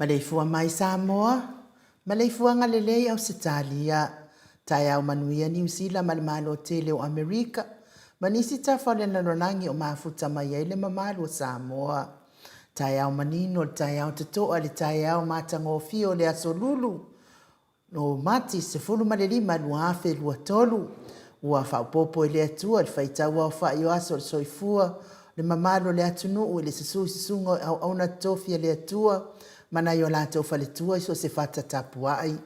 Maleifua mai Samoa, Maleifua ngalelei au Sitalia, tai au manuia New Zealand malimalo tele o Amerika, manisi tafale na ronangi o mafuta mai ele mamalo Samoa. Tai au manino, tai au tatoa le tai au matangofio le asolulu, no mati se fulu malelima luafe luatolu, ua whaupopo ele atua, le whaitaua o whaio aso le soifua, le mamalo le atunu, le sisungo au auna tofia le atua, mana yo la to fale tua so se fata tapuai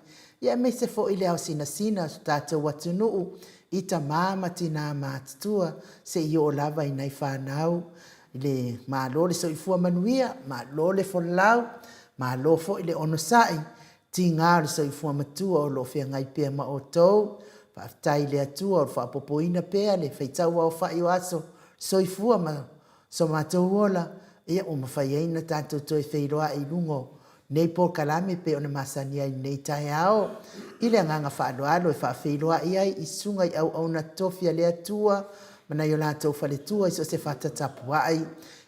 ya me se fo ile au sina so tato watunu ita mama tina matua se yo lava ina fanau ile malo le so ifua manuia malo le fo lau malo fo ile onosai tinga le so ifua matua o lo fe ngai pe ma oto fa tai le atua fa popoina pe le feita wa fa yo aso so ifua ma so matola ia o mafaiaina tato to feiroa i lungo nei po kalame pe ona masania nei tai ao ile nganga fa alo fa feiroa ia i sunga i au ona tofia le atua mana yo la to fa le tua so se fata tapuai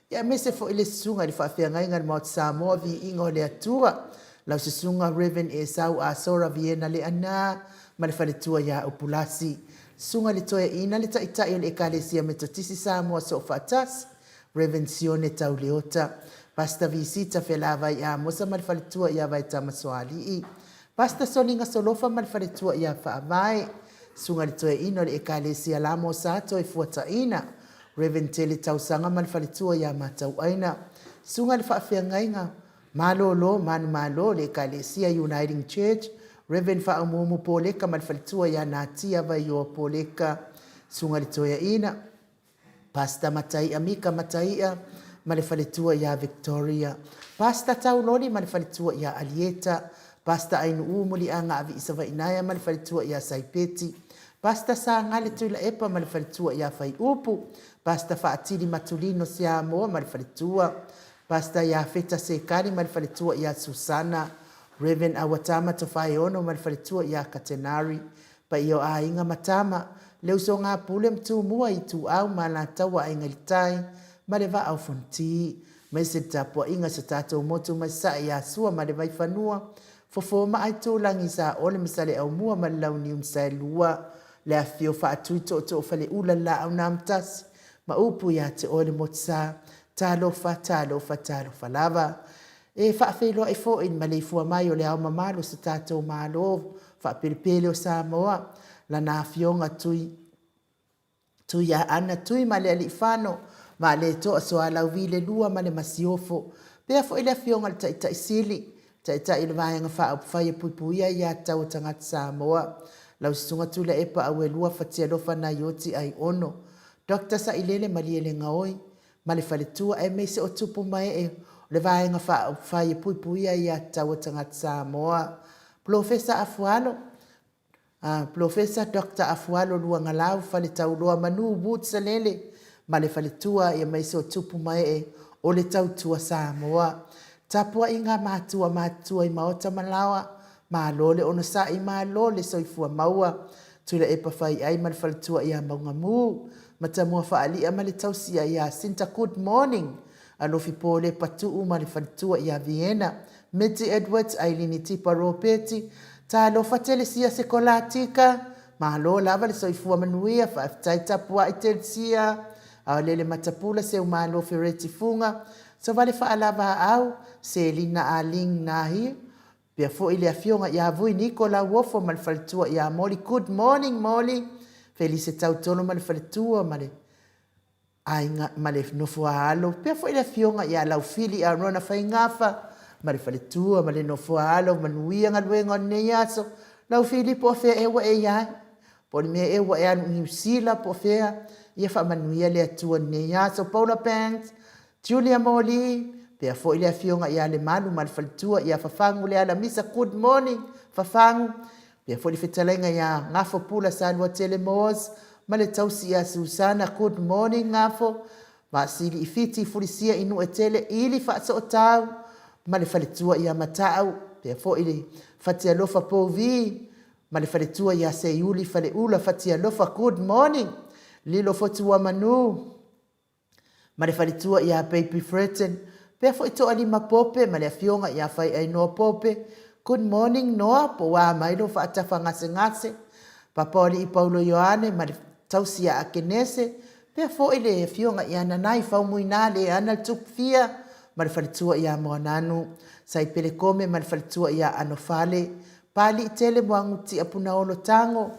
ia me se fo ile sunga i fa fe ngai mo Samoa vi ingo le atua la se sunga Reven e sau a sora viena le ana ma le fa le tua ya opulasi sunga le toya ina le ta le kalesia metotisi Samoa so fatas Revenzione tauleota, basta visita felava ia mosa malfalitua ia vai tamaswali. Basta solinga solofa malfalitua ia fa vai. Sunga litoe ino le ekalesia la mosato e fuata ina. Reventele tausanga malfalitua ia matau aina. Sunga le fa ngainga malolo malo le ekalesia Uniting Church. Reven fa umumu poleka malfalitua ia natia vai yo poleka. Sunga litoe ina. Pasta matai amika mataia malefaletua ya Victoria. Pasta tauloli malefaletua ya Alieta. Pasta ainu umuli anga avi isava inaya malefaletua ya Saipeti. Pasta sa ngale tuila epa malefaletua ya Fai Upu. Pasta faatili matulino Samoa malefaletua. Pasta ya Feta Sekari malefaletua ya Susana. Reverend Awatama to whai ono malifalitua ia katenari, pa io a inga matama, leu so ngā pule mtu mua i tu au ma la tawa ai ngalitai, ma le va au fonti, mai se tapua inga se tatou motu mai sa ia sua ma le vai whanua, fofo ma ai tō langi sa ole misale au mua ma lau ni unsai lua, le a fio wha atui to fale ula la au na amtasi, ma upu ia te ole motsa, talofa lava. E whaafeloa e fo in Maleifua mai o le au mamalo sa tatou malo, whaapiripele o Samoa, la na fionga tui a ana tui ma le alifano, ma le toa so a lau vile lua ma le masiofo, pea fo ile fionga le tai sili, tai le vaenga whaai puipuia ia tau tangata Samoa, lau sisunga tula epa awe lua fatia lofa na yoti ai ono, Dr. Sa ilele maliele ngaoi, ma le faletua e meise o tupu mai e le vaenga whaai puipuia ia tau tangata Samoa, Professor Afualo, Professor Dr. Afualo lua ngalau fale tau loa manu butsa lele, ma le faletua ia meise o tupu mai e o le tau tua Samoa, tapua inga matua i maota malawa, ma lole ono sa i ma lole soifua maua, tula e pawhai ai ma le faletua ia maunga mu, matamua whaalia ma le tausia ia Sinta good morning, alofi pole patu ma le faletua ia Vienna, Mitzi Edwards ailini tipa ropeti, ta alofa telesia se kolatika, ma lo lava le soifua manuia, whaaftai tapua i telesia, a lele matapula se uma alofi reti funga, so vale whaalava au, se lina a ling nahi, pia fo ile a fionga ia vui Nicola Wofo ma le faletua ia Molly, good morning Molly, Felice tautolo ma le faletua ma le ainga ma le nofua alo, pia fo ile a fionga ia laufili a rona whaingafa, ma le faletua ma le nofua alo, manuia ngaluenga ne yaso, laufili po fea ewa e iai, po ni mea ewa e anu New Zealand po fea, ia wha manuia le atua ne yaso, Paula Banks, Julia Molly, pea fo ile a fionga ia le malu ma le faletua ia fafangu le ala misa good morning, fafangu, pea fo le fetalenga ia ngafo pula sa alua tele moos, ma le tausi ia Susana good morning ngafo, ma sili ifiti fulisia inu e tele ili whaasa o tau, ma le faletua ia matau, pea fo ile fatia lofa po vi, ma le faletua ia se iuli fale ula fatia lofa good morning, lilo fotua manu, ma le faletua ia baby Fretten, pea fo ito alima pope, ma le afionga ia fai ai noa pope, good morning noa, po wa mailo fa atafa ngase, papoli i Paulo Ioane, ma le tausia a kenese, pea fo ile afionga ia nanai fau muinale ana tukfia, ma le faletua ia moananu, sai pele kome ma le faletua ia anofale, pali i tele moanguti apuna olo tango,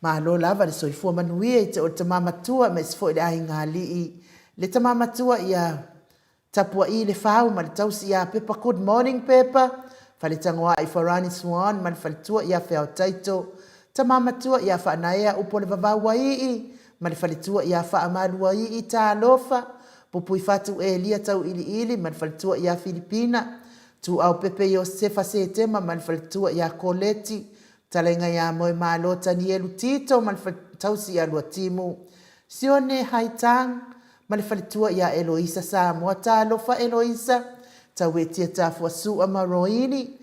ma lo lava le soifua manuia i te o te mamatua, ma isfo ile ai ngali i, le ta mamatua ia tapua i le fau, ma le tausi ia pepa good morning pepa, fale tangoa i Farani Swan, ma le faletua ia feo taito, ta mamatua ia whaanaea upo le vavaua i, ma le faletua ia whaamalua i ta alofa, pupui fatu e lia tau ili, ma le faletua ia Filipina, tu au pepe yo sefa se tema, ma le faletua ia Koleti, talenga ia moe maalota ni elu tito, ma le tausi ia lua timu, sione haitang, ma le faletua ia Eloisa Samoa, ta alofa Eloisa, tau e tia tafua sua maroini,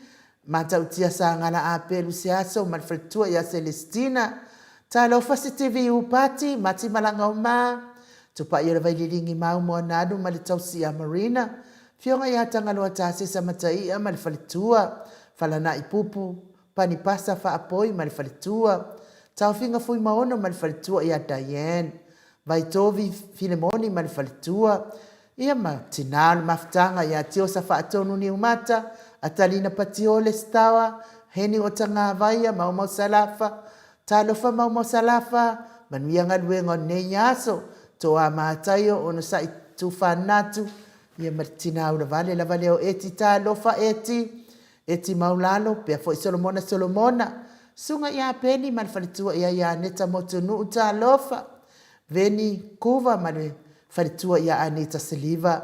ma tau tia sa ngana a pelu se aso, ma le faletua ia Celestina, ta alofa se TV upati, mati malanga o maa, tupa ia le vaililingi mau moa nadu ma le tausi a Marina, fionga ia tangaloa tase sa mataia ma le faletua, falana i pupu, pani pasa fa apoi ma le faletua, tau finga fui maono ma le faletua ia Diane, vai tovi Filemoni ma le faletua, ia ma tinal maftanga ia tio sa fa atonu ni umata, atalina patiole stawa, heni o tanga vaia mau salafa, talofa mau salafa, manuia ngaluenga ne yaso, toa mātaio ono sa i tuwhanatu, ia martina ura vale la vale o eti tā lofa eti maulalo, pia fo i Solomona, sunga ia peni man falitua ia neta motunu tā lofa, veni kuva man falitua ia aneta saliva,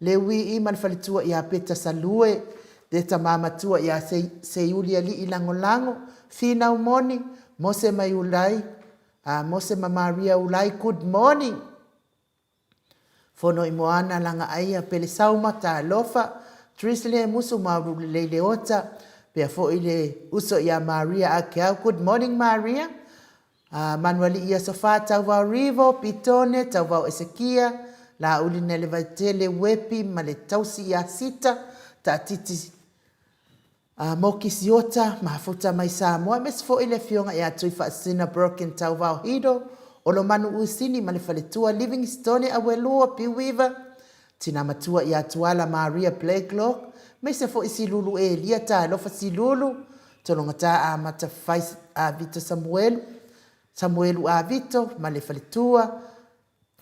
lewi i man falitua ia peta salue, deta mamatua ia se yulia li ilangolango, fina umoni, mose mai ulai, mose ma Maria ulai, good morning, fono i moana langa aia pele sauma ta lofa, Trisle musu mauru leota, Pea fo ile uso ia Maria Akeau. Good morning, Maria. Manuali ia sofa tau vau Rivo, Pitone, tau vau Esekia, la uli nele vaitele wepi, male tausi ia sita, ta titi moki siota, mahafuta mai Samoa, mes fo ile fionga ia tui sina broken tau vau Hido, olo manu usini male faletua Livingstone awelua piwiva, tina matua ia tuala Maria Playclock, mese fo isi lulu e lia ta lofa si lulu, tolongata a mata fais a Vito Samuelu a Vito, male faletua,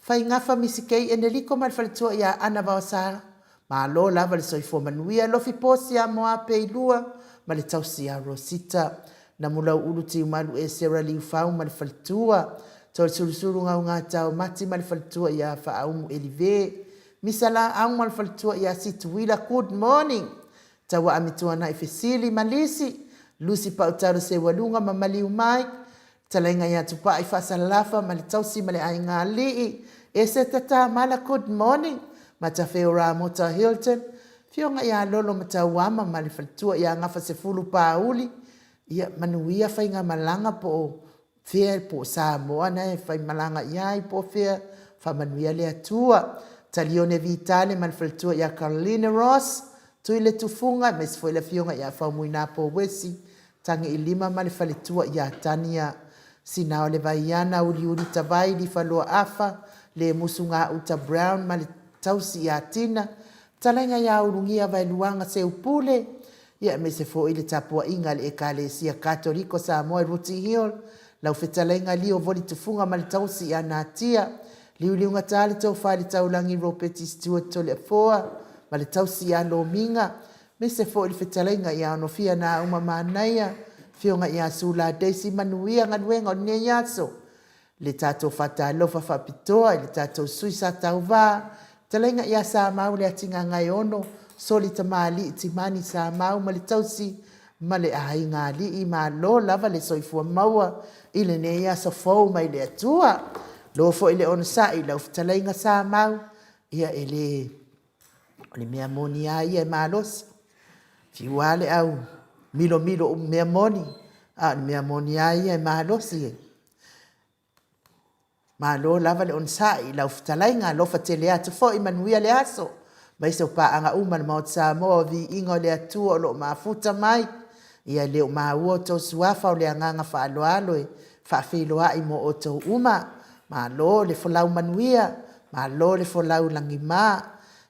fai ngafa misikei eneliko male faletua ia ana vawasara, ma lo lava le soifo manuia, lofi posi a moa peilua, male tausi a Rosita, na mula ulu ti umalu e sera liu fau male faletua, tol sulusuru ngau ngā tau mati male faletua ia faaumu elive, misala au male faletua ia situila, good morning, tawa amitua na ifesili malisi, lusi pa utaru se walunga mamali umai, talainga ia tupa i fasalafa male tausi male ai ngā lii, e se tata mala good morning, mata feora mota Hilton, fionga ia lolo mata wama male faletua ia ngafa se fulu pauli, ia manuia fai ngā malanga po fea po Samoa na fai malanga ia po fea, fa manuia le atua, talione vitale male faletua ia Carolina Ross, tui le tufunga, mes foi le fionga ia fau muina po wesi, tangi ilima male faletua ia Tania, sinao le vaiana uli tavai di falua afa, le musunga uta Brown male tausi ia Tina, talainga ia urungia vai luanga se upule, ia mese fo ile tapua inga le ekalesia Katoliko Samoa Ruti Hill, lau fetalainga lio voli tufunga male tausi ia Natia, liuliunga tali tau fali taulangi Ropeti Stewart tole foa, male tausi ia Lominga, mese fo ile fetalainga ia onofia na umamanaia, fionga ia Sula Daisy Manuia ngaduenga o ne yaso, le tato fata lofa fapitoa, le tato suisa tauva, talainga ia sa mau le atinga ngai ono, soli tamali itimani sa mau male tausi, male ahai ngali i ma lo lava le soifua maua, ile ne ia so fau mai le atua, lo fo ile ono sa ila ufitalainga sa mau, ia ele mea moni a ia ma losi, fiwale au, milo mea moni, mea moni a ia ma losi, ma lo lava le onsai la ufitalainga lo fatele atu fo imanuia le aso mai se pa anga uma ma Samoa vi ingo le atu o lo mafuta mai ia le ma woto suafa o le anga fa alo alo fa filoa i mo oto uma ma lo le folau manuia ma lo le folau langima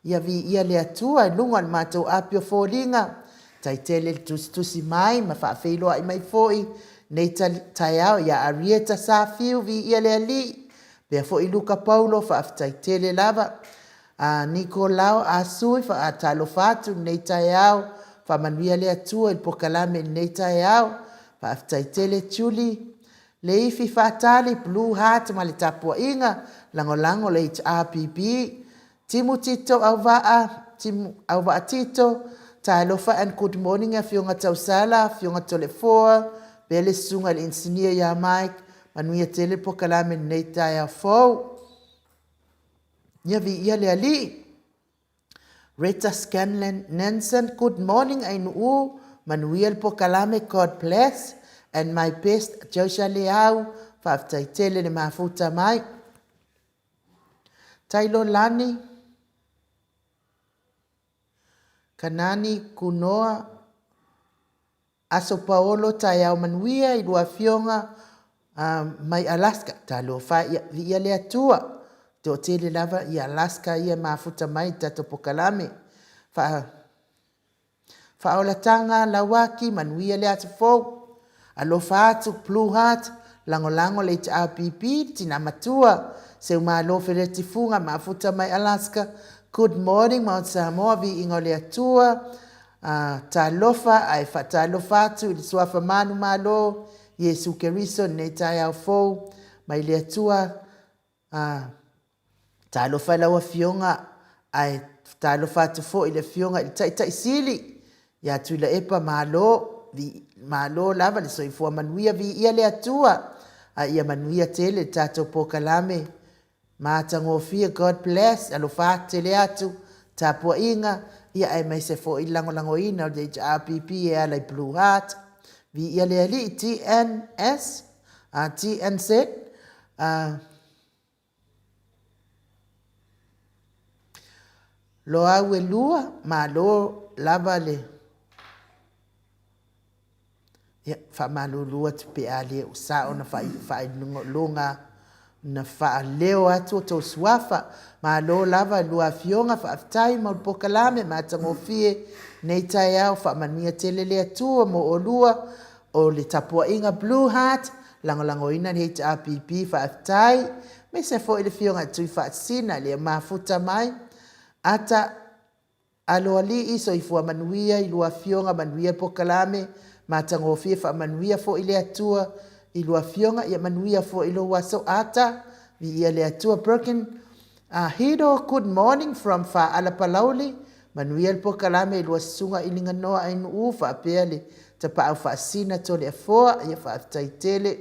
ia vi ia le atu ai lunga ma to apio folinga taitele tusi mai ma fa filoa i mai foi nei taiao ia arieta sa fiu vi ia le ali pea fo i Luka Paulo fa aftaitele lava, Nicolao Asui fa atalo fatu nei taiao, fa manuia le atua il pokalame nei taiao, fa aftaitele tuli, le ifi fa atali Blue Heart ma le tapua inga, lango le HRPP, timu tito au vaa tito, tailofa and good morning a fionga tausala, fionga tolefoa, bele sunga le engineer ya Mike, manuia tele po kalame nei taia fau. Nia vi ia le ali. Rita Scanlon Nansen, good morning ainuu. Manuia po kalame, God bless. And my best, Joshua Leau, whaaftai tele le mafuta mai. Tailo Lani, Kanani Kunoa, Aso Paolo taia manuia i lua fionga, mai Alaska talo fa ia le atua to tele lava i Alaska ia mafuta mai tato pokalame fa ola tanga lawaki manuia le atfo alo fa atu Blue Heart lango le HRPP tina matua se uma lo fereti funga mafuta mai Alaska good morning Mount Samoa vi ingo le atua talofa ai fa talofa tu i suafa manu malo Yesu Keriso ne tai au fou, mai le atua, talo fai laua fionga, ai talo fatu fo i le fionga, i tai sili, ia tui la epa malo lava le soifua manuia vi ia le atua, ia manuia tele tato po kalame, Mata ngofia, God bless, alo fa tele atu, tapua inga, ia ai mai se fo i lango ina o le HRPP e ala i Blue Heart vi ia le ali i TNS TNZ lo au e lua ma lo lava le ia fa malulua te pe ali o sa ona fa lunga na fa leo atu to suafa ma lo lava lua fionga fa aftai ma pokalame ma tango fie nei tai au fa mania telele atu mo o lua o le tapua inga Blue Heart lango ina ni HRPP fa aftai me se fo ile fionga tu fa sina le mafuta mai ata alo ali iso i fua manuia i lua fionga manuia pokalame ma tango fie fa manuia fo ile atua i lua fionga ia manuia fo ilo waso ata vi ia le atua broken hido good morning from fa alapalauli manuia il pokalame i lua sunga i linga noa ainu u fa apeale te pa au fa sina tole afoa ia fa aftaitele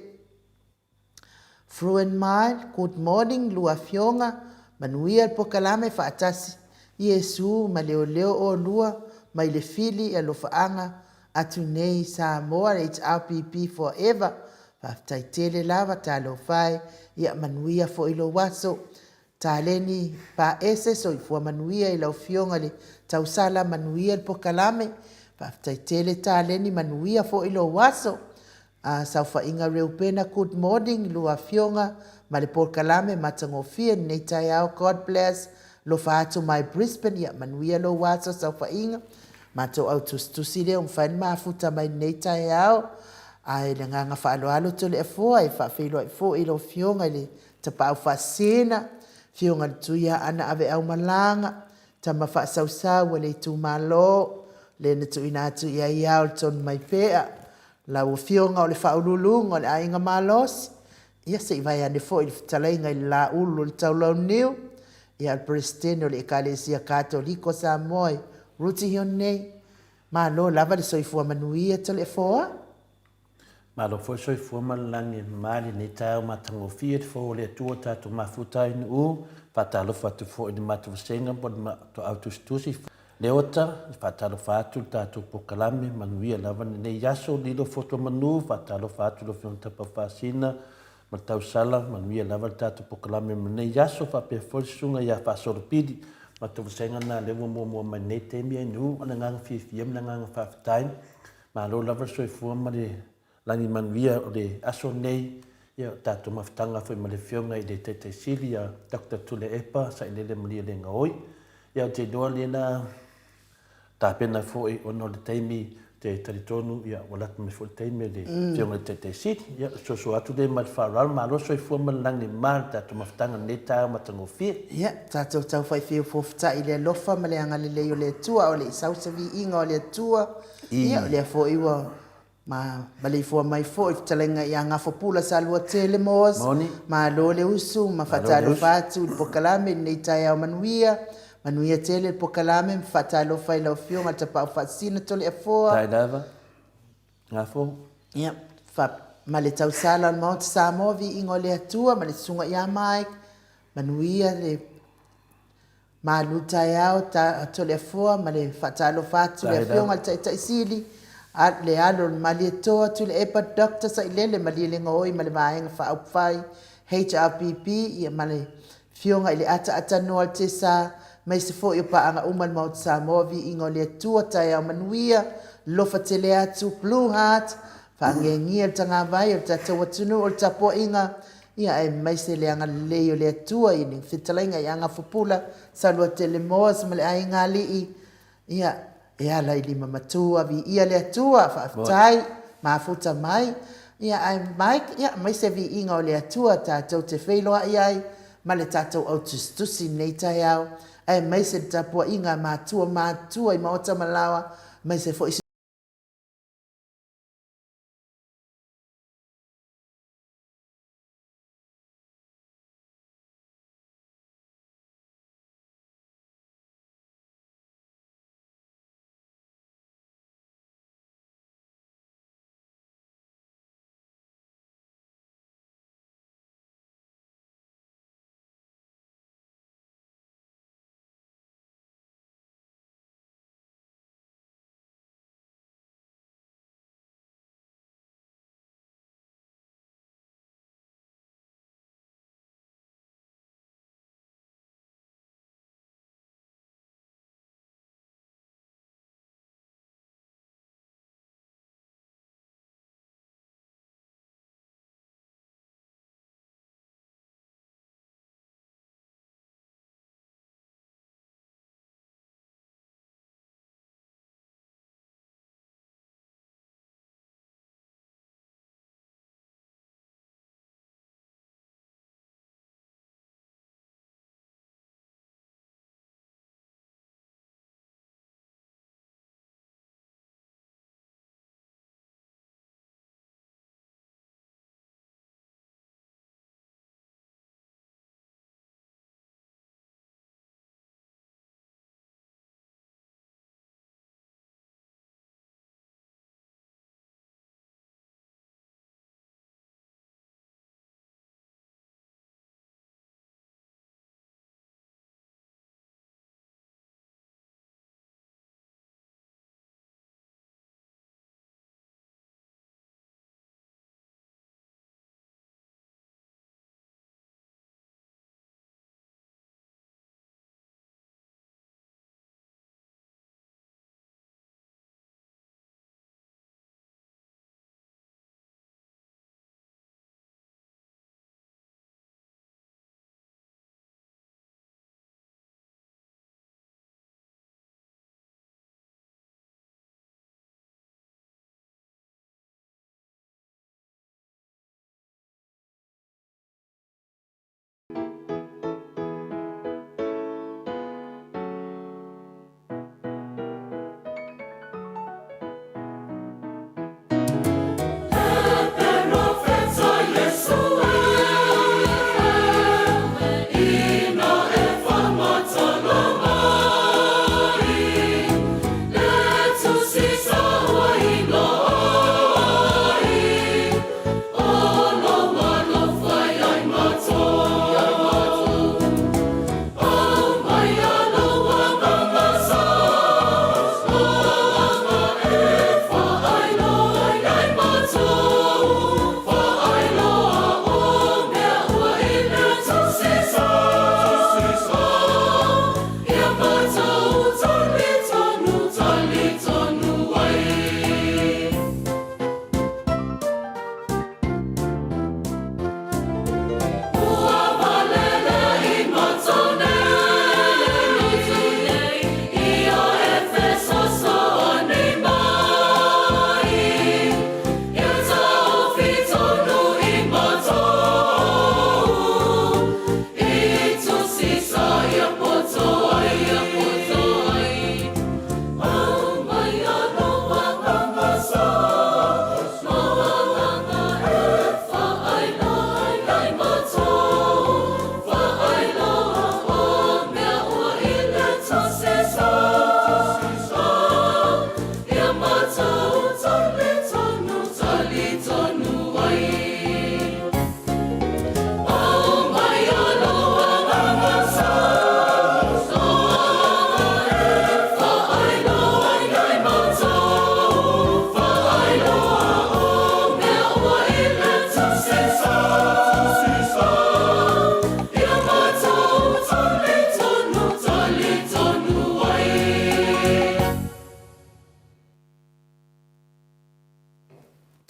Fluent Mile good morning lua fionga manuia il pokalame fa atasi Yesu ma leo o lua mai le fili e lo faanga atu nei Samoa HRPP forever whaftai tele lava ta lo fai ia manuia fo ilo waso ta leni pa ese so i fua manuia i lau fionga le tausala manuia il pokalame whaftai tele ta leni manuia fo ilo waso sau fa inga reu pena good morning lua fionga ma le pokalame matangofia nei tai au God bless lo fa atu mai Brisbane ia manuia lo waso sau fa inga mato au tusi le fain mafuta mai nei tai au ai le nganga fa alo to le fo e fa filo fo i lo fionga le te pau fa sena fionga tuia ana ave au malanga ta ma fa sau le tu malo le na tu ina tu ia ia ton mai pea la o fionga o le fa ululunga le ainga malos ia se vai ane fo i talainga i la ulu le taulau niu ia al presidente o le ekalesia katoliko Samoa ruti hionei ma lo lava le soifua manuia tole foa ma lo fo soifua malangi mali ni tau matangofia fo le tua tatu mafuta in u patalo fatu fo in matu senga bod ma to autostusi leota patalo fatu tatu pokalame manuia lava ne yaso lilo foto manu patalo fatu lo fion tapa fasina ma tau sala manuia lava tatu pokalame ne yaso fa pe fo sunga ya fa sorpidi ma to senga na le mo manete mi nu na ngang fi na ngang fa time ma lo lava soifua ma le langi manuia o le aso nei ia tatu maftanga foi ma le fionga i le tete sili a Dr. Tule Epa sa i lele malia le ngaoi ia te doa le na tapena foi ono le taimi te taritonu ia walatu me foi taimi le fionga le tete sili ia so atu le mal faral ma lo soifua ma langi mal tatu maftanga nei tau matangofia ia tatu tau fai fio fofta i le lofa ma le anga le o le tua o le sausa vi inga o le tua ia o le fo iwa ma Maleifua mai fo i talenga ia ngafo pula sa lua tele mos ma lo le usu ma fatalo fatu il pokalame nei tai au manuia tele il pokalame fatalo fai lau fionga te pau fasina tole e foa tai lava ngafo ia fa ma le tausala ma te Samoa vi ingo le atua ma le sunga ia mai manuia le ma lutai au tole e foa ma le fatalo fatu le fionga tai sili le alo mali toa tu le epa doctor sa ilele mali le ngoi mali maenga fa au fai HRPP ia mali fionga ile ata no te sa mai se fo i pa anga uman maut Samoa vi ingo le tua tai au manuia lo fatele atu Blue Heart fa ngengi el tanga vai o tata watunu o tapo inga ia ai mai se le anga le o le tua ini fitalenga ia anga fupula sa lo tele mos mali ainga li ia ia lai lima matua vi ia le atua whaftai mafuta mai ia ai mai ia mai se vi inga o le atua tātou te whailoa ai ma le tātou au tustusi nei tai au ai mai se tapua inga matua i maota malawa mai se fo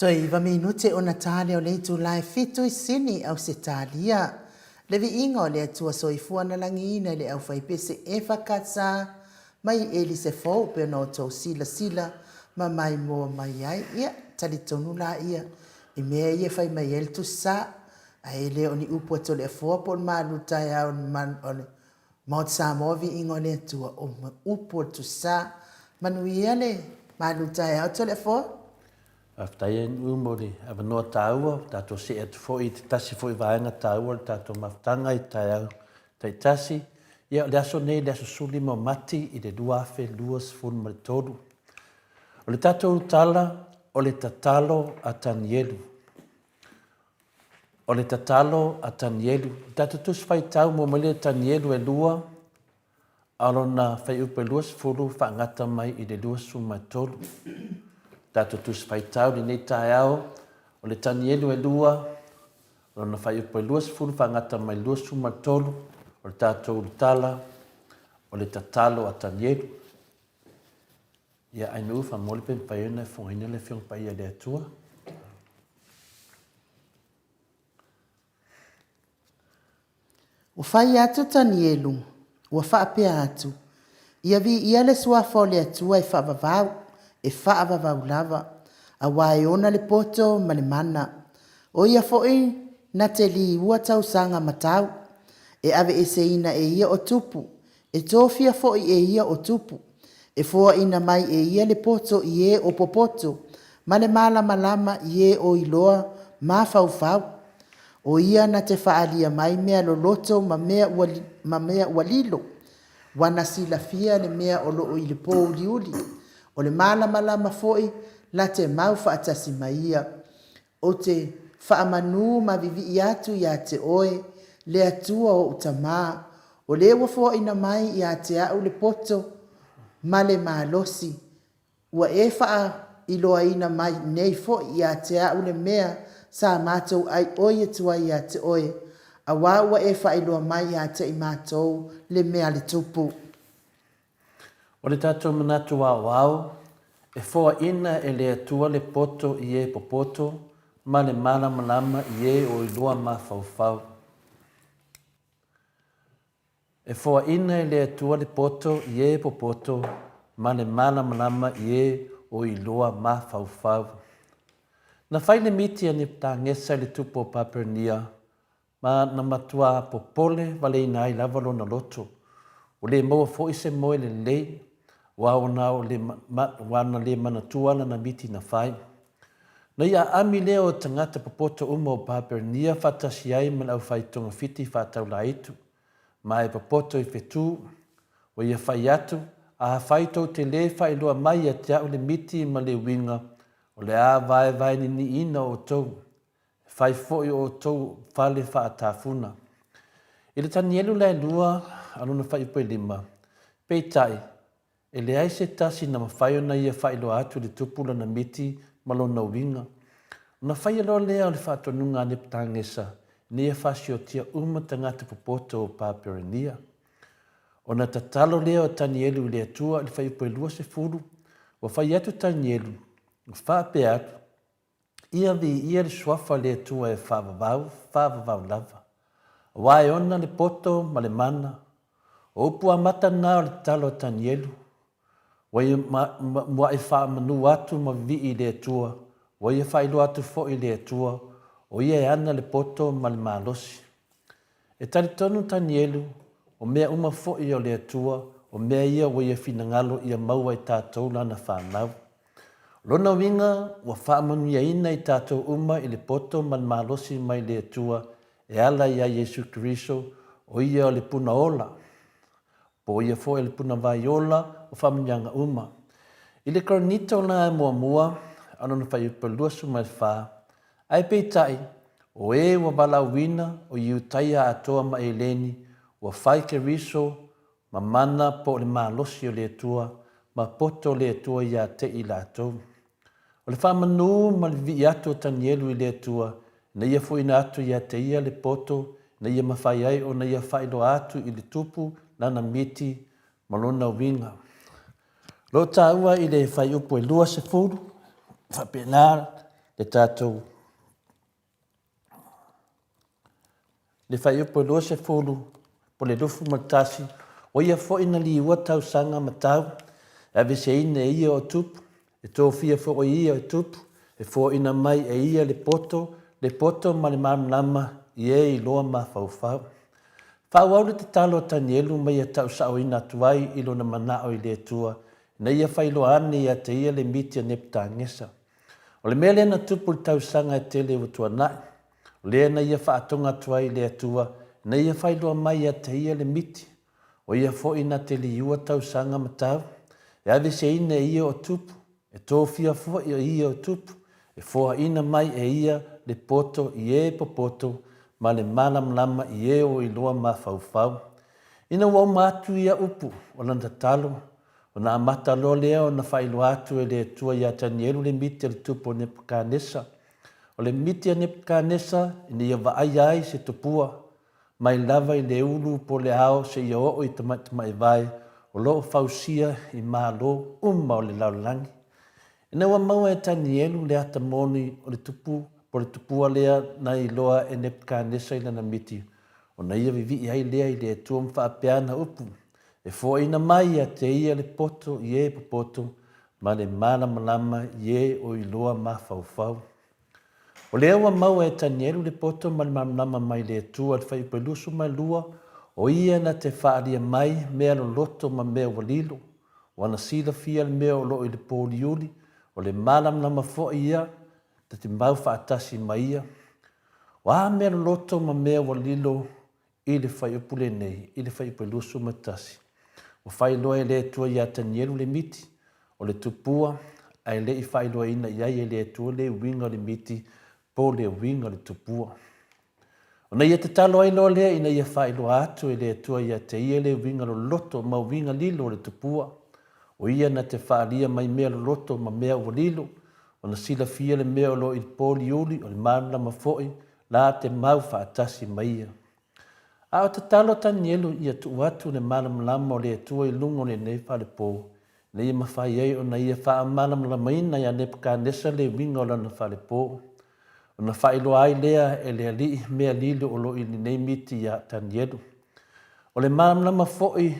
Toi iwa minute o na tale o leitu lai fitu I sini au se talia. Levi inga o le atua soifua na langina le au faipese e whakatsa mai eli se fau pe no tau sila sila ma mai moa mai ai ia tali tonu la ia I mea ia fai mai el tu sa a ele o ni upo to le fua po ma lutai au man o le maut Samoa vi inga o le atua o ma upo tu sa manuia le ma lutai au to le fua Aftai en umori, ava noa tāua, tātou se atu fōi, te tasi fōi vāenga tāua, tātou maftanga I tāiau, tai tasi, ia le aso nei, le aso suli mo mati I le duafe, luas, fun ma le tolu. O le tātou tala, o le tatalo a tanielu. O le tatalo a tanielu. Tātou tus fai tau mo mele tanielu e lua, alona fai upe luas fulu, whaangata mai I le luas fun ma tolu. Tātou tus fai tau ni nei tae au, o le tanielu e lua, rona fai upo e luas fulu, whangata mai luas fuma tolu, o le tātou tala, o le tatalo a tanielu. Ia ainu ufa mole pen paiona e fongaina le fiong pai a le atua. O fai atu tanielu, ua whaapea atu. Ia vi ia le suafa o le atua e whaavavau, e whaavavau lava. A wae ona le poto ma le mana. O ia foi na te li ua tau sanga matau. E ave e se ina e ia o tupu. E tofia foi e ia o tupu. E foa ina mai e ia le poto I e o popoto. Ma le mala malama I e o iloa ma fau. O ia na te whaalia mai mea loloto ma mea walilo. Wana sila fia le mea o loo I le po uliuli. O le malama foi la te mau whaatasi maia. O te whaamanu ma vivi atu ia te oe le atua o utama. O le wafo ina mai ia te au le poto ma le malosi. Ua e wha iloa ina mai nei fo ia te au le mea sa mātou ai oe tua ia te oe. A ua e wha iloa mai ia te I mātou le mea le tupu. O le tātou manatu wau, e foa ina e le atua le poto I e popoto, ma le malama I e o iloa ma fau. E foa ina e le atua le poto I e popoto, ma le malama I e o iloa ma fau. Na whai le miti ane ta ngesa le tupo papernia, ma na matua popole wale ina I lavalo na loto. O le maua fo I se moe le lei, wana le manatua na miti na whai. Na ia ami leo tangata popoto uma o papernia whatasi ai ma lau whai tonga fiti whatau la itu. Ma e popoto I whetu, o ia whai atu, a whai tau te le whai loa mai a te au le miti ma le winga, o le a vai ni ina o tau, whai foi o tau whale wha atafuna. I le tanielu lai lua, aluna whai upo lima, peitai, e le ai se tasi na mawhaio na ia whai loa atu le tupula na miti malo na winga. Na whai loa lea o le whatonunga ne ptangesa, ne ia whasio tia tangata popoto o paperenia. O na tatalo lea o tanielu le atua le whai upo lua se furu, o whai atu tanielu, o whape atu, ia le swafa le atua e whaavavau lava. Wae ona le poto ma le mana, o upua mata nā o le talo tanielu, wai mua e wha manu atu ma vii le atua, wai e wha ilo atu fo I le atua, o ia e ana le poto ma le malosi. E tali tonu tanielu, o mea uma fo I o le atua, o mea ia wai e finangalo ia maua I tātou lana whanau. Lona winga, wa wha manu ia ina I tātou uma I le poto ma le malosi mai le atua, e ala ia Yesu Kiriso, o ia o le puna ola. Po ia fo e le puna vai ola, o whamanyanga uma. I le koronito na e mua, anona whai upalua sumai wha, ai peitai, o e wa balawina o iu taia atoa ma e leni, wa whai ke riso, ma mana po le malosi o le atua, ma poto le atua ia te I la atou. O le whamanu ma le vi ato tanielu I le atua, na ia fo ina atu ia te ia le poto, na ia mawhai ai o na ia whailo atu I le tupu, lana miti, malona winga. Lo taua I le whai upo e lua se furu, whapena le tātou le whai upo loa se fulu po le lufu matasi o ia fo ina li ua tau sanga matau a vese ina e ia o tupu e tō fia fo o ia o tupu e fo ina mai e ia le poto ma le mamlama i e i loa ma faufau. Whau au le te talo o tanielu mai a tau sao ina tuai i lona manao i le tua na ia whailo ane i a te ia le miti a nepta ngesa. O le mele na tupu le tau sanga e tele o tua nai. O lea na ia whaatonga tuai le atua na ia whailo mai a te ia le miti. O ia fo ina te li ua tau sanga matau. E ave se ina e ia o tupu. E tō fia fo i ia o tupu. E fōa ina mai e ia le poto i e popoto ma le malam lama i e o i loa ma faufau. Ina wau matu ia upu o landa talo. O na amata lo lea o na whailo atu e le tua ia tanielu le miti le tupu o Nebuchadnezzar. O le miti a Nebuchadnezzar ina ia vaai ai se tupua. Mai lava i le ulu po le ao se ia o i tamai vai. O loo fausia i maa lo umma o le laulangi. Ina wa maua e tanielu le ata moni o le tupu. Po le tupua lea na i loa e Nebuchadnezzar i lana miti. O na ia vivi i ai lea i le tua mwhaapeana upu. E fo ina mai a te ia le poto i e popoto ma le malama i e o i loa ma faufau. O lea wa maua e tanielu le poto ma le malama mai le tua le whai pelusu mai lua o ia na te whaaria mai mea lo loto ma mea walilo. Wana sila fia le mea o lo i le poliuli o le malama fo ia te mau whaatasi mai ia. Wa mea lo loto ma mea walilo i le whai upule nei, i le whai pelusu matasi. O whai loa e le tua ia tanielu le miti, o le tupua, ai le i whai loa ina iai e le tua le winga le miti, po le winga le tupua. O na ia te talo ai loa lea ina ia whai loa atu e le tua ia te ia le winga lo loto ma winga lilo le tupua. O ia na te whaalia mai mea lo loto ma mea ua lilo, o na sila fia le mea o lo i poli uli o le maana ma foi, la te mau whaatasi mai ia. A o te talo tanielu ia tu watu le malam lama o le tua i lungo le nei whale pō. Le ia mawhai ei o na ia wha malam lama ina ia Nebuchadnezzar le winga o lana whale pō. O na whailo ai lea e le ali mea lilo o lo i nei miti ia tanielu. O le malam lama foi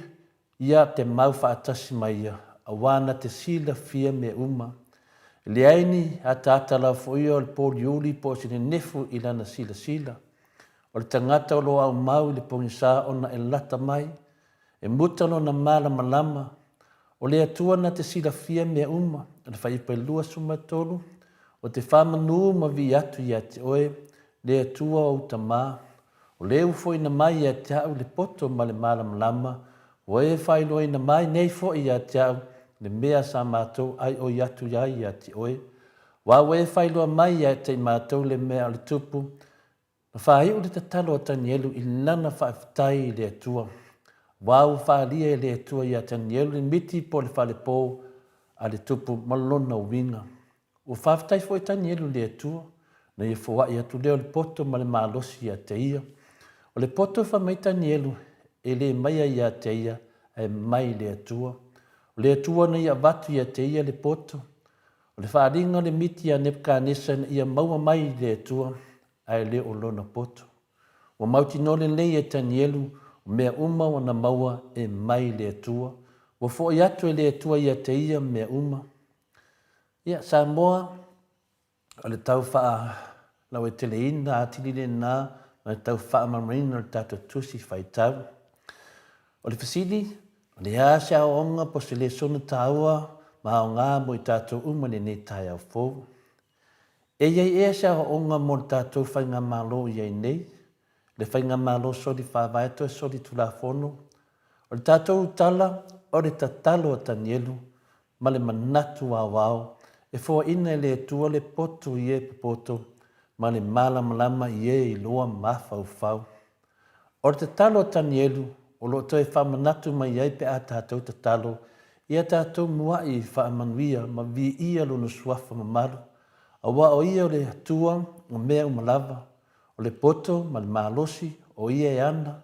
ia te mau whaatasi mai ia. A wana te sila fia me uma. Le aini a tata la foi o le pōli uli po sine nefu i lana sila sila. O le tangata o lo au mau i le pongisa o na e lata mai, e mutano na malama lama, o le atua na te sila fia mea uma, le whaipa lua sumatolu, o te whamanu ma vi atu i ate oe, le atua o utama, o le ufo ina mai i ate au le poto ma le malama lama, o e whailo ina mai nei fo i ate au, le mea sa mātou ai o i atu i ate oe, wa o e whailo mai i ate i mātou le mea le tupu, na whaai o le tatalo o tanielu i nana whaafitai i le atua. Wau whaalia i le atua i a tanielu i miti po le whale pō a le tupu malona o winga. O whaafitai fo i tanielu le atua, na ia fua i atu leo le poto ma le maalosi i a te ia. O le poto wha mai tanielu e le maia i a te ia e mai le atua. O le atua na ia vatu i a te ia le poto. O le whaaringa le miti a Nebuchadnezzar na ia maua mai le atua. Ai le o lona poto. Wa mauti nole lei e tanielu, o mea uma wa na maua e mai le atua. Wa fo i atu e le atua i a te ia mea uma. Ia, Samoa, o le tau wha lau e tele ina, a tilile nā, o le tau wha marmarina o le tato tusi whai tau. O le fasili, o le ase au onga po se le sona taua, ma o ngā mo i tato umane nei tai au fōu. E iei ea sa o onga mo le tātou whainga malo iei nei. Le whainga malo sori whāwaeto e sori tulafono. O le tātou utala, o le tatalo o tanielu, ma le manatu a wao. E fua ina le tua le poto i e poto, ma le malamalama i e i loa mawhau whau. O le tatalo o tanielu, o lo toi whamanatu mai iei pe a tātou tatalo, i a tātou mua i whaamanuia ma vi ia lo no suafa mamaru. A wa o ia o le atua o mea umalava, o le poto ma le mahalosi, o ia e ana,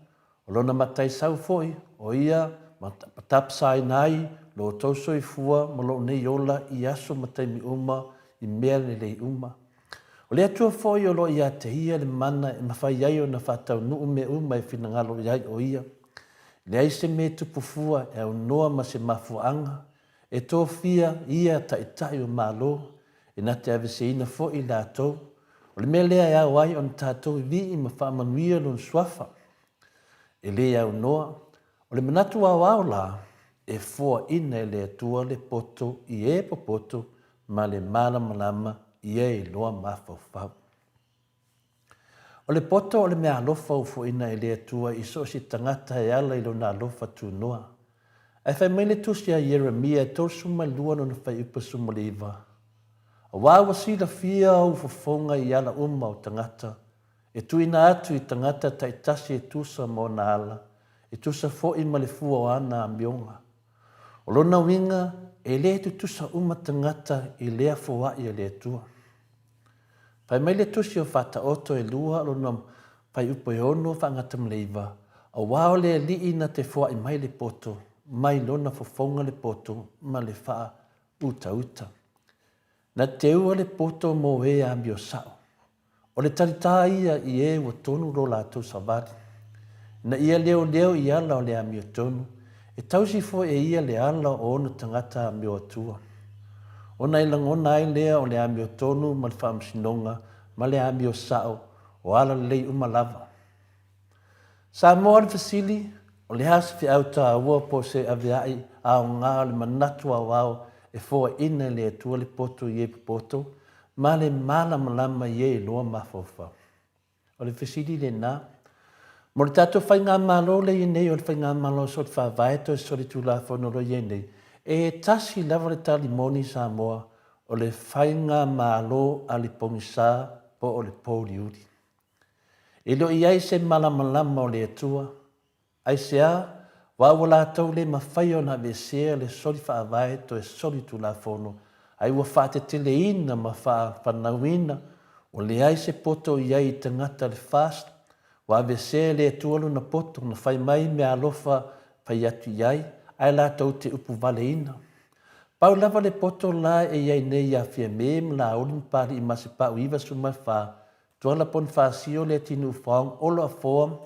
o lona matai sau foi, o ia ma tapsai nai, lo tauso i fua, ma lo nei ola i aso matai mi uma, i mea le lei uma. O le atua foi o lo ia te ia le mana e mawhai ai o na whatau nuu me uma e whinangalo iai o ia. Le aise me tupufua e au noa ma se mafuanga, e tō fia ia ta itai o malo, e na te avese ina fo i la tau. O le mea lea e au ai o na tātou vi i ma whaamanuia lon swafa. E le au noa, o le manatu au la, e fua ina e le atua le poto i e popoto, ma le mala malama i e loa mawhawhau. O le poto o le mea alofa u fu ina e le atua i so si tangata e ala i lo na alofa tu noa. Ai fai mele tusi a Jeremia e tol suma lua no na fai upa suma leiva. A wawa si la fia au fafonga i ala uma o tangata. E tu ina atu i tangata ta itasi e tusa mo na ala. E tusa fo i Maleifua o ana a mionga. O lona winga e le tu tusa uma tangata i lea foa i a le atua. Pai mai le tusi o whata oto e lua lona pai upo e ono whangata mleiva. A wao le li ina te foa i mai le poto. Mai lona fofonga le poto ma le wha uta uta. Na te ua le poto mo e a mio sao. O le tarita ia i e wa tonu lo la tu savari. Na ia leo leo i ala o le a mio tonu. E tausi fo e ia le ala o ono tangata a mio atua. Ona ilangona ai lea o le a mio tonu ma le whaamsinonga ma le a mio sao o ala lei umalava. Samoa le fasili o le hasi fi au ta ua po se aviai a o ngā le manatu a wao e fo ina le atua le poto i e poto ma le mala malama i e loa mawhawhau. O le fasili le nā. Mo le tato whai ngā malo le i nei o le whai ngā malo so te whawhaeto e sori tu la whanoro i nei. E tasi lava le tali moni Samoa o le whai ngā malo a li pongisa po o le pōri uri. E lo i ai se malamalama o le atua. Ai se a, wawala tau le mawhai o na vesea le sori whaavaeto e sori tu la whono. Ai ua whaate tele ina ma whanauina o le ai se poto i ai tangata le fast. Wa vesea le atua na poto na whai mai me alofa whai atu i ai. Ai la tau te upu vale ina. Pau lava le poto la e iai nei a fia me la olin pari i masi pau iwa sumai wha. Tuala pon wha sio le tinu whaong olo a foam,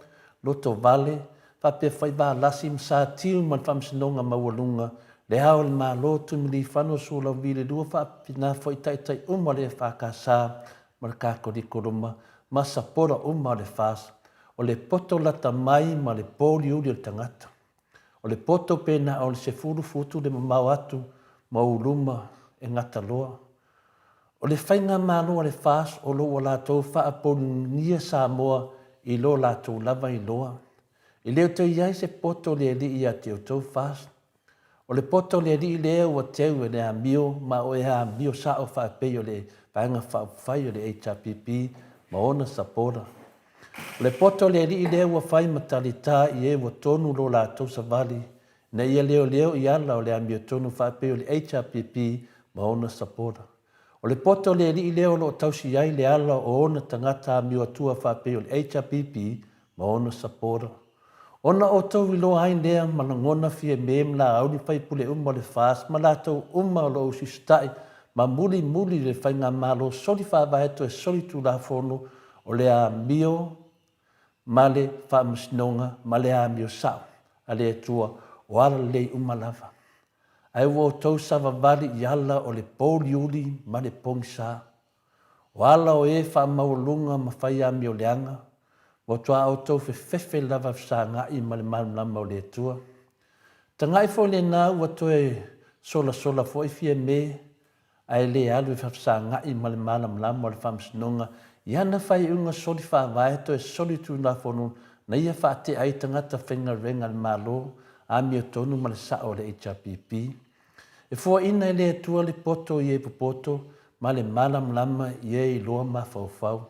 loto vale, wha pe whai wā lasi msa tiu man whamsinonga mawalunga, le hao le maa lotu mili whano sula vile lua wha pina whai tai uma le whakasa, ma kakori koroma, ma sapora uma le whas, o le poto lata mai ma le pōli uri o tangata. O le poto pena o le se furu futu le mamau atu, mauluma e ngata loa. O le whainga māloa le whas o loa lātou whaaponia Samoa i lo lātou lava i loa. I leo tau iai se poto le li i a te o tau whas. O le poto le li i leo wa teu e le amio, ma o e amio sa o whaapei o le paanga whaapwhai o le HRPP, ma ona sapora. O le poto le li i leo wa whai matalita i e wa tonu lo lātou savali, na ia leo i ala o le amio tonu whaapei o le HRPP, ma ona sapora. O le poto le li i leo lo tausi ai le ala o ona tangata amio atua whaapei o le HRPP, ma ona sapora. Ona o tau i loa hain lea malangona fie mem la au ni whai pule uma le whas, ma la tau uma lo usi stai, ma muli le whai ngā malo soli whaavaheto e soli tu la whono o le a mio, ma le whaamasinonga, ma le a mio sao, a le atua o ala lei uma lava. Ai wo tau savavali i ala o le pōli uri ma le pongisa. O ala o e whaamaulunga ma whai a mio leanga, o tua o tau fefe lava sa ngai ma le malama o le atua. Tangai fo le nā ua toe sola fo i fia me, ai le alu e sa ngai ma le malama o le whamsinonga, i ana whai unga soli whaavaeto e soli tu na whonu, na ia whaate ai tangata whenga renga le malo, a mio tonu ma le sa o le HRPP. E fua ina e le atua le poto i e pupoto, ma le malama i e i loa ma whau.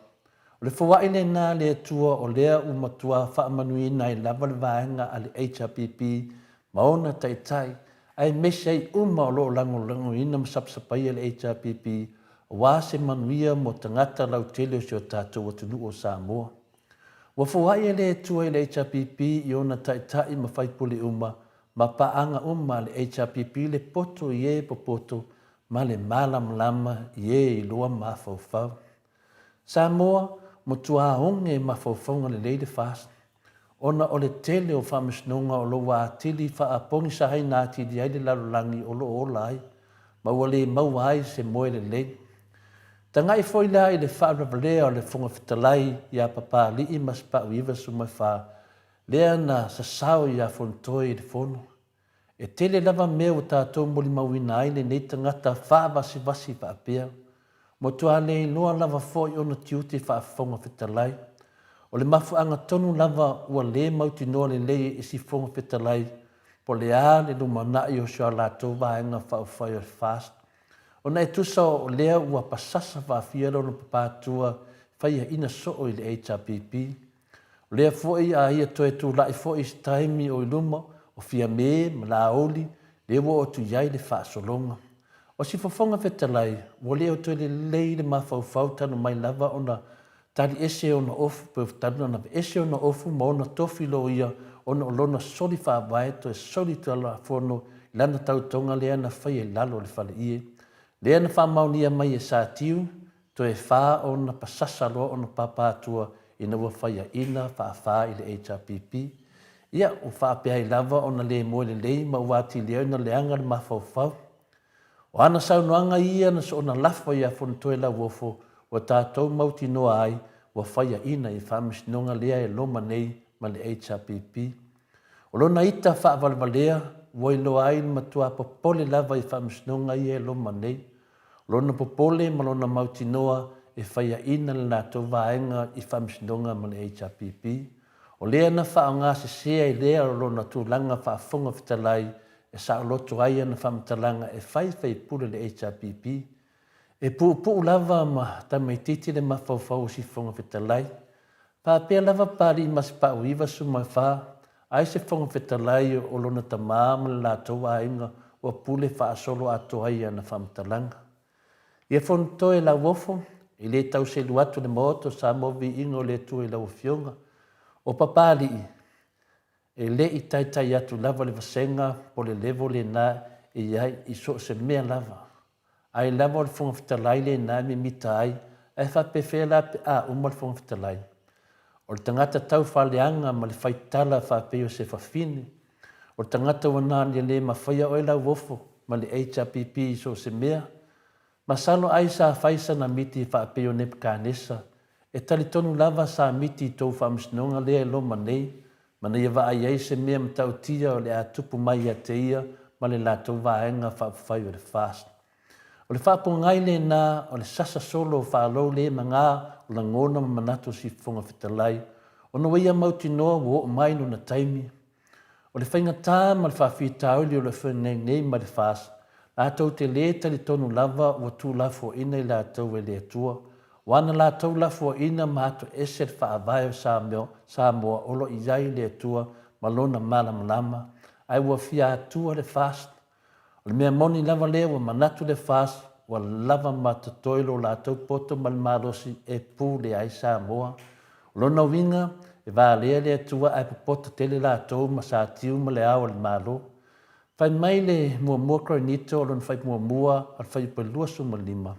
O le fua ina nā le atua o lea umatua whaamanuina i lava le vaenga a le HRPP, ma ona tai, ai mesei uma o lo lango ina masapsapai a le HRPP, o wā se manuia mo tangata lau tele o si o tātou atunu o Samoa. Wa fua ina le atua i le HRPP i ona tai ma whaipule uma, ma paanga uma le HRPP le poto i e popoto, ma le lama i e i loa ma whau. Samoa, mo tua honge mawhauwhaunga le leide fast. Ona o le tele o whamasnunga o lo wa tili wha a pongi sa hai nā tili ai le lalulangi o lo o lai. Ma wale mau ai se moe le leide. Tanga i foi la i le whaarawalea o le whunga whitalai i a papa li i maspa uiwa sumai wha. Lea na sa sao i a whontoi i le whono. E tele lava mea o tātou moli mawina ai le nei tangata wha vasi wha apea. Mo tua le loa lava foi ona tiuti wha whunga whitalai. O le mafuanga tonu lava ua le mauti noa le lei i si whunga whitalai. Po le a le lumana i o sio la tau vaenga wha whai o fast. O nei tusa o lea ua pasasa wa fiero no papatua whaia ina soo i le HRPP. O lea foi a ia toe tu lai foi i taimi o iluma o fia me, malaoli, le ua o tu iai le whaasolonga. O si whafonga whetalai, o lea o toe le lei le mawhauwhau tanu mai lava o na tari ese o na ofu, pe tanu na ese o na ofu ma o na tofi lo ia o na olona soli whaavai to e soli tu ala whono lana tautonga lea na whaia lalo le whale ie. Lea na whamaunia mai e sa tiu, to e wha o na pasasa loa o na papatua i na whawhaia ina wha i le HRPP. Ia o whaapea i lava o na le moe le lei ma wati leo na leanga le mawhauwhau. O ana saunoanga ia na so na lafo ia whuntoe la wofo o tātou mauti noa ai wa whaia ina i whamisnonga lea e loma nei ma le HRPP. O lona ita whaawalwalea woi loa ai matua popole lava i whamisnonga ia e loma nei. Lona popole ma lona mauti noa e whaia ina le nātou vaenga i whamisnonga ma le HRPP. O lea na whaanga se sea i lea o lona tūlanga whaafonga whitalai e sa loto aia na whamitalanga e whai pule le HRPP. E pu lava ma tamaititi le mawhauwhau si whonga whitalai. Pāpea lava pari i masipa uiwa sumai wha, ai se whonga whitalai o lona tamāma le lātou ainga o pule whaasolo ato aia na whamitalanga. Ia whontoe la wofo, i le tau se luatu le moto sa movi ingo le tue la wofionga. O papali e le i taitai atu lava le vasenga po le levo le na e iai i so se mea lava. Ai lava o le whonga whitalai le na mi mita ai, e whapewhea la pe a uma le whonga whitalai. O le tangata tau whaleanga ma le whaitala whapeo se whawhine. O le tangata wana le mawhaia o la wofo ma le HRPP i so se mea. Masalo ai sa whaisa na miti whapeo ne pkanesa. E tali tonu lava sa miti tau whamsnonga lea loma nei. Mana ia wa ai se mea mtau tia o le a tupu mai a te ia ma le la tau vaenga whawhai o le fast. O le whapungai le na o le sasa solo o whaalou le manga o la ngona manatu si whonga whitalai. O na waia mauti noa wo o mai no na taimi. O le whainga tā ma le whawhitau li o le whainga nei ma le fast. La tau te le tali tonu lava o tu lafo ina i la tau e le atua. Wana la tau lafo ina ma ato ese le whaavai o Samoa olo i iai le atua ma lona malama. Ai ua fia atua le fast. O le mea moni lava lea wa manatu le fast wa lava matatoilo la tau poto malmarosi e pu le ai Samoa. Lona winga e va lea le atua ai popota tele la tau ma sa tiu ma le awa le malo. Fai mai le mua kronito o lona fai mua al fai pelua suma lima.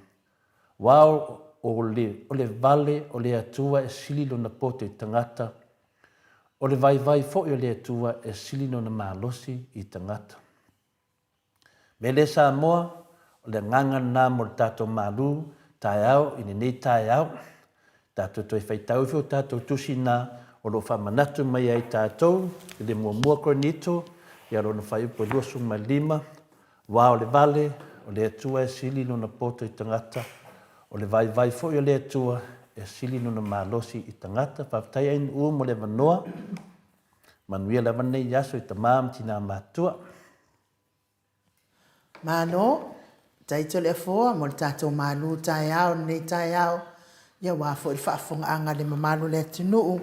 Wao o le vale o le atua e sili lona poto i tangata. O le vai fo o le atua e sili lona malosi i tangata. Mele Samoa, o le nganga nā mo le tātou malu, tai au, i nei tai au. Tātou toi whaitau whio tātou tusi nā, o lo whamanatu mai ai tātou, i le mua kronito, i alo na whai upo luasu mai lima, wā o le vale, o le atua e sili lona poto i tangata, o le vai fo o le atua e sili lona malosi i tangata, whaftai ain mo le vanoa, manuia le vanei yaso i tamam tina matua. Mano, taito le foa, mo le tātou malu tai au, nei tai au, ia wafo i whaafonga anga le mamalu le atunuu,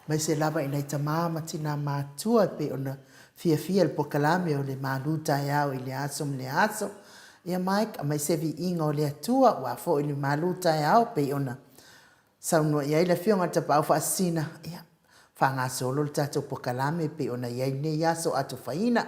mai se lava i nei tamama tina matua pe ona fia le pokalame o le malu tai au i le aso me le aso. Ia Mike, mai se vi inga o le atua, wafo i le malu tai au pe ona saunua ia i le fionga tapau whaasina. Ia, whanga solo le tātou pokalame pe ona ia i nei aso atu whaina.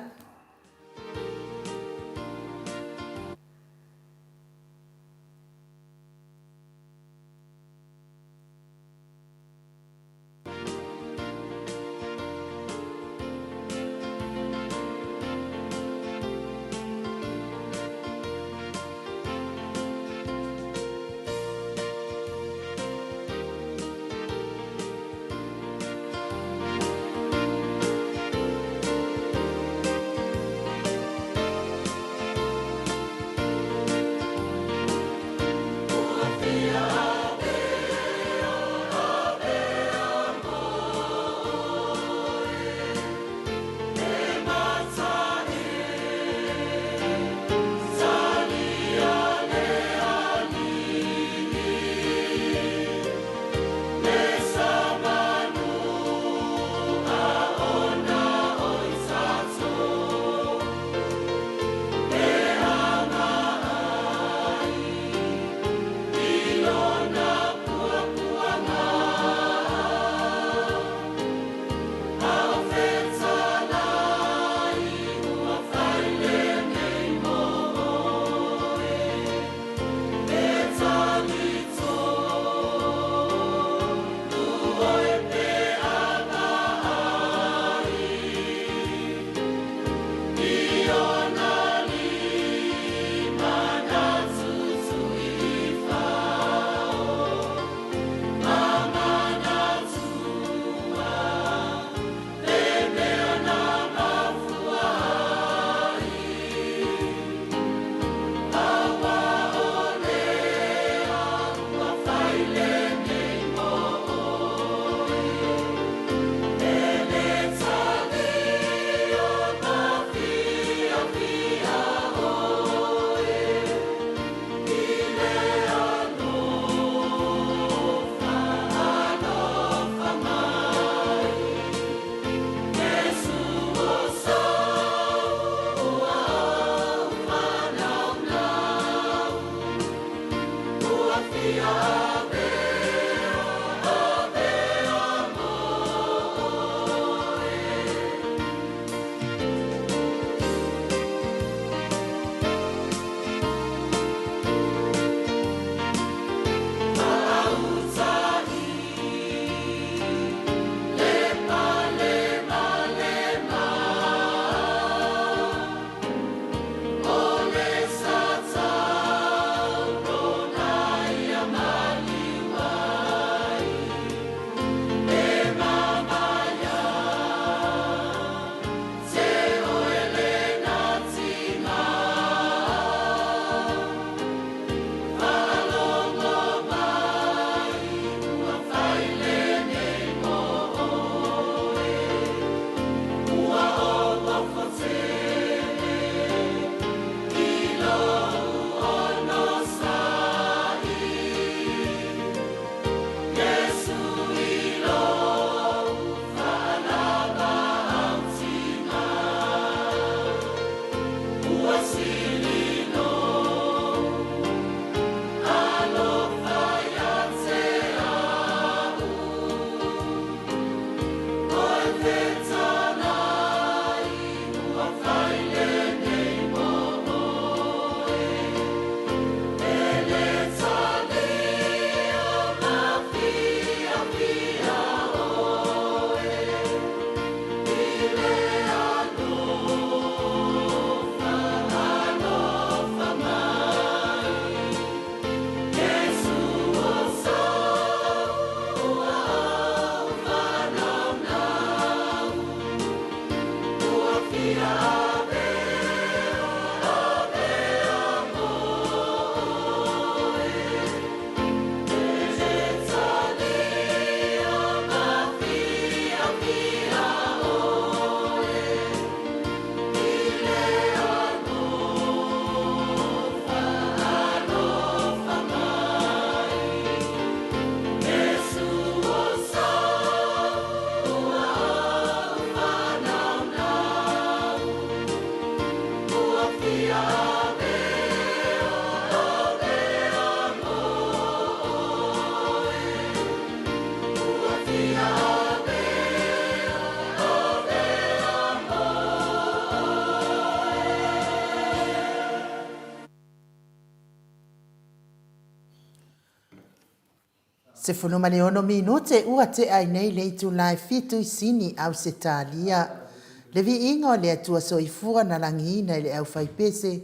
Se fuluma le ono minute ua te ai nei le itu lai fitu i sini au se talia. Le vi ingo le atua soifua na langina le au faipese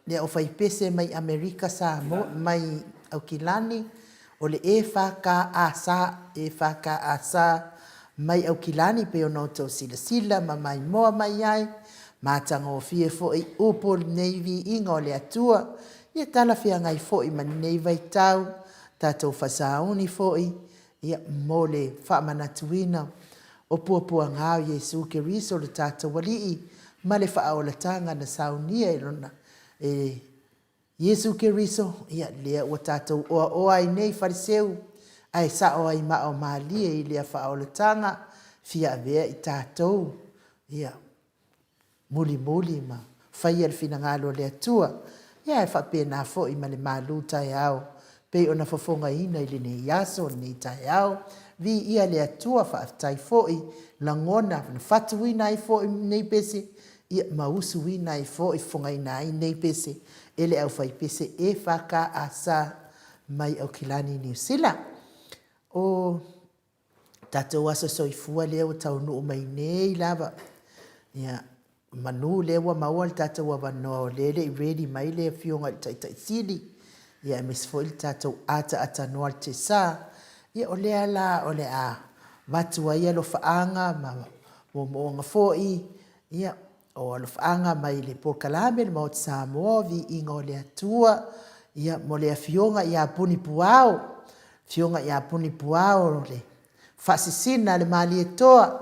le au faipese mai Amerika Samoa mai au kilani o le e whaka asa mai au kilani pe ono tau sila ma mai moa mai ai ma tango fie fo i upo navy ingo le atua ia tala fia ngai fo i man nei vai tau tatou fasauni fo i ia mole fa manatuina o puapua ngao Yesu Keriso le tatou walii ma le faaolatanga na saunia i lona Yesu Keriso ia lea ua tatou oa ai nei fariseu ai sa o ai ma o malia i lea faaolatanga fia avea i tatou ia muli ma faia le finagalo le atua ia e faapena foʻi ma le malu taeao pei ona fofogaina i lenei aso lenei taeao viia le atua faafetai foʻi lagona na fatuina ai foʻi nei pese ia mausuina ai foʻi fofogaina ai nei pese e le ʻaufaipese e fakaasa mai aukilani niusila o tatou aso soifua lea ua taunuu mai nei lava ia manu le ua maua le tatou avanoa o lele i redi mai le fioga i le taʻitaʻisili ia e mesi foʻi le tatou ataatanoa le tesā ia o lea la o le a matu ai alofaaga ma moomooga foʻi ia o alofaaga mai le polokalame le maoti Samoa viiga o le atua ia mo le afioga iā puni puao fioga iā puni puao le faasisina le malietoa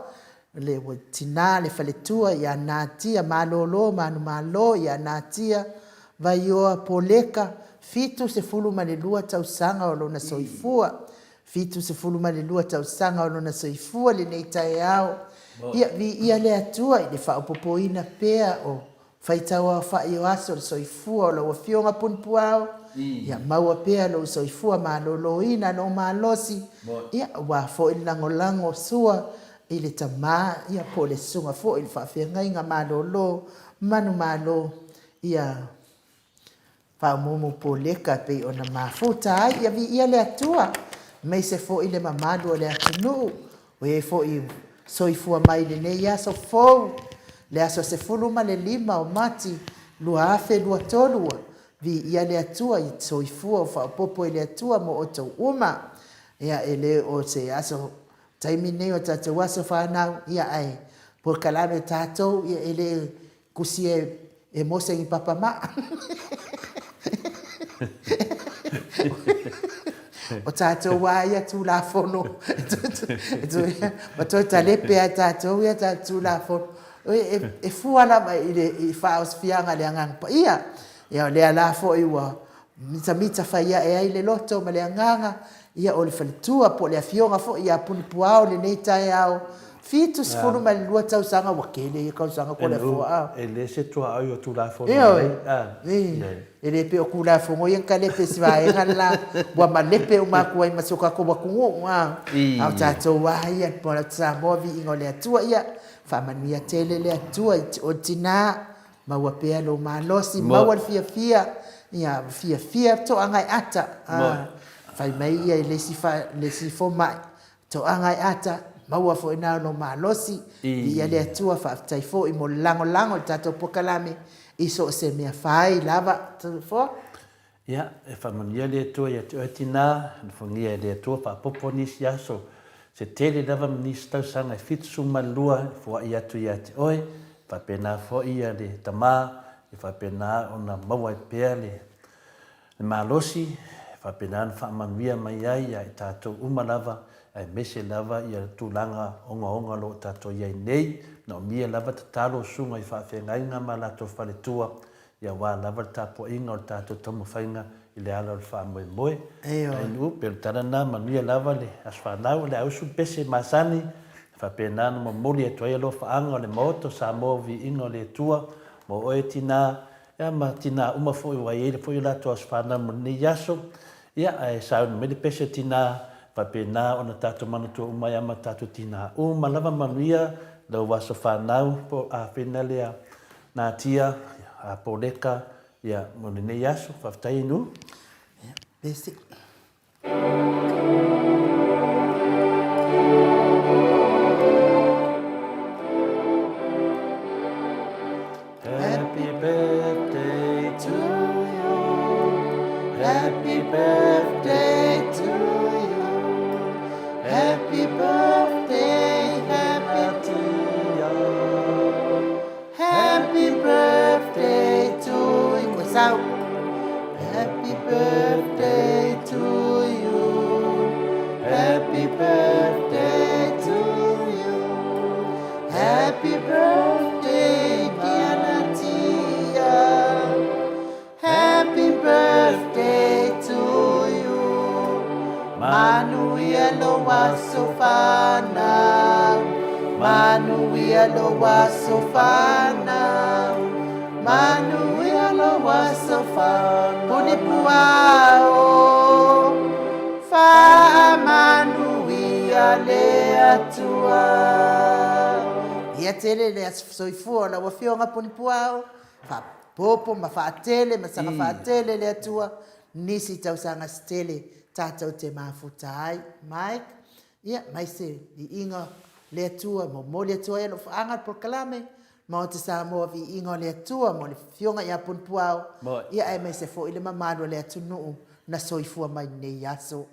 le tina le faletua ia natia malolo manumalo ia natia vaioa poleka fitu se fulu ma le lua tausaga o lona soifua fitu se fulu ma le lua tausaga o lona soifua lenei taeao ia viia le atua i le faaopoopoina pea o faitauā faʻi o aso le soifua o laua fioga punipuao ia maua pea lou soifua malōlōina loo malosi ia ua foʻi le lagolago sua i le tamā ia po le suga foʻi le faafeagaiga malōlō manumālō ia faaumumu poleka pei ona mafuta ai ia viia le atua mai se foʻi le mamalu o le atunuu o iai foʻi soifua mai lenei aso fou le aso sefulu ma le 5 o mati lua afe lua tolu viia le atua i soifua o faapopo i le atua mo outou uma ia e lē o se aso taimi nei o tatou aso fanau ia ai polokalame tatou ia e lē kusi e mosegi papamaa o tatou ā ia tulafono ma toe talepe a tatou ia tulafono e fuala mai i faaosifiaga le agaga paia ia o lea la foʻi ua mitamita faia e ai le loto ma le agaga ia o le faletua po le afioga foʻi iā punipuao lenei taeao fitu sefulu ma le lua tausaga ua kele ia kausaga ko le afoaao e lē se tuaʻau i o tulafono e lē pe o kulafogo ia kalepe sivaega la ua malepe o maku ai ma sokakovakugu ao tatou ā ia po le Samoa viiga o le atua ia faamanuia tele le atua o le tinā maua pea lou malosi maua le fiafia ia fiafia toʻaga e ata fai mai ia i lesi fomaʻi toʻaga e ata maua foʻi na lo malosi ia le atua faafetai foʻi mo le lagolago le tatou pokalame i so o se mea fai lava foa ia e faamanuia le atua ia te oe tinā na fogia e le atua faapopo nisi aso se tele lava ma nisi tausaga e fitusumalua foaʻi atu ia te oe faapena foʻi ia le tamā e faapena ona maua ai pea le malosi faapena na faamanuia mai ai ia e tatou uma lava ae mese lava ia tulaga ogaoga loo tatou iai nei na o mia lava tatalo suga i faafeagaiga ma latou faletua ia wā lava le tapuaʻiga o le tatou taumafaiga i le ala o le faamoemoe ainuu pe le talana manuia lava le aso fanau o le ausu pese masani faapena na momoli atu ai alofaaga o le maoto Samoa viiga o le atua mo oe tinā ia ma tinā uma foʻi ua iai foʻi latou aso fanau ma lenei aso ia ae sauna mai le pese tinā faapena ona tatou manatua uma ia ma tatou tinā uma lava manuia lau aso fanau po afena lea natia apoleka Ia, mo le nei aso, whaftai inu. Basic. Happy birthday to you. Happy birthday to you. Happy birthday, happy Happy birthday to you. Cô sao? Happy birthday to you. Happy birthday to you. Happy birthday, dear Tia. Happy birthday to you. Manuelo wasofana. Manuelo wasofana. Manuelo wasofana. Punipuao. Fa manuia atua. Ia tele le soifua na wafionga punipuao. Fa popo ma fa tele ma sanga fa tele le atua. Nisi tau sanga stele tatau te mafutai. Mike. Ia mai se di inga le atua mo le atua ia fa anga por kalame. Ma te Samoa vi inga le atua mo le fionga ia punipuao. Ia ai mai se fo ile mamado le atunu na soifua mai nei aso.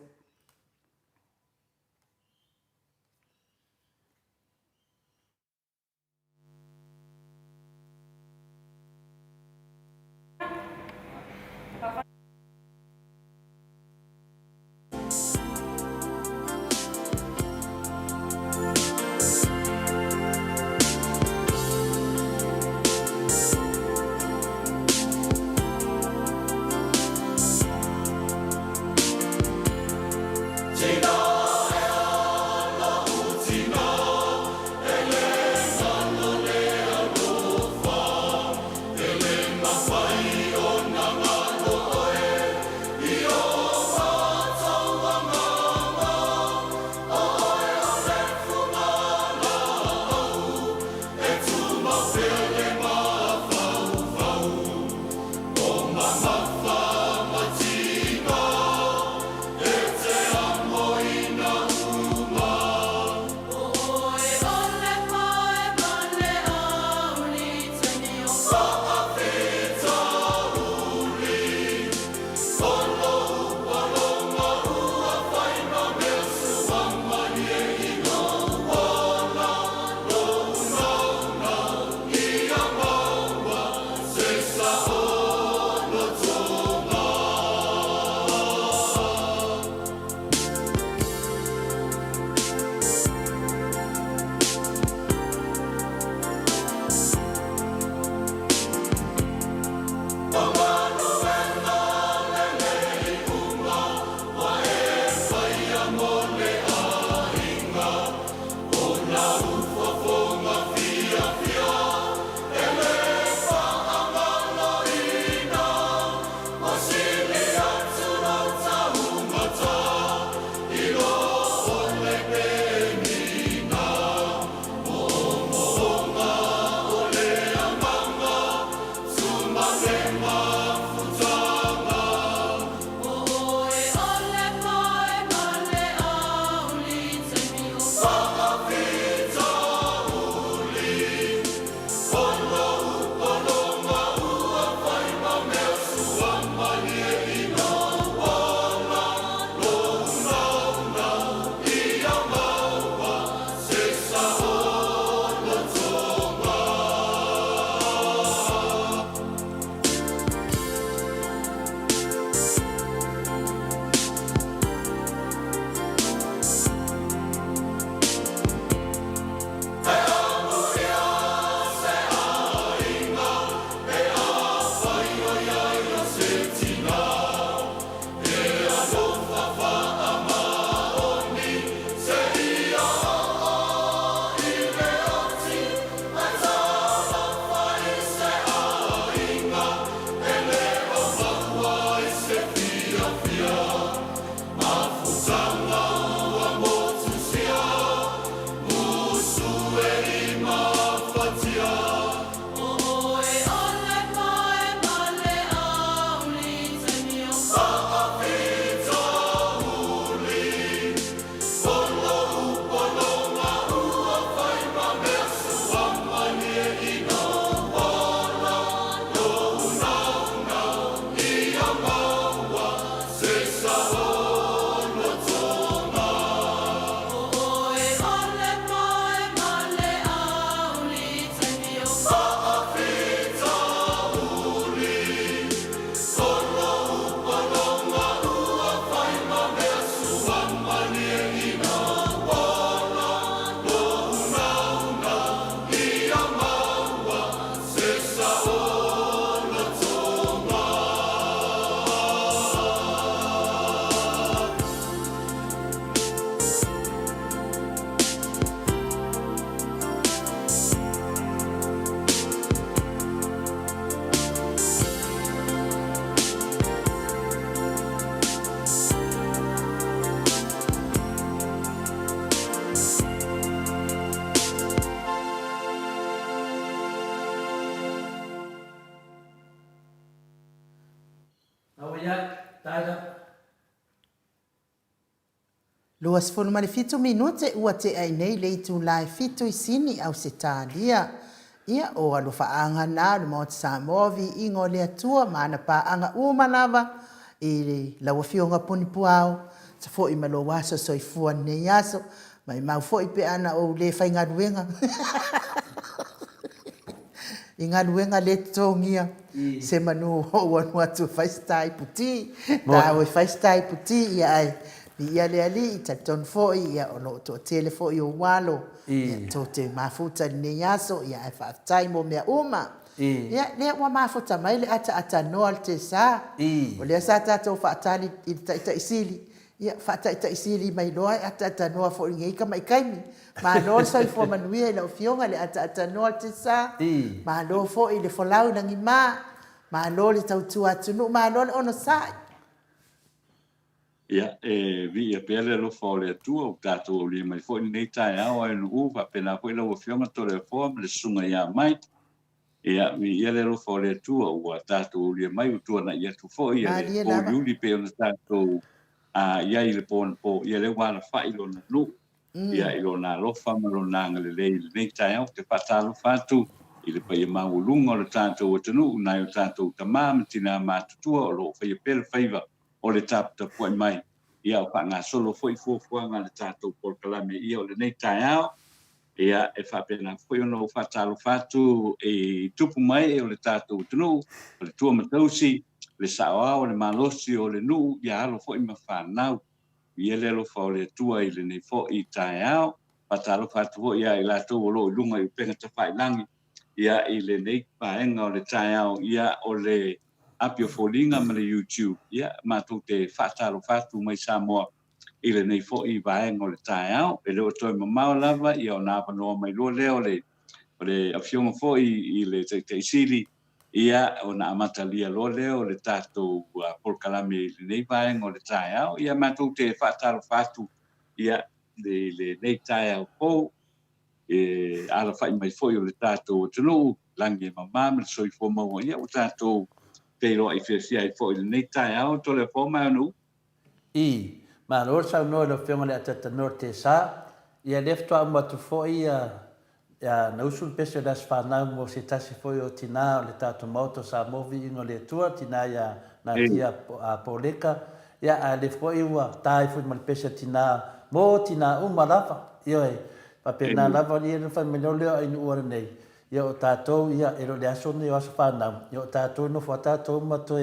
Au ia, taida. Luas fulu mali fitu minute ua te ai nei le itu lai fitu I sini au se talia. Ia o alu faanga na le mo te Samoa vi ingo le atua mana pa anga umanawa I lawa fionga puni puao sa fo I malo waso so I fua ne yaso mai mau fo I pe ana o le fai ngaduenga. I ngaduenga le tongia se manu o wanu atu faistai puti ta o faistai puti ia ai ia le ali ta ton fo ia ono to telefo I o walo ia to te mafuta ne yaso ia ai fa time o mea uma ia le wa mafuta mai le ata no al te sa o le sa ta to fa tali ita isili ia fa ita isili mai loa ata no fo ngai ka mai kaimi ma no sai fo manuia le fionga le ata no al te sa ma lo fo I le fo lau nangi ma lo le tau tu atu no ma lo ono sai Ia, vi pele lo fo le tua o tato li mai fo nei tai au ai no va pena ko lo fioma to le fo le sunga ia mai. Ia vi ia le lo fo le tua o tato li mai o tua na ia tu fo ia le o yuli pe on tato ia I le pon po ia le wala fa I lo na lu. Ia I lo na lo fa ma lo na ngale le nei tai au te patalo fatu I le pa ia maulunga o le tato o tunu na o tato tamam tina matutua o lo fa ia pele faiva. O le tapta poi mai ia o nga solo foi fuanga le tato por kalame ia o le nei tai ia e fa pena foi no fa talo fatu e tupu mai o le tato tunu o le tua matausi le sawa o le malosi o le nu ia lo foi ma fa nau ia le lo fa o le tua I le nei foi tai fa talo fatu ia I la to lo lunga I penga te fai langi ia I le nei paenga o le tai ia o le apio folinga ma le YouTube ia ma tu te fatalo fatu mai Samoa I le nei fo I vaenga o le tai au e leo toi mamau lava ia o nā panoa mai lua leo o le afionga fo I le te isili ia o na amatalia lo leo le tato polkalame le nei vaenga o le tai au ia ma tu te fatalo fatu ia le nei tai au po ala fai mai foi o le tato tunu langi mamama le soi fo mau ia o tato te lo I fia I fo I nei tai au to le fo mai anu ma lo sa no lo fioma le ata no te sa ia lefto a matu fo ia na usul pese das fa na mo se tasi fo o tina le tato moto sa movi no le tua tina ia na tia a poleka ia a le fo I wa tai fo mal pese tina mo tina lava io pa pena lava ni le fa meno le ai no ora nei ia o tato ia e lo le aso ni o fa na ia o tato no fo tato ma to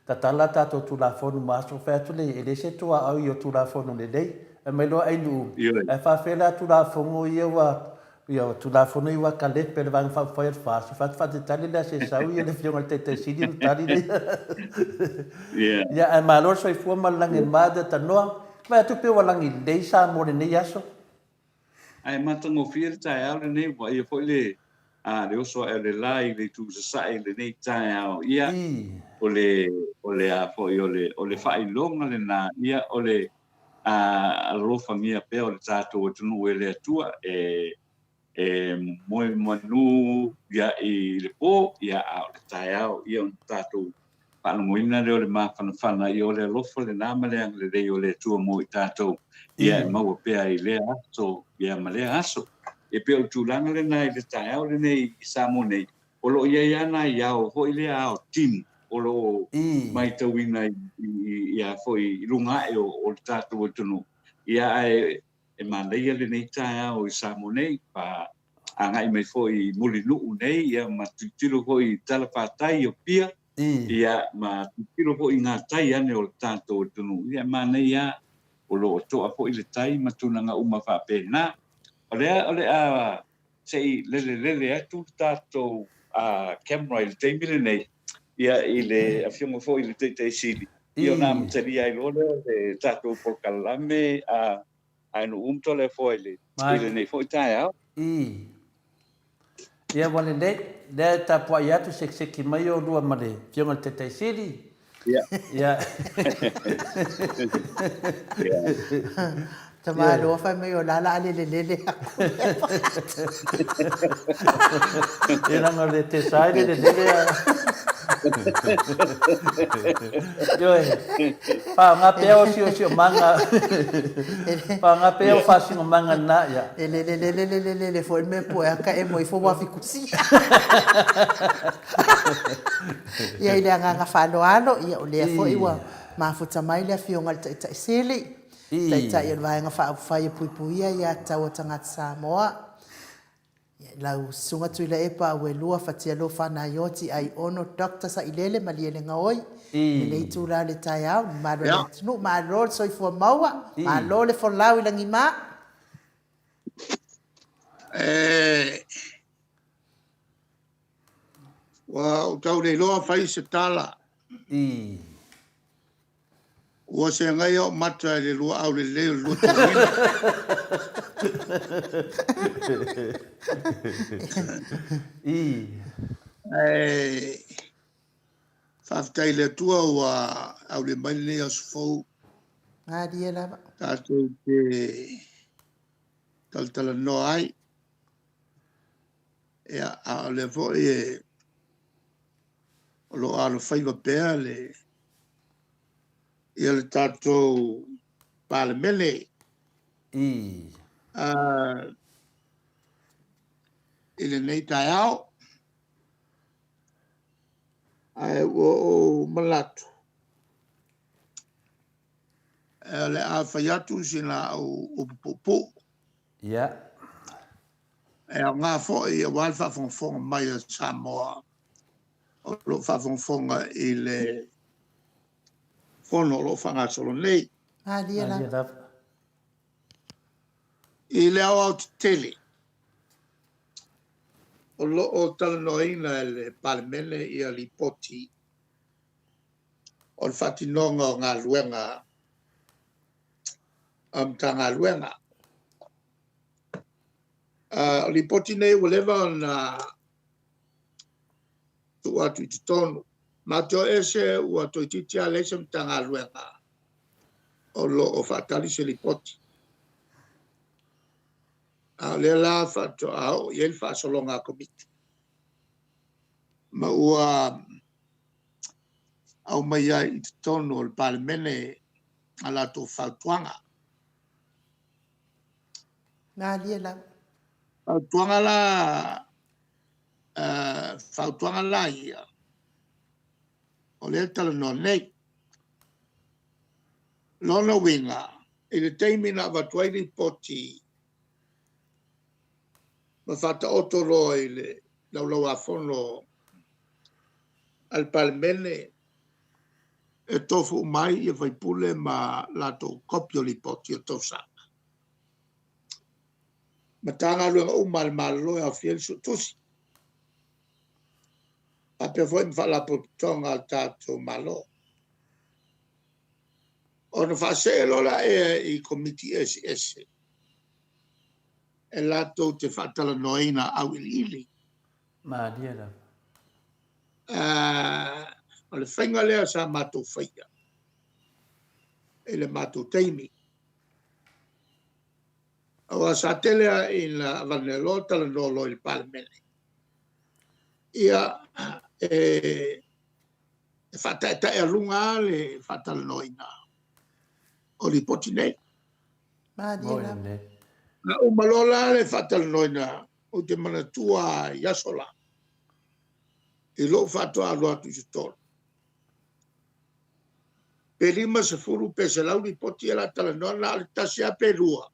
tatala tato tu la fonu maso fa tu le ele se tu au yo tu la fonu le dei e me lo ai nu e fa fela tu la fonu ia tu la fonu ia ka le per van fa fa te tali la se sa ia le fiona te sidi tali le ia e malo so I fu ma lang en mada ta no va tu pe wa lang I dei sa mo ne yaso ai matango fia tai au le nei wa ia fo le le oso le lai le tu sa le nei tai au ia o le a fo o le fai longa le na ia o le a rofa mia pe o le tato o tunu e le atua moi manu ia I le po ia a o le tai au ia o tato pa no moina le o le mafana ia o le lofa le nama le ang le rei o le atua mo I tato ia mau pe ai le aso ia ma le aso e pe o tulanga le nai le tai au le nei I Samoa nei o lo ia na ia o ho ile a o tim o lo mai tawina ia foi lunga e o tato o tunu ia e mandai le nei tai o I Samoa nei pa anga I mai foi mulinu nei ia ma tiro foi tala patai o pia ia ma tiro foi nga tai ane o tato o tunu ia mana ia o lo to a foi le tai ma tunanga uma fa pena ole a sei le atu tato a camera il temile nei ia ile afirmo fo ile te sili io nam teria I loro de tato por calame a no tole fo ile nei fo tai ia wale le ta po ia tu se ki mai o lua male fiona te sili ia Tama lo fa me yo lala ale le. Era no le te sai le Yoi. Pa nga peo sio manga. Pa nga peo fasingo manga na ya. Le foi me po ka e mo i fo wa fi kusi. Ia ile nga falo alo ia o le fo i wa ma futa mai le fi ngal ta sele. Ta ia vai nga fa pui ia tau tanga Samoa. Lau sunga tui la epa ue lua fatia lo whana ioti ai ono dokta sa ilele maliele ngaoi. E le itu la le tai au, maro le tunu, maro le soifua maua, maro le folau i langi maa. Wa o tau le loa fai se tala. Ua se ngai o mata le lua au le leo lua tawina. Whaftai le tua ua au le mai le as fau. Ngādi e lava. Tātou te taltala no ai. E a le fo e o lo alo whaiva pēr le ia le tātou pāle mele. Ile nei tai au. Ai o malatu. Le a whaiatu sina o popo. Ia. E a ngā fo i a wal whawhongwhonga mai a Samoa. O lo whawhongwhonga i le whono lo whangasolo nei. Ngādi e lava. I le au te tele. O lo o talanoina le palemene i a li poti. O le whatinonga o ngā luenga. Ta ngā luenga. O li poti nei walewa na tu atu i te tonu. Mato ese ua toi titia lesem ta ngā luenga. O lo o whatali se li poti. Le la whato au i el whasolonga komiti. Ma ua au mai ai i te tonu o le palemene a la tō whautuanga. Ngādi e lava. Whautuanga la whautuanga la ia. O le tala no nei. Lona winga. I le teimina watuairi poti. Ma whata otoro i le laulau a whono al palemene e tofu mai i whaipule ma lato kopio li poti o tosanga. Ma tanga luenga umal malo a fiel su tusi. A pe foi mi whala potonga al tato malo. O na whase lola e i komiti SS. E lato te whatala noina au ili. Ngādi e lava. O le whainga lea sa mātou whaia. E le mātou teimi. O a sa telea i la vanelo tala nolo i palemene. Ia e whataeta e lunga le whatala noina. O li poti nei. Ngādi e lava. Na umalola le whatala noina o te manatua i asola. I lo whatoa aloa tu se tolu. Pe lima se furu pe se lauri poti e la tala noina ale tasi a pe rua.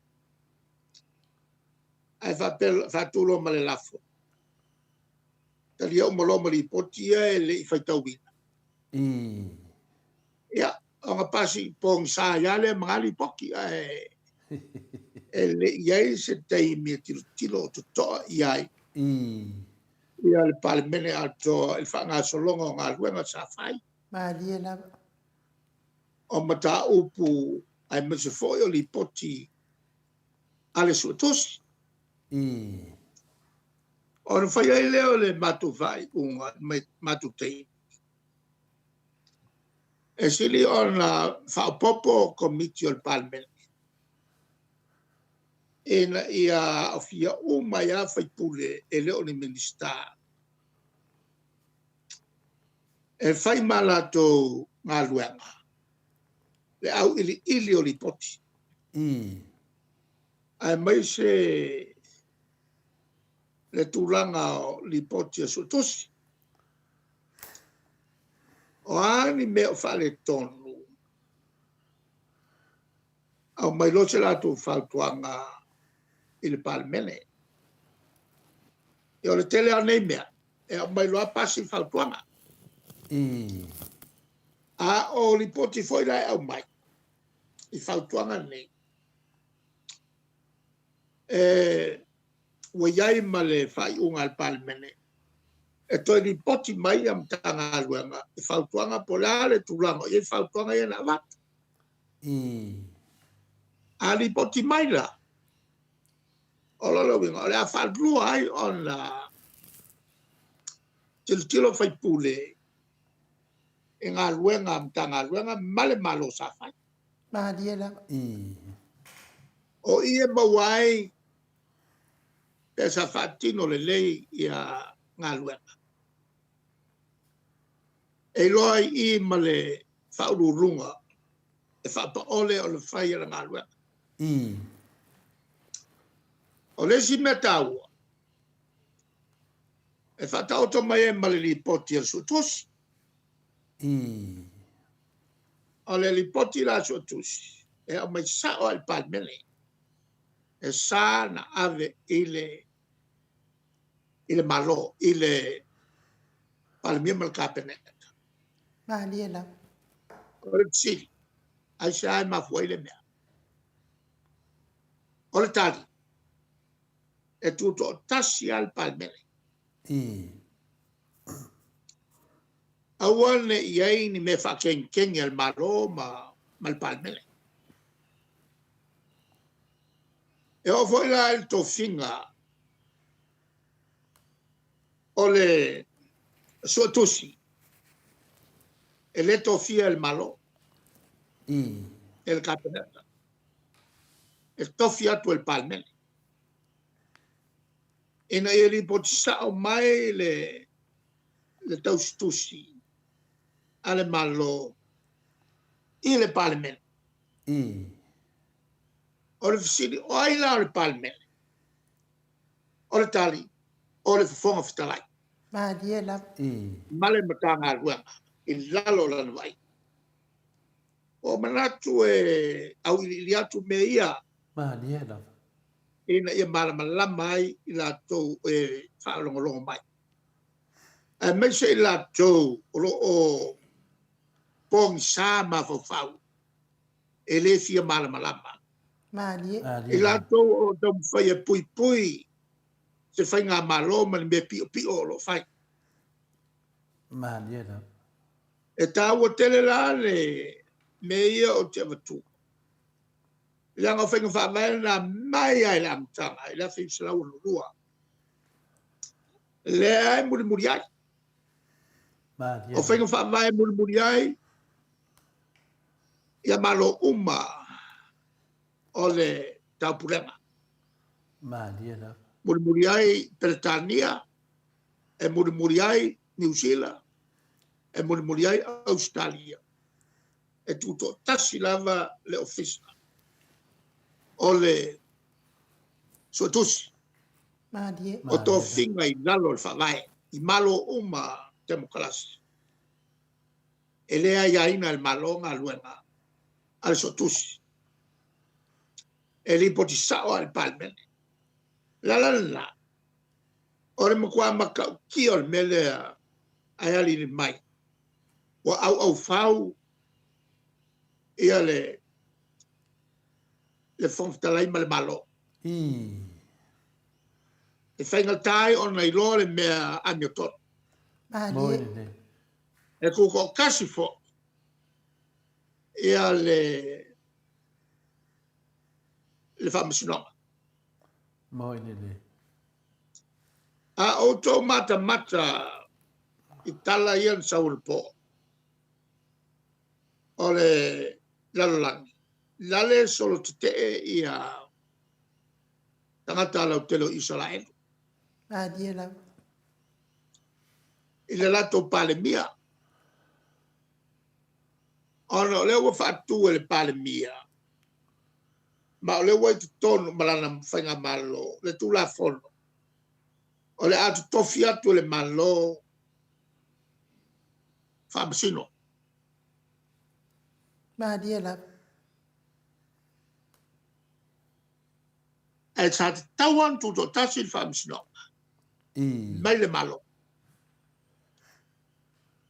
Ai whatulo ma le lafo. Tali au maloma li poti e le i whaitauina. Ia, o nga pasi pong sa yale mangali poki e le iai se teimi e tilo to toa iai. Ia le palemene ato il whanga solonga o ngā luenga sa whai. Ngādi e lava. O mata upu ai mese foi o li poti ale suatosi. O na whai ai leo le matu vai unga matu tei. E sili o na whaopopo komiti o le palemene. E na ia o fia uma ia whaipule e leo ni minister. E fai malato ngā luenga. Le au ili o li poti. Ai mai se le tūranga o li poti a sutosi. O ani mea whale tonu. Au mai lo se lato whautuanga i le palemene. E o le tele anei mea. E au mai lo a pasi whautuanga. A o li poti foi lai au mai. I whautuanga nei. Ua iai ma le whai unga al palemene. E toi li poti mai am tanga aluanga. I whautuanga po la le tūranga. I whautuanga i ana wat. A li poti mai la. O lolo winga. O le a whadrua ai on la tilo whai pule. E ngā luenga am tanga aluanga male malo sa whai. Mahadiela. O ie mawai e sa whatino le lei i a ngā luenga. E loa i ma le whaururunga e whapa ole o le whai ala ngā luenga. O le si me tāua. E whataoto mai e ma le li poti al sutosi. O le li poti la sutosi. E au mai sa o al palemene. E sa na ave i le malo, i le palemia mal kapeneta. Mahadiela. O le psili. Ai sa ai mafua i le mea. O le tali. E tuto tasi al palemene. Awane iai ni me whakenkengi al malo mal palemene. E o foi la el tofinga o le suatusi. E le tofia el malo. El capeneta. E tofia tu el palemene. E na e li potisao mai le taustusi. Ale malo. I le palemene. O le fisili, o ai la o le palemene. O le tali, o le fafonga fitalai. Mahadiela. Male matanga aluanga. I lalo lana vai. O manatu e au ili atu me ia. Mahadiela. Ina ia malama ai i la tau e whaalongolongo mai. E mai se i la tau o pong sa ma fau. E le fia malama. Mahadiela. I la tau o tau whai e pui. Se whai ngā malo mani me pio o lo whai. Mahadiela. E tā ua tele la le me ia o te avatu. Langa whainga whamai na mai ai la amtanga. I la whi salau lua. Le ai muri ai. O whainga whamai muri ai. Ia malo uma o le taupurema. Mahadiela. Muri ai Britania. E muri ai New Zealand. E muri ai Australia. E tuto tasi lava le ofisa. O le suatusi. Mahadiela. O tō whinga i lalo le whawai. I malo uma demokalasi. E lea iaina le malo ngā luenga. Ale suatusi. E li poti sao al palemene. La. O le makua makau ki o le mele ai ali ni mai. O au fau. Ia le fonftalai ma le malo. E whainga tai o nei loa le mea amioton. Mahadiela. E kuko kasi fo. Ia le whamasinonga. A o tō mata i tala ian sauripo. O le lalolangi. Lale solo te i a tangata lau telo Israel. Mahadiela. I le lato palemia. Lona le wa fatu le pale mia. Ma le wa ton malana fanga malo le tu la fono. O le atu tofia tu le malo fabsino. Ma dia la. E sa tawan tu to tasi fabsino. Mai le malo.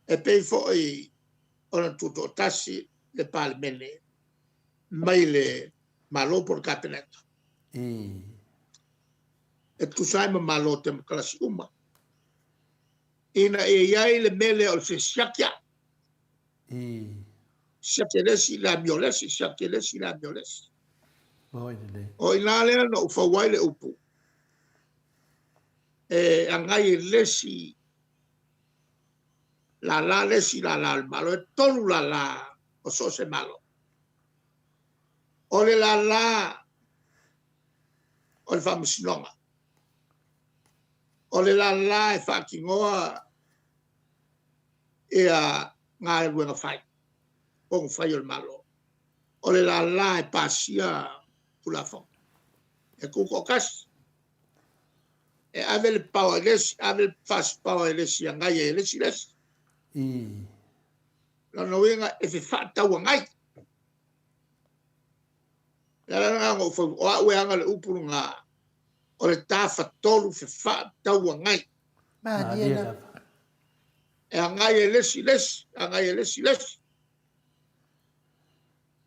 E pei fo i ona tu to tasi le pale mene. Mai le malo por capeneto. E tu sai ma malo te klasi uma. Ina e iai le mele o se siakia. Siakelesi la miolesi, siakelesi la miolesi. O ina lea no ufawai le upu. E angai lesi la lesi la malo. E tolu la o so se malo. O le la o le whamusinonga. O le la e whakingoa e a ngā e ruenga whai. O ngā o le malo. O le la e pasia tulafong. E kuko kasi. E ave le pawa lesi, ave le fast pawa lesi a ngai e lesi. Lana wenga e fe whātaua ngai. Lana ngā ngō whau, o aue anga le upuru ngā. O le tāwha tolu fe whātaua ngai. Ma dia la. E a ngai e lesi, a ngai e lesi.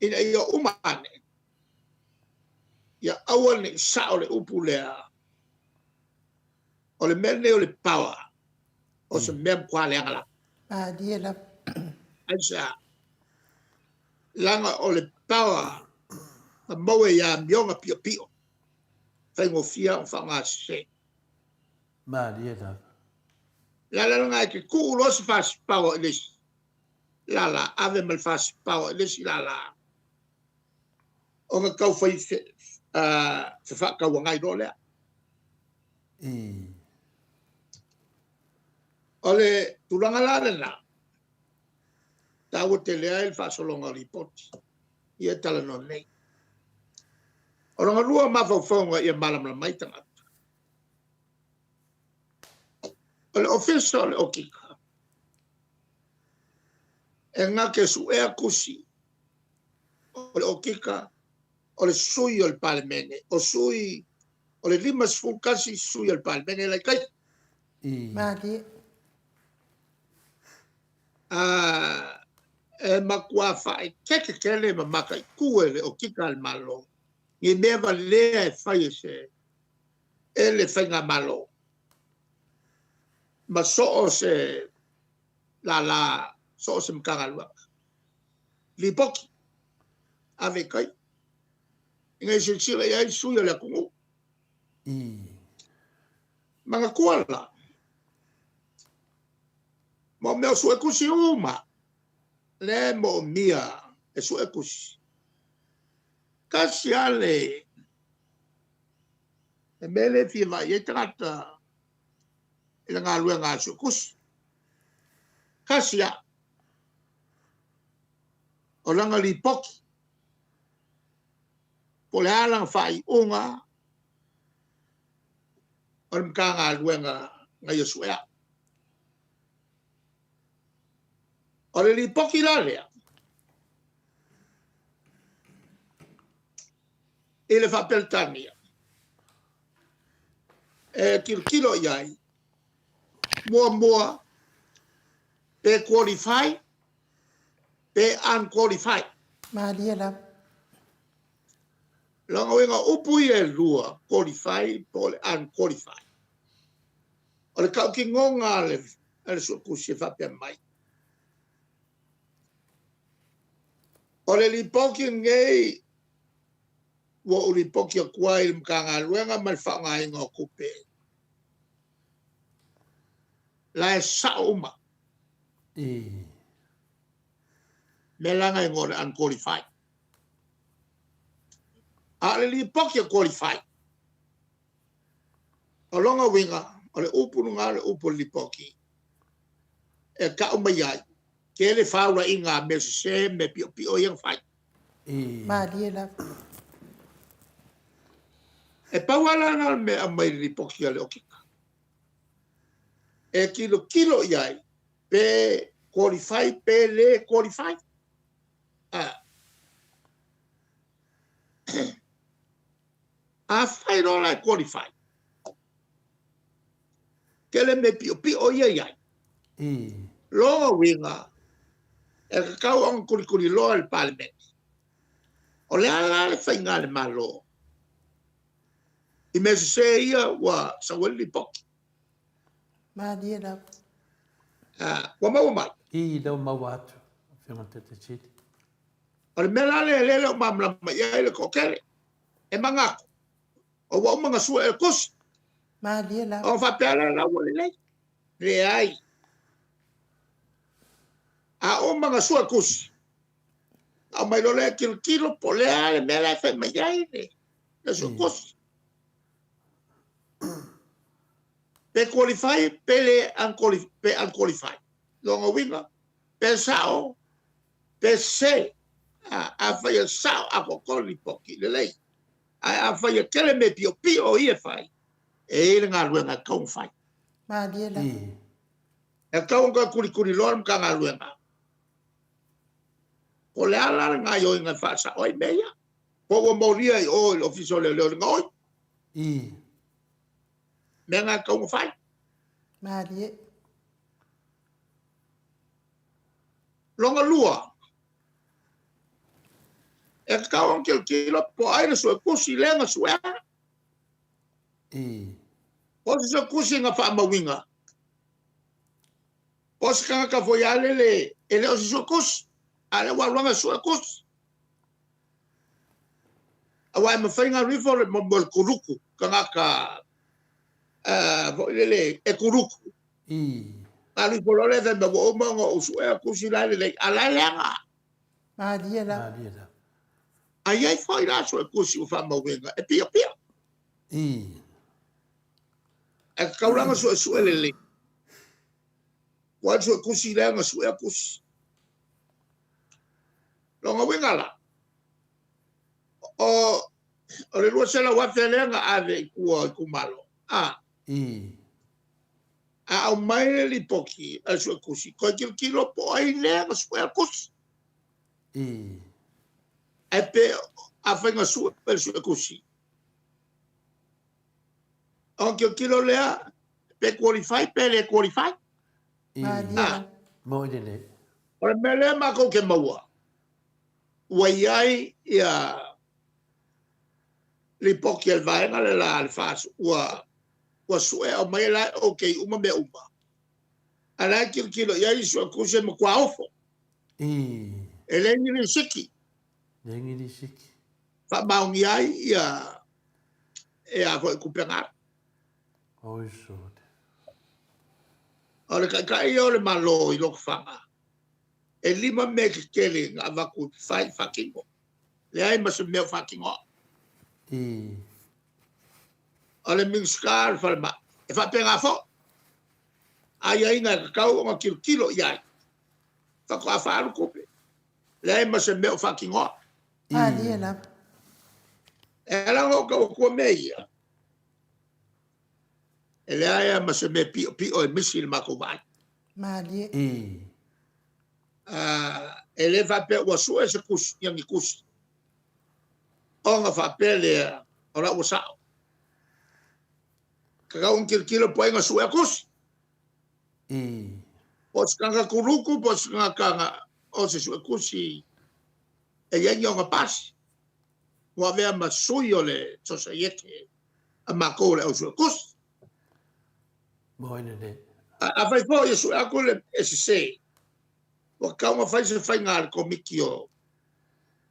Ina ia umane. Ia aua ne sa o le upu lea. O le mene o le pawa. O se mem kwa le angala. Ma dia la. Aisa. Langa o le pawa. A maue ia mionga pio pio. Whaingo fia o whanga se. Ma dia la. Lala nga ke kuu losi fast pawa lesi. Lala ave mal fast pawa lesi lala. O nga kau whai se whakau ngai do lea. O le tulanga lale na. Tawa te lea il whasolonga ripoti. Ia tala no nei. O ronga lua mawhauwhaunga ia malamla maitanga. O le official le okika. E ngā ke su ea kusi. O le okika. O le sui o le palemene. O sui. O le lima sfulkasi sui o le palemene. Lai kai. Ma dia. E makua whae keke kele ma maka I kue le okika al malo. Ngi mewa lea e whae se. E le whainga malo. Ma so se la so se mkanga lua. Li poki. Ave kai. Ngai se sila ia I suia le kungu. Manga kuala. Mo meo su ekusi uma. Le mo mia e su ekusi. Kasi ale. E mele fiwa ye trata. Ila ngā lua ngā su ekusi. Kasi a. O langa li poki. Po le alang whai unga. O le mka ngā lua ngā yesu ea. O le li poki la lea. E le whapeltania. E kilo iai. Mua. Pe qualify. Pe unqualified. Ma dia la. Langa wenga upu e lua. Qualify po le unqualified. O le kau ki ngonga le sukusi whapea mai. O le li poki ngei. Wa uli poki a kuai le mkanga luenga mal whanga inga o kupe. La e sa uma. Me langa ingo le unqualified. A le li poki a qualified. O longa winga, o le upu nunga le upu li poki. E ka umaiai, ke le faula inga me se me pio yang fai Malie la. e pawala na me mai li poki ale okika e kilo yai pe qualify pe le qualify a fai no la qualify ke le me pio yai lo winga e kau ang kuri lo al parliament o le ala le fai ngale malo i me se ia wa sa wali pok Malie la. wa mai Dau mau atu. Whiunga te chiti. o le mela le o mamla mai ia le kokele e mangako o wa manga sua e kos Malie la. o fa pela la wali le ai a o manga sua kos a mai lo le kilo po le ale mela fe mai ai le sua kos pe qualify pele an qualify longa winga pe sao pe se a fai sao a kokoli poki le lei a fai kele me pio ia fai e le ngā luenga kau fai Malie la. e kau ngā kuri lor mga ngā luenga ko le ala ngā yoi ngā whaasa oi meia ko o mauria i o il ofiso le leo ngā oi me ngā kau fai Malie. longa lua e kau ang kilo po ai na sua kusi lenga sua o se kusi nga fa mawinga o se ka voyale le ele o se kusi ale wa longa sua kusi awa me fainga rifo le mo kuruku ka le e kuruku ali por le de mo mo sua kusi la le ala lenga Malie la. ai ai foi la sua kusi o fa mawinga e pio e kaulanga sua le wa sua kusi lenga sua kusi longa winga la o le lua sela wa felenga ave ku malo a mai li poki a sua kusi ko kilo po ai lenga sua kusi e pe a fenga sua kusi anche kilo lea pe qualify pe le qualify Malie la. Mo le. o le mele ma ko ke maua wai ia li poki al vaenga le la al fas wa sue o mai la okay uma me uma ala kilo ia i sua kusi mo kwa ofo ele ni siki fa maungi ai ia e a ko kupenga Oi so. ole ka i ole malo i lok fanga e lima me kele nga vaku fai fucking o le ai mas me fucking o ole ming scar falma e fa penga fo ai ai nga ka o kilo ia fa ko fa ko le ai mas me fucking o Malie la. e la ko meia ele ai mas me pio e misil makovai Malie. ele va pe wa so ese kus yang kus onga fa pele ora o sa ka un kilo po nga so kus o skanga kuruku po skanga o se so kusi e yang nga pas wa ve ma suyo le so se yeke a makole o so kus Mo le. a fai po yesu akole ese se o kama fai se fai ngal komikio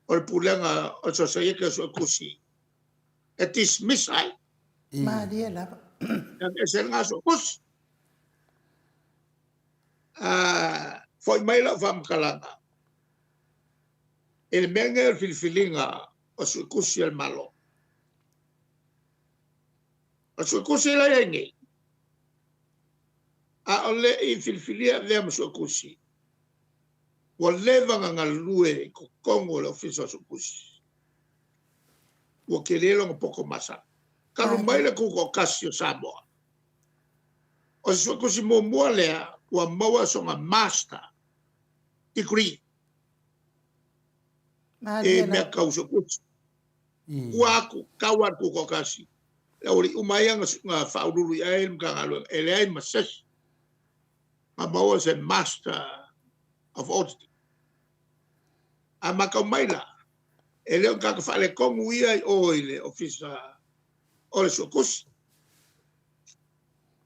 o le pulenga o so se yeke so kusi e dismiss ai Malie la. e se nga so kus foi mai la fam kalanga el menga filfilinga o so kusi el malo o so kusi la yengi a ole i filfilia le mo so kusi Ua leva nga lue ko kongo le ofisa su kusi. Ua kelelo nga poko masa. Kalu mai le kuko kasio Samoa. O su kusi mo mua lea ua maua so nga master degree. E mea kau su kusi. Ua aku kawan kuko kasi. Le ori umaya nga whaururu i ae mga ngalua. Ele ai masesi. Ma maua se master of audit. A makau maila. E leo kaka whale kongu ia i oile ofisa o le sukusi.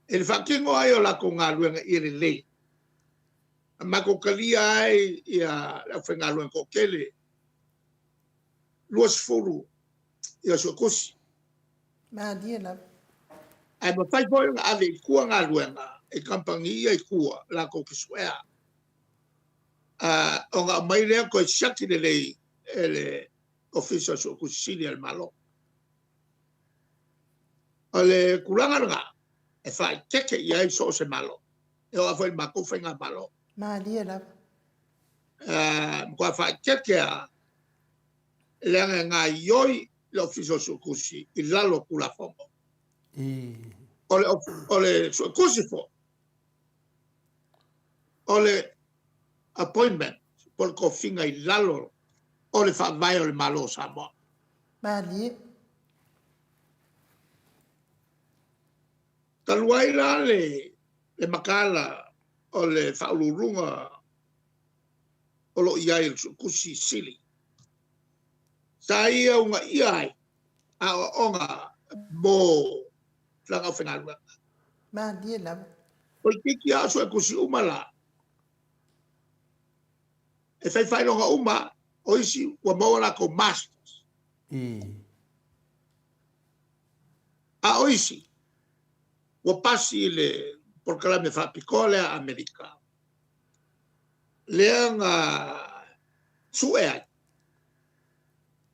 E le whakingo ai o lako ngā luenga i le lei. A mako kalia ai i a whae ngā luenga kokele. Luas furu i a sukusi. Madia la. Ai ma whai poi ngā ave i kua ngā luenga. E kampangi ia i kua lako kisuea. O ngā mailea koe siaki le lei e le ofisa sukusi sili al malo. O le kulanga nga. E whai teke i ai so se malo. E o awhai mako whainga malo. Madia la. Mkua whai teke a leanga ngā ioi le ofisa sukusi i lalo kula fongo. O le sukusi fo. O le appointment por ko finga i lalo o le whai o le malo Samoa. Madia. Taluai la le makala o le whaulurunga o lo iai le sukusi sili. Sa ia unga iai a onga mo langa whengalua. Madia la. O kiki aso e kusi umala. E whai whainonga uma o isi ua maua ko masters. A o isi ua pasi le porkalame whapikole a Amerika. Lea ngā suea.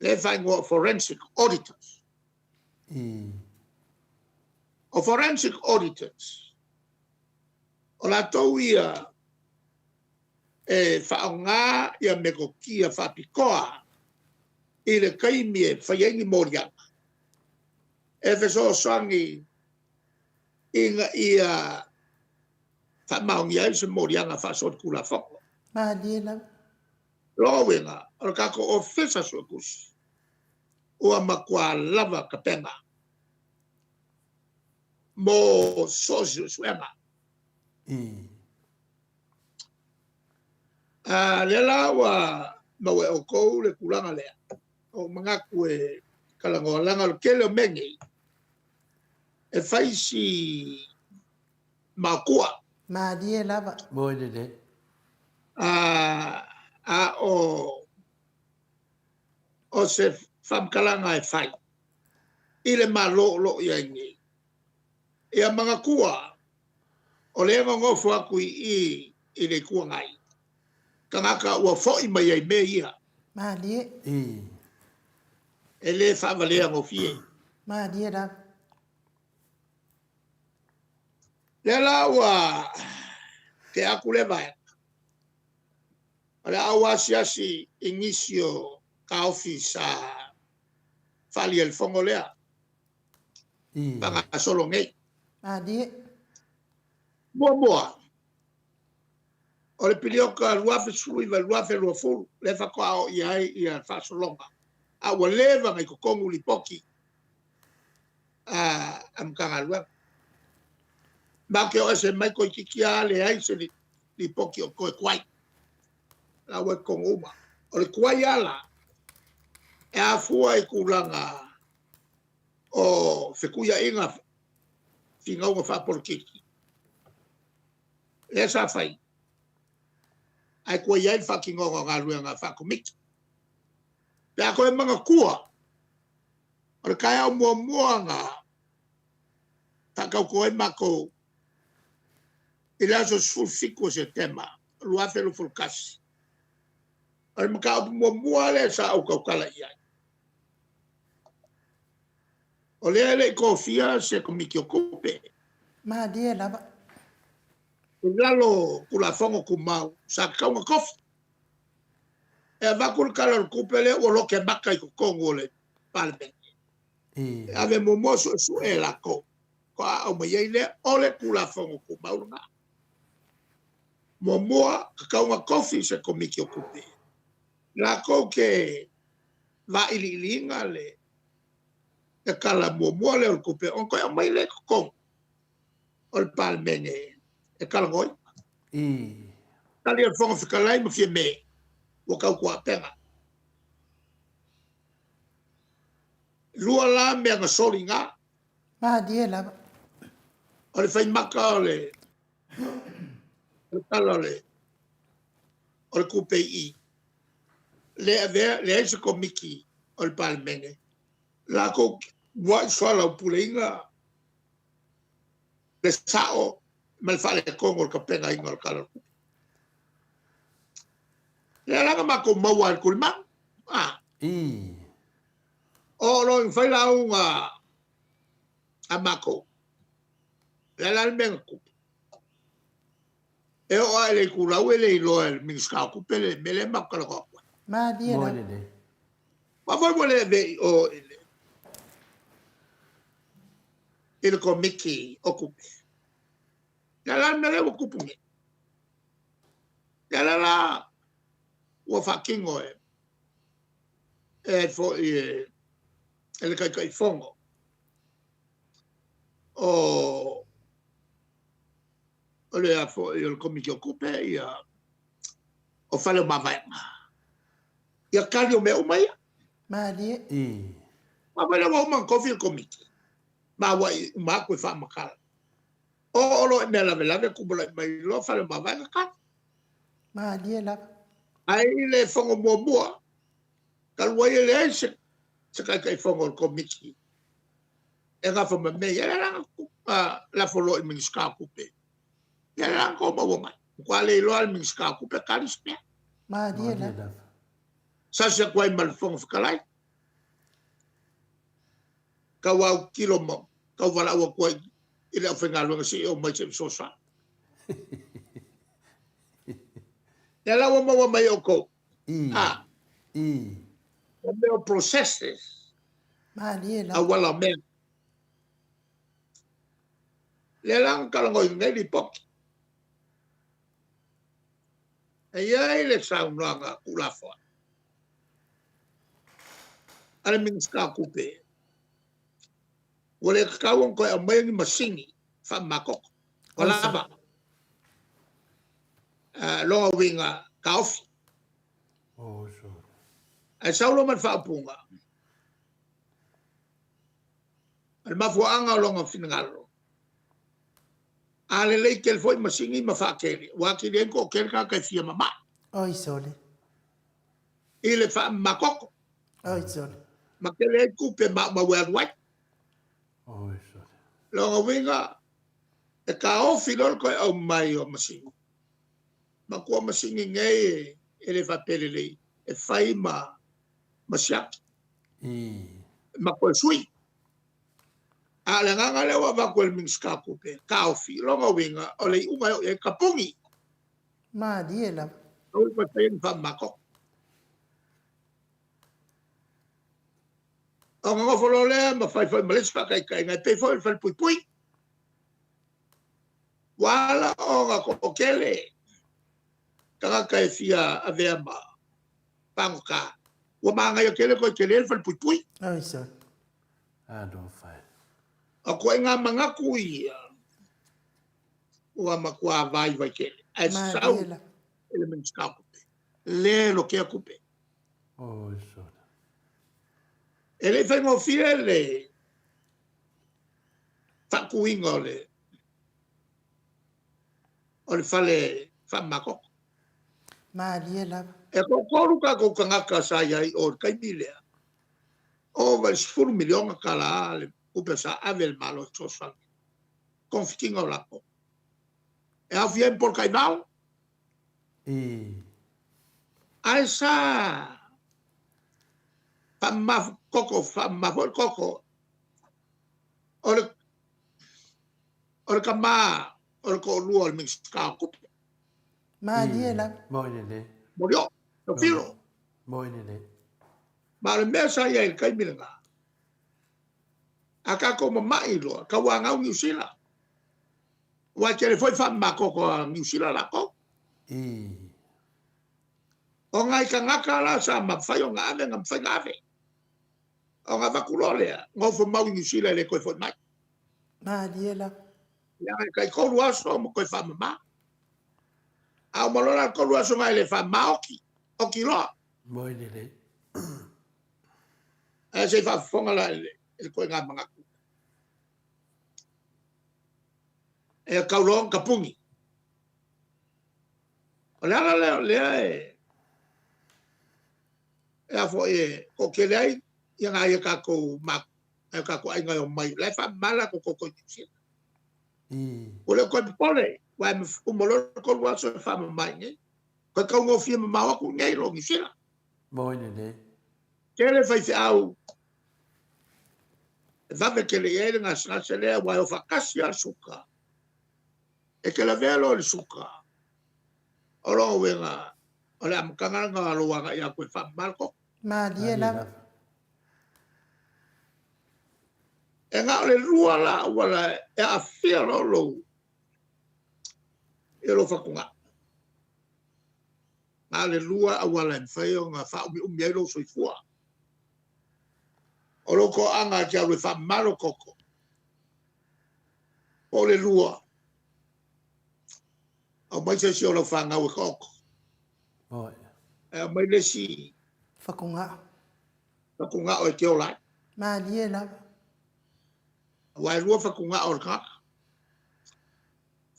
Lea whaingoa forensic auditors. O forensic auditors. O la tau ia e whaonga ia meko kia whapikoa i le kaimie whaiengi morianga. E wheso sangi inga ia whamaungi ai se morianga whasot kula whako. Madia la. Lowenga, o kako ofisa suakusi. Ua makua lava kapenga. Mo sosio suenga. Lela wa mawe o kou le kulanga lea. O mangaku e kalangoalanga lo kele o mengi. E faisi makua. Madia la. Boy de. O se whamkalanga e whai. I le malo lo i aingi. E a mga kua, o le ngofu aku i le kua ngai. Kangaka ua fōi mai ai me ia. Madia. E le whavalea ngofie. Madia la. Le la ua ke aku le vai. Ale awasiasi inisio ka ofisa fali el fongo lea. Panga solo ngei. Madia. Mua. O le pilioka luafe sui va luafe luafuru. Le whako ao iai i a whasolonga. A ua leva ngai kokongu li poki. Amkanga luafe. Make o ese mai koe kikia le ai se li poki o koe kwai. La ue konguma. O le kwai ala. E a fua i kulanga o whekuia inga fingaunga whapolkiki. Le sa whai. Ai kua iai whakingonga ngā ruenga whakomita. Pea koe mga kua. O le kai au mua ngā whakau koe mako i laso sfulfiku se tema. Luafelu fulkasi. O le maka au mua le sa au kaukala iai. O le le kofia se komiki o kope. Madia la. Lalo kula fongo kumau sa kaunga kofi. vakul kala kupele o lo ke makai ko kongo le palme ave momo su e la ko o me ile ole kula fongo ku mauna momo ka nga coffee se komiki o kupe la ko ke va ililinga le e kala momo le o kupe on ko mai le ko o palme e kala ngoi tali el fongo fikalai mo fie me o ka ku apenga lua la me nga solinga Ma dia la. o le fai maka o le kala le o le kupe i le se komiki o le palmenge la ko wa swala o pulenga le sao mal fale kongo ka penga inga o kala le la ma ko mawa kulma o lo fai la unga amako le la menga ku e o ale ku la wele lo el minska ku pele mele makala ko Ma dia la. ma voi vole o il komiki o kupe la mele o kupunge la o fakingo e fo ele kai fongo o le a fo il komiki o kupe ia o fale mavai ia kali o me o mai Ma dia. ma vai o man kofi komiki ma wai ma ko fa makala o lo me la vela ku mai lo fale mavai ka Ma dia la. ai le fongo mo kalwai le se kai fongo komiki e ga fo me la folo i minska kupe la ko ba wonga kwa le lo al minska kupe karispe Ma dia la. sa se kwai mal fongo kalai ka wa kilo mo ka wala wa kwai ile ofenga lo si o mai se so sa la wa mo mai o ko o me o processes Ma dia la. a wala me le lang ka ngo ngai pok ai le sa nga kula fo ale minska kupe wale kawon ko amay ni masini fa makok wala ba lo winga kauf ai saulo man fa punga al mafuanga lo nga finngalo ale le kel foi masini ma fa keri wa ki den ko kel ka fia mama Oi sole. ile fa makok Oi sole. makele kupe ma wa white lo winga e kauf lo ko o mai o masini ma ko masini ngai ele fa pelele e fai ma siap ma ko sui ala nga le wa va ko el minska kupe kaufi longa winga ole uma e kapungi Ma dia la. o pa pen fa mako o nga folo le ma fai fai males pa kai kai nga pe fo el pui pui wala o nga ko kele ka kai fia ave ma panka wa ma nga yo kele ko kele el pui pui Oi sole. a ko nga manga kui wa ma kwa vai vai kele ai Ma sau dia la. elements ka kupe le lo ke kupe ele fai mo fiele fa kuinga ole fale fa mako Ma dia la. e ko koru ka ko kanga ka sa ya o kai mile o va sfur milion kala le kupe sa avel malo so sa konfiking o la ko e a fien por kai nau ai sa fa ma koko or kama or ko luol mix ka kupe Ma dia la. morio no filo Moi ni le. Ma le mea sa ia i kai mirenga. A ka ko mamai loa, ka wangau New Zealand. Wa tere foi fa mako ko New Zealand la ko. O ngai ka ngaka la sa ma fai o ngave ngam fai ngave. O ngava kulole, ngofo mau New Zealand le koi foi mai. Ma diela. Ya kai ko luaso mo koi fa mama. A malora ko luaso ngai le fa maoki. O kilo. Moi ni le. A se fa fonga la le koi ngā manga. E kaulong kapungi. O le e a fo e ko kelei ia nga ia ka ko mak e ka ko ai ngai o mai le fa mala ko ko tsi o le ko pole wa me o molo ko wa so fa mai nge ko ka ngo fi ma wa ko ngai lo ngi sila Moi ni le. kele fa fi au va me kele e nga sa se le wa o fa kasia suka e ke la velo le suka o lo wenga o le am kanga nga lo wa ya ko fa mal ko Ma diela. e nga le rua la wala e a fia lo e lo fakunga nga le rua a wala en faio nga fa umi ai lo soifua o lo ko anga kia le fa malo koko o le rua o mai se si o lo fa nga we koko Moi. e mai le si Fakunga. fakunga o e ke o lai Ma diela. wa rua fakunga o ka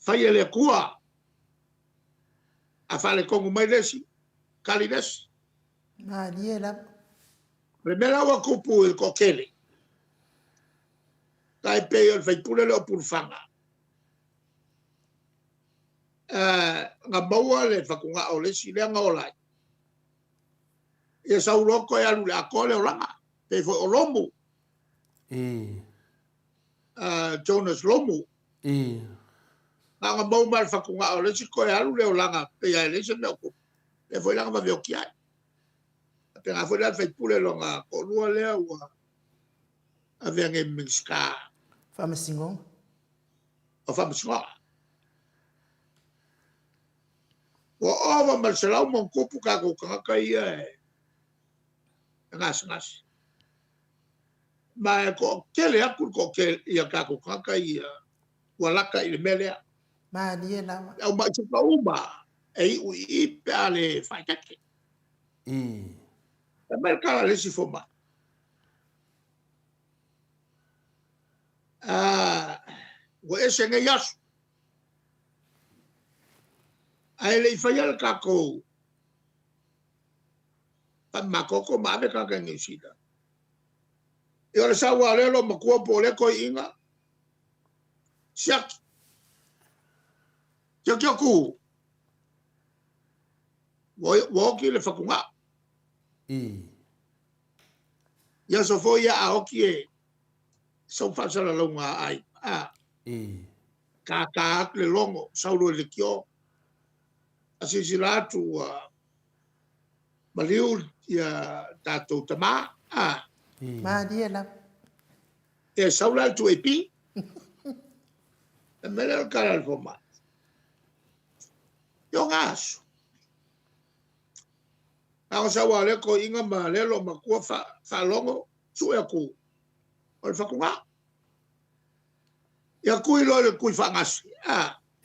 fai le kua a fa le kongu mai le si kali des Ma diela. Remela wa kupu il kokele. Tai pe il fai pule le pulfanga. Nga maua le fakunga o le si le nga olai. E sa uloko e alu le akole o langa. Te fo o lomu. Jonas Lomu. Nga mau mal fakunga o le si ko e alu le o langa. Pe ya le se me oku. Le fo langa ma veo kiai. Pe nga fo le fai pule lo nga ko lua le ua. A vea nge mingska. Famasingong. O famasingong. O ova mal selau mon kupu ka ko ka ia ngas ma ko kele aku ko ke ia ka ko ka ia wala ka ile mele Ma diela. o ma chupa uma e u I pale faitake e mer ka le si foma o ese nge yasu ai le fayal ka ko pan makoko ma be ka ngi sida e ora sa wa le lo ma ko po le ko inga siak yo ku wo ki le fakunga ya so fo ya a oki e so fa sa la longa ai ka le longo sa lo le kio asisilatu maliu ya tato tama Ma diela. e saula tu epi e mele o cara al format yo ngaso a sa wale ko inga ma le lo ma ko fa longo su e ku o fa ku nga ya ku lo le ku fa ngas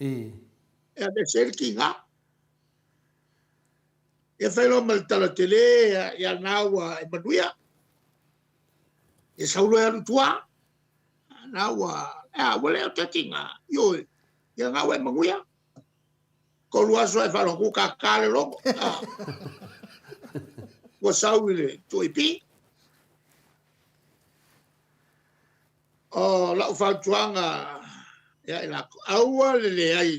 e de ser ki nga e fa lo mal tala tele ya nawa e manuia e saulo ya tua nawa wale o tatinga yo ya nga we manguia ko lua so e fa lo ku ka ka le longo wa sauile tu ipi o la fa tuanga ya la awale le ai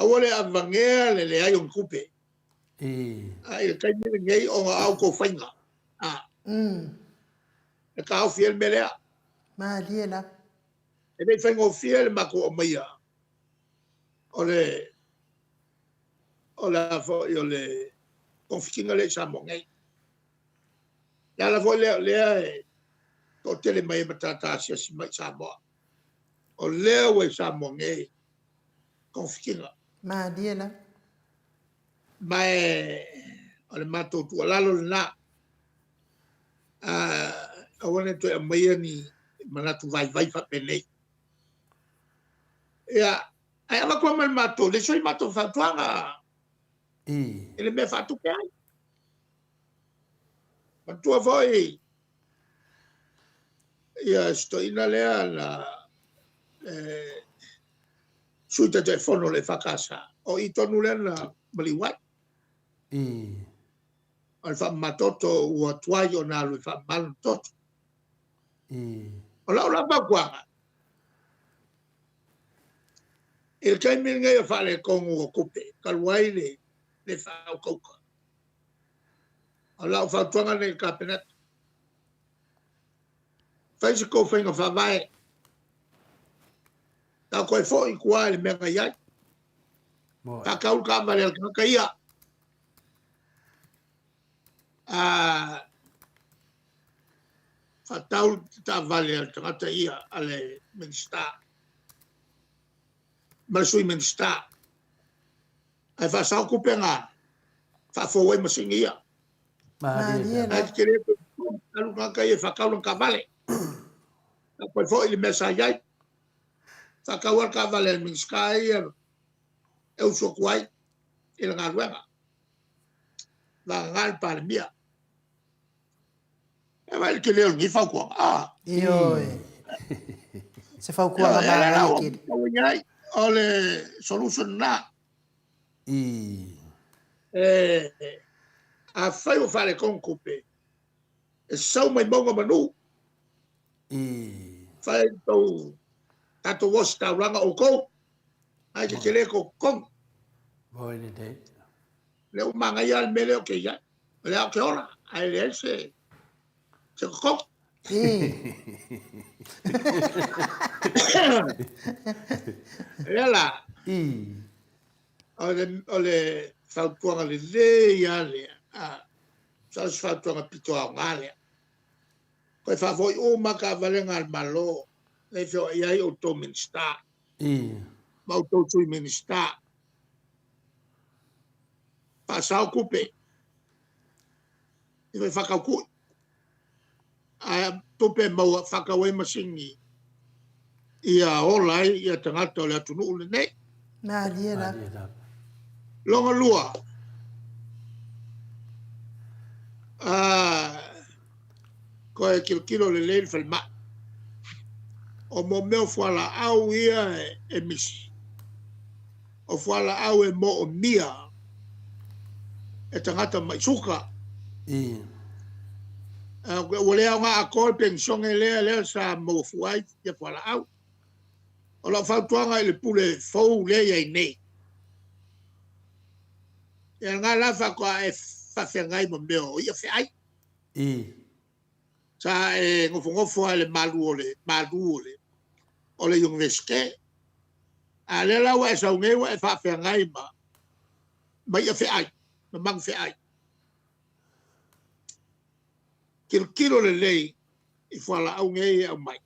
awale avangea le ai un coupe ai kai ni ngai o au ko fainga e ka fiel melea Ma diela. e dei faingo fiel ma ko maia o la fo yo le konfikinga le Samoa ngai. Ya la foi le ko tele mai matata sia si mai Samoa. O le we Samoa ngai konfikinga. Ma dia la. Mai o le mato tu lalo na a wone to mai ni manatu vai fa pele. Ya ai ama ko mal mato le soi mato fa tuanga. Ele me fa tu kai. Matua voi ia sto ina lea la suita telefono le fa casa o i tonu le na maliwai o le fa matoto ua tuai o na le fa malu toto o la baguanga il kai minga ia fa le kongu o kupe kalwai le fa o kauka o la fa tuanga le kapenet fa si ko fa inga fa vai ta koe fo i kua le mega iai ta kaul ka vale al ka ia fa taul ta vale al ka ia ale minsta malsui minsta ai fa sa ku penga fa fo we masingia Ma dia la. ai kere alu ka ia fa kaul ka vale ta koe fo i le mesa iai ta kaul ka vale al minsta ia eu so kuai il ngaruenga la ngal palmia e vai que leo ni fa ko Ioi. Se fa kua ma ai ki. Ole solution na a fai o fare con coupe e sau mai bongo manu fai tato was ta ranga o ko ai que le ko con Boy ni dei. le o manga ya al mele o que ya le o que ora ai le se ko ela ole fautuanga le ya le sa fautuanga pito a ngale ko fa foi o maka valenga al malo le fo ia o to minsta ma o to tu minsta pasa o kupe e vai faka ku a tope mo faka we masingi ia olai ia tangata le tunu le nei Ma dia la. longa lua ko e kilo le le falma o mo me foala au ia e misi o foala au e mo o mia e tangata mai suka o le nga a ko pension e le sa mo fuai e foala au o la fautuanga le pule fou le ia nei e nga la fa ko e fa fengai mo me o ia fe ai sa e ngofo le malu ole yung veske a le la wa sa nge wa fa fengai ma ia fe ai ma mang fe ai kilo le lei i fala au nge au mai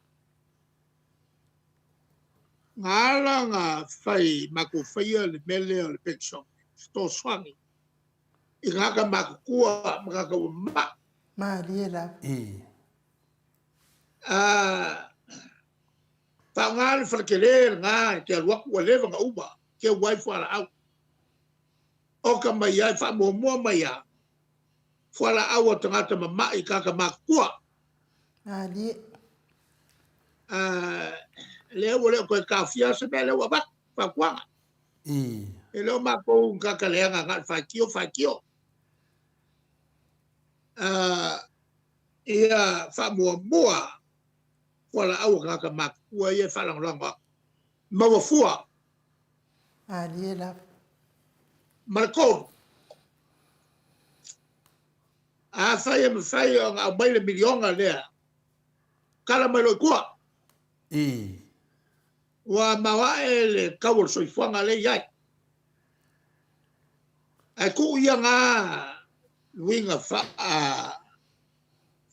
ngala nga fai mako fai le mele le pension sto swangi i ngaka makua ngaka Ma dia la. ta ngal fakele nga ke wak wale nga uba ke wife wala au o ka mai ai fa mo mai ya fala au tangata mama i kaka makua Ma dia. le wole ko ka fia se bele wa ba fa kwa e lo ma ko kaka le nga fa kio ia fa mo wala au kaka makua ye fa lang ma wa fua Ma dia la. Marco a fai a mai le miliona le kala mai lo kwa wa mawa ele kawol so ifanga le yai ai ku ia nga luinga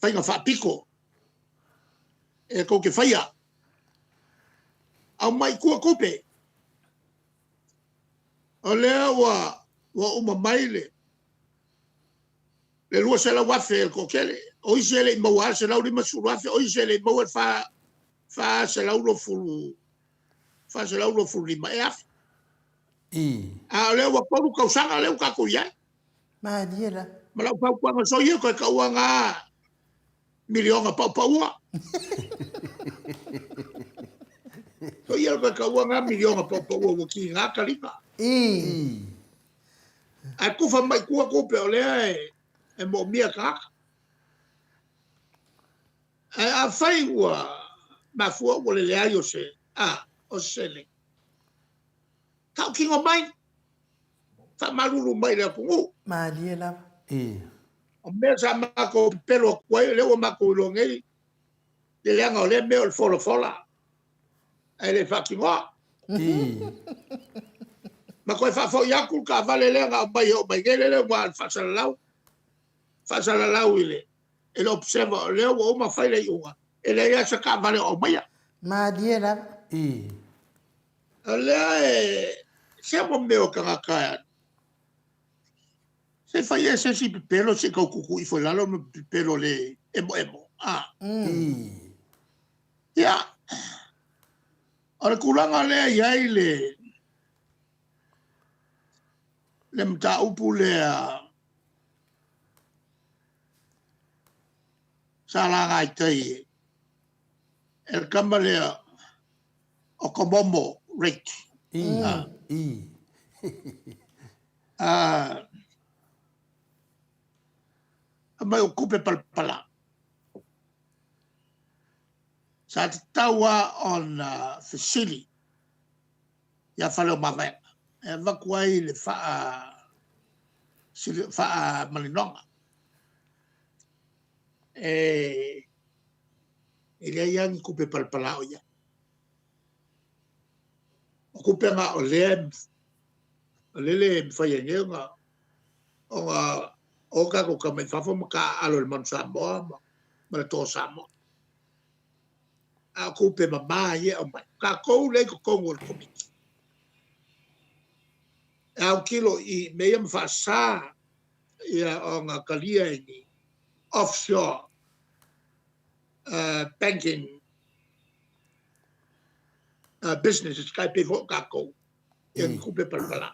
whainga whapiko, e ko ke whaia, au mai kua kupe, o lea wa uma maile, le lua se la wafe el kokele, o ise le maua se la urima su wafe, o ise le maua fa se la ulo fulu, fa se la ulo fulu lima e afi. A lea wa koru kausanga lea ka kuiai. Ma diela. Ma lau pau kuanga so ia koe ka ua ngā milionga pau paua. So ia koe ka ua ngā milionga pau paua waki ngā kalika. A kufa mai kua kupe o lea e mo mia kaka. A whai ua mafua ua le lea o se, o se le. Kau kingo mai, wha maruru mai lea kungu. Ma diela. O mea sa mako pelo kwai, leo mako ulongei, le leanga o lea mea o le fola. E le whakingoa. Ma koe whafo iaku ka vale leanga o mai gele leo mua whasalalau. Whasalalau ile. E le observa leo o ma whaile i unga. E le ia sa ka vale o maia. Ma diela. Lea e se mo meo ka ngakaya. Se fai e se si pipelo se kau kuku i foi lalo me pipelo le emo. Ia. Ora kulanga lea iai le mta upu lea salanga i tai el kama lea o komomo rate. Mai o kupe palpala. Sa te taua on Fasili. Ia whale o mawenga. E wakuai le wha malinonga. E lea iangi kupe palpala o ia. O kupe nga o lea o lele mwhaiangeo nga o nga o kako ka mai whafo maka alo le manu Samoa ma le tō Samoa. A kupe ma maa ia o mai. Ka kou le ko kongo le komiti. E au kilo i mea mwhasa ia o nga kalia ni offshore banking businesses kai pe fo ka kou. Ia ni kupe palpala.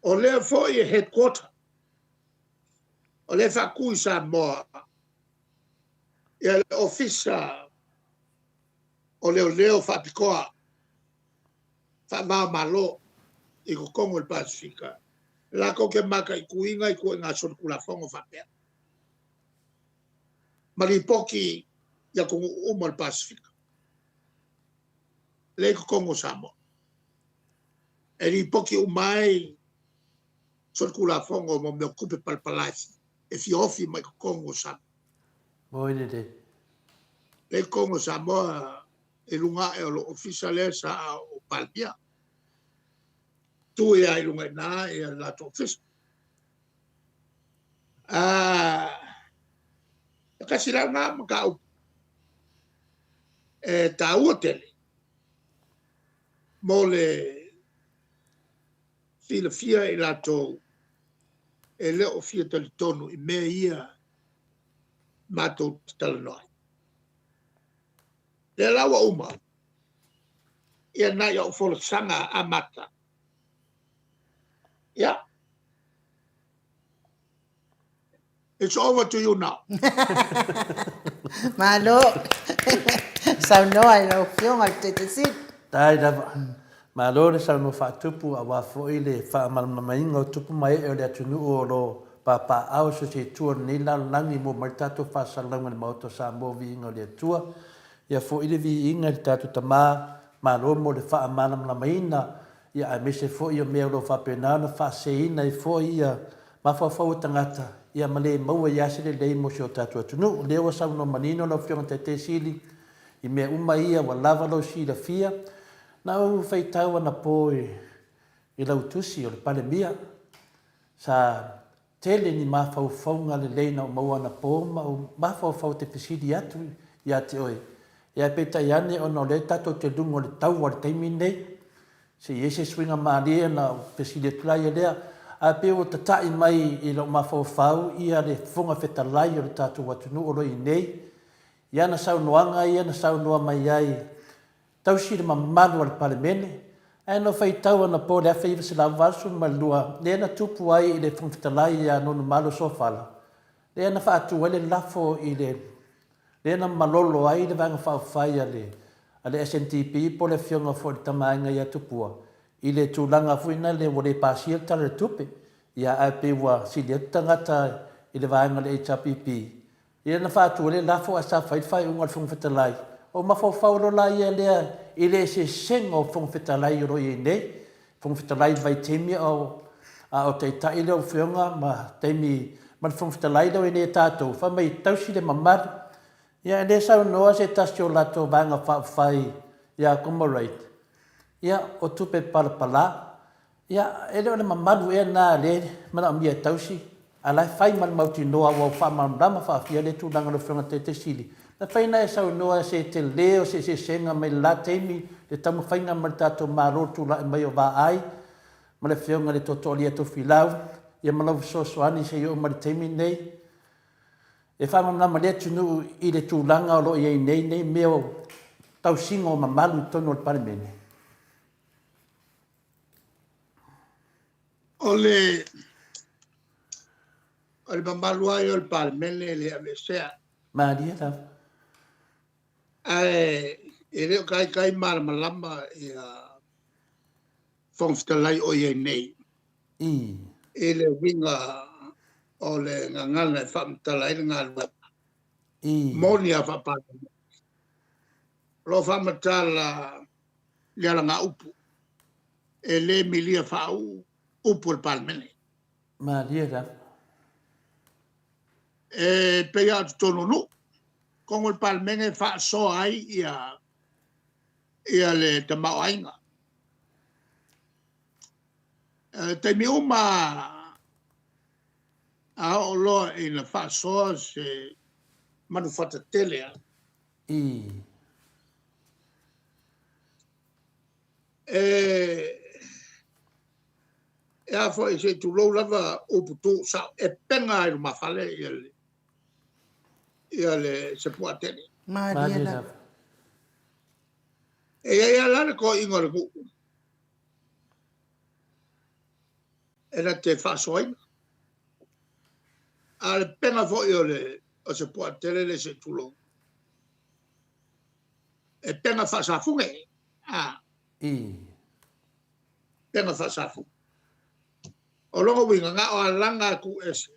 O lea fo i headquarter. O le whakui Samoa, ia le ofisa o leo whapikoa, whamau malo i ko Kongo le Pasifika. Lako ke maka i kuinga i kua ngā sorikula whongo whapea. Maripoki ia kongo uma le Pasifika. Le ko Kongo Samoa. E ripoki umai sorikula whongo mo meo kupe palpalasi. E fiofi mai ko Kongo Samoa. Moine de. Le Kongo Samoa e lunga e lo ofisa le sa o Palpia. Tu e ai lunga na e la to ofisa. Kasi la nga makau. E taua tele. Mo le fia e la to e le o fia tali tonu i mea ia mato talanoi. Le lawa uma, ia nai au fola sanga a mata. Yeah. It's over to you now. Malo. Sao no ai lo fiong al te sit. Tai da malo le sa no fa tupu a wa fo ile fa mal mai ngo tupu mai e le tunu o lo papa au so se tu ni la langi mo martato fa sa langi mo to sa mo vi ngo le tua ia fo ile vi inga tatu tama malo mo le fa manam la maina ia a mese fo ia me lo fa penana fa se ina fo ia ma fa fa tangata ia male mo ia se le mo so tatu tunu le wa sa no manino no fiong te sili i me uma ia wa lava lo si la fia na u fai tau na poi i lau tusi o le pale mia sa tele ni mafaufaunga le leina o maua na pō, ma o mafaufau te pisiri atu ia te oe. Ia peta iane o no le tato te lungo le tau o le taimi nei, se iese swinga maalia na pisiri tulai lea, a pe o tatai mai i lo mafaufau ia le funga fetalai o le tato watunu o roi nei, ia na saunoanga ia na saunoa mai ai, tausi le mamalu al palemene, ai no fai tau ana po le afa iwa se la valsu ma lua, le na tupu ai i le fungitalai ia nonu malo sofala. Le na fa atu wale lafo i le na malolo ai le vanga whaufai ale SNTP po le fionga fo le tamainga ia tupua. I le tūlanga fuina le wale pasia tala le tupe, ia ai pewa si le tangata i le vanga le HRPP. Ia na fa atu wale lafo a sa fai unga le fungitalai. O mafau lo la ia lea i le se seng o fongfetalai o roi nei. Fongfetalai vai temi o te tai leo whionga ma temi man fongfetalai leo i ne tātou. Wha mai tausi le mamari. Ia le sau noa se tasi o lato vanga whai ia commemorate. Ia o tupe palapala. Ia leo le mamaru e nā le mana o mia tausi. A lai whai man mauti noa wau wha mamrama wha fia le tūlanga le whionga te sili. Na whaina e sau noa se te leo se senga mai la teimi le tamu whainga ma le tātou mārotu la e mai o wā ai ma le whionga le totoli ato whilau ia malau sosoani se i o ma le teimi nei e whamamna ma le tunu i le tūlanga o lo i nei meo tau singo o mamalu tono o le parimene. O le mamalu ai o le parimene le avesea Maria la e reo kai malama ia fongfitalai o iei nei. E le winga o le ngangana e whamtalai le ngā luepa. Moni a whapata. Lo whamatala le ala ngā upu. E le milia whau upu le palmene. Maria la E pea atu tono nu. Kongo le palmene wha so ai ia le tamau ainga. Te mi uma a o loa i na wha so se manufata telea. E a fo i se tu lou lava upu tu sa e penga i ruma whale ia le se puatene. Maria la. E ia lana ko ingo le ku. E na te whasoina. A le penga fo i o se puatene le se tu lou. E penga whasafunge. Penga whasafunge. O longo winga ngā o alanga ku ese.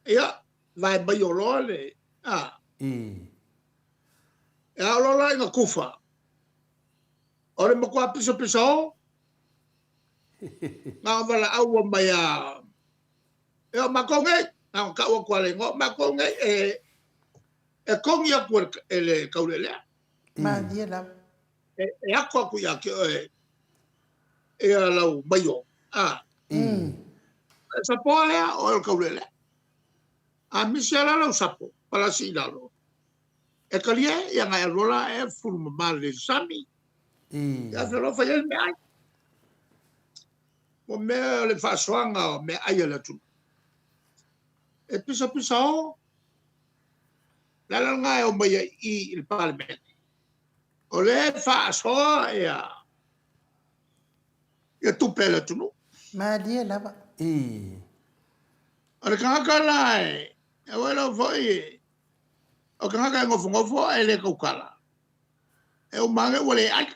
Ia, vai mai o loa le. E a lola inga kufa. O le makua piso o. Ngā wala aua mai a. E o makongai. Ngā kaua kua le ngō. Makongai e kongi aku e le kaulelea. Maria la. E ako aku ia ke e a lau mai o. Sapo ea o el kaulelea. A misi ala lau sapo. Pala si lalo. E kalia ia ngai arola e furu mamale le sami. Ia whiro whaiel me ai. Mo mea le whasoanga o me ai ala tu. E pisa o. Lala ngai o mai i il parlamenti. O le whasoa ia tupela tunu. Maria la. O le kangaka lai. E wala foi. O kangaka ngofo e le kaukala. E o mange wale ai.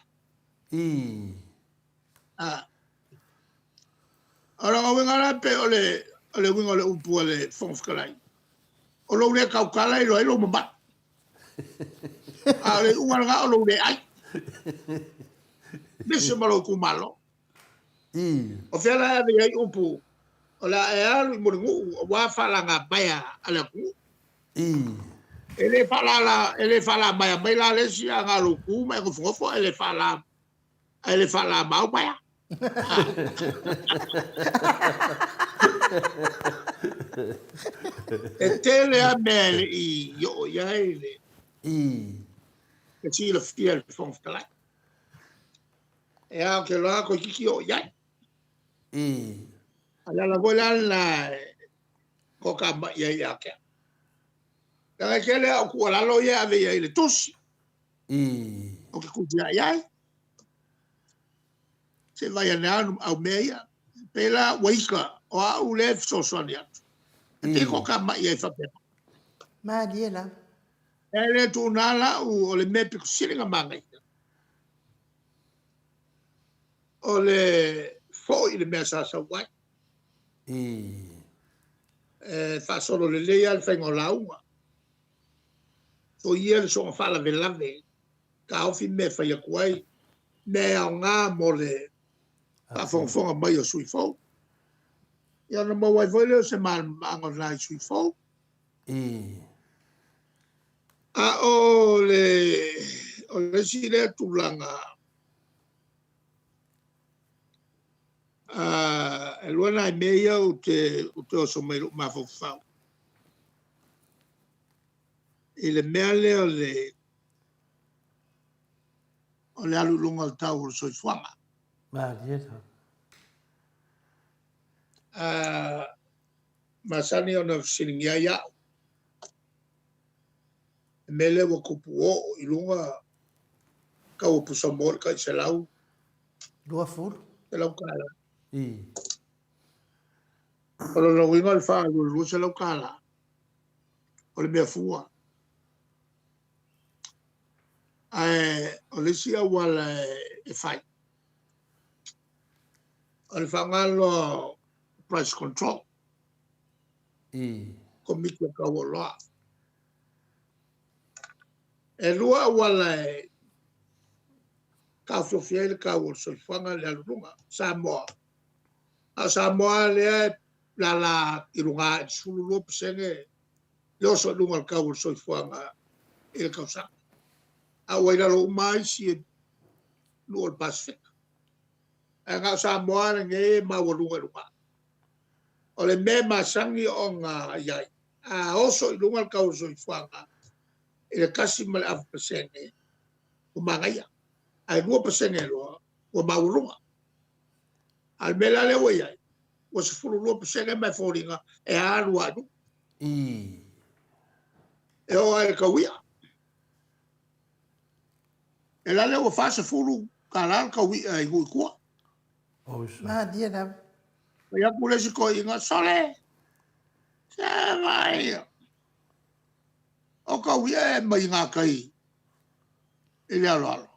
Ora o wingara pe o le winga le upu le fonfkalai. O lo le kaukala i lo mama. A le unga o lo le ai. Bisi malo kumalo. O fela e ai upu. O la e alu moringu wa fala nga baya ala ku. Ele fala baya bela le si nga lu ku ma ko fofo ele fala mau baya. E tele a mele I yo ia ele. E si la fia le fonftala. E a ke la ko kiki o ia. Ala la vola la ko ka ma ia ia ke. Ka kele o ku la lo ia ave ia le tosi. O ke ku ia ia. Se vai ana au meia. Pela waika o a ule so so ni atu. Te ko ka ma ia fa pe. Maliela. Ele tu nala o le mepe ku silinga mangai. O le fo I le mea sa wai. Fa solo le lea le whaingo launga. So ia le songa whala ve lave. Ka ofi me whaia kuai. Me au ngā mo le pa whonga mai o sui fo. Ia na mawai voile o se maango nai sui fo. A o le si le tūlanga. E luana I meia o te oso mai lo mawhawhau. I le mea leo o le alu lunga o tau o soifuanga. Masani o na siningia iau. Mele wa kupu o I lunga ka o pusamor ka I se lau. Lua furu. Se lau kala. O lo na winga le wha lua se lau kala. O le mea fua. O le sia wala e whai. O le whangalo price control. Ko miki ka o loa. E lua wala e ka fofia le ka o soifanga le alunga. Samoa. A Samoa le la irunga sulu pesenge. Yo so lunga ka o soifanga e ka sa. A waira lo mai si no Pacific. E nga Samoa nge ma o lunga. O le me masangi o nga iai. A oso I lunga ka o soifanga. E le kasi male afu pesenge. O mangaya. Ai 2% lo o maurunga. Al mela le wo iai. O se fulu 2% mai foringa e alu anu. E o ai ka wia. E la le o fa se fulu kala ka wia I hui kua. Maliela. Ia kule si ko inga sole. Se vai. O ka wia e mai ngā kai. E le alo alo.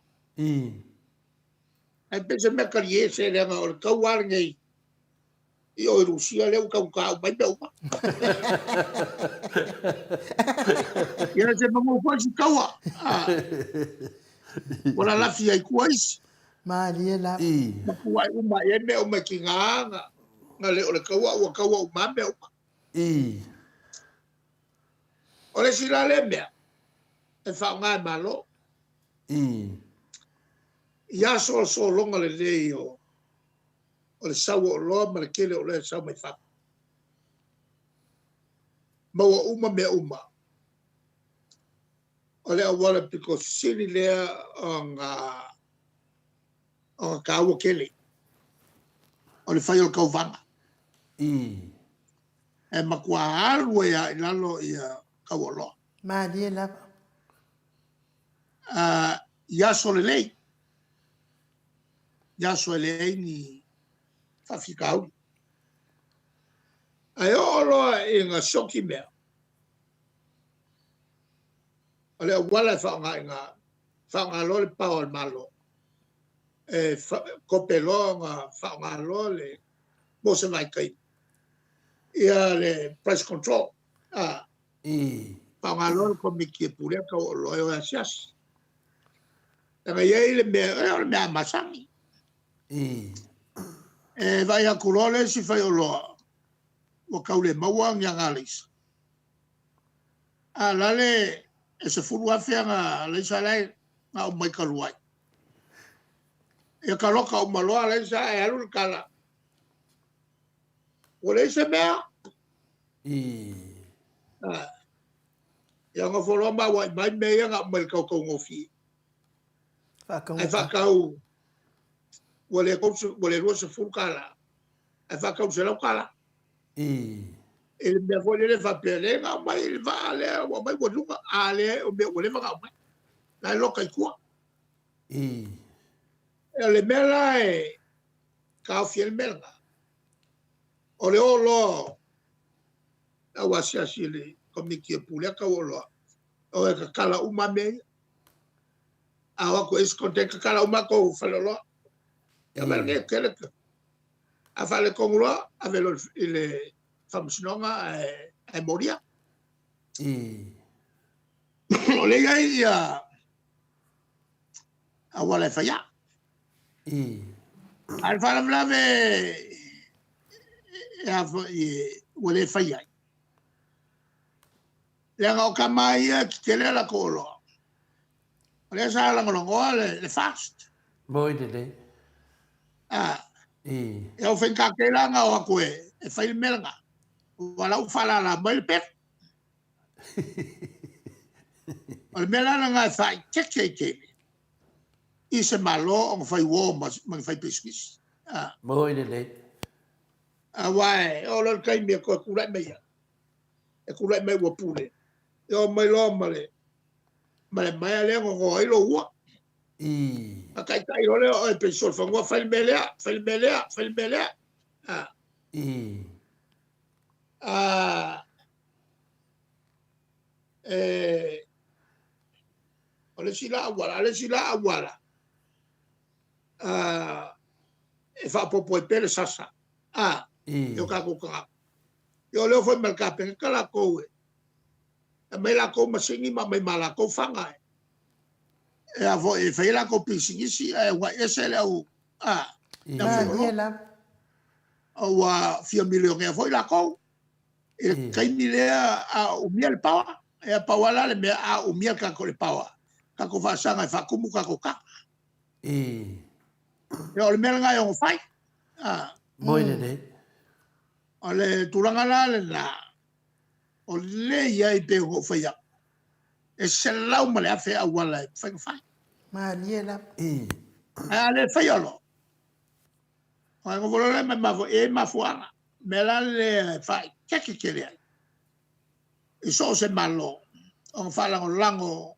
E pese me karie se le ngā o le kauar ngei. I o Rusia le o kau mai me uma. Ia se mamu fa si kaua. Ora la fia I kuais. Maliela. Makua I uma e me o me ki ngā. Nga le o le kaua o kaua uma me uma. O le sila le mea. E wha ngā malo. Ia so longa le lei o le sau o loa ma le kele o le sau mai wha. Maua uma me uma. O le awala piko sini lea o ngā kaua kele. O le whai o kauvanga. E makua alu ia I lalo ia kaua loa. Maliela. Ia so le lei. Ia so le lei ni whawhikau. Ai o loa I ngā shoki mea. O le awala whaonga lo le pao al malo. E kope lo ngā whaonga lo le mose mai kai. Ia le price control. Whaonga lo le komiki e pure ka o lo e o asiasi. Tanga iei le mea masangi. E vai a kurole si whai o loa. O kaule maua ngia ngā leisa. A lale e se furu awhia ngā leisa lei ngā o mai karuai. E ka loka o maloa leisa e alu le kala. o le se mea I. ia nga folo ma wa mai me ia nga mai ka ko ngofi ai fa ka u o le ro se fu kala ai fa ka u se lo kala ele me fo le fa pele nga mai le va le o mai o lunga ale o me o le va mai la lo kai ku ele me la ka fiel melga o le o lo a wa sia sile komiki pule ka o lo o ka kala uma me awa ko eskonte ka kala uma ko falolo ya melge kele a fale con lo a velo le famsnonga ai moria o le ia a wala fa ya al fala blave ya wala fa ya le nga o kamai tele la kolo le sa la ngolo le fast Boy de le. e o fen ka ke la nga o ko e fa il melga wala u fala la mal pet o mela nga fa che i se malo on fai wo ma fai pesquis Boy de le. Wai, o lo kai me ko kula me ya. E kula me wo pule. Yo mai lo male. Male mai ale ngo i lo wa. A kai kai lo le o e pe sol fa ngo fa il melea. Ole sila awala. E fa popo e pele sasa. Yo ka ko ka. Yo le foi merka pe kala ko e. Mai la ko masingi ma mai mala ko fanga. E a vo e fai la ko pisingi si e wa esele au. O wa 4 million e foi la ko. E kai ni le a o miel pawa. E a pawa la le me a o miel ka ko le pawa. Ka ko fa sanga fa kumu ka ko ka. E o le mel nga yo fai. Boy de le. Ole turanga la le la. O le ia i pe ho fai ya. E se lau ma le afe a wala fai fai. Ma liela. Ale fai olo. O ngo volo le ma vo e ma fuanga. Me la le fai keke kele ai. E so se malo. O fala ngo lango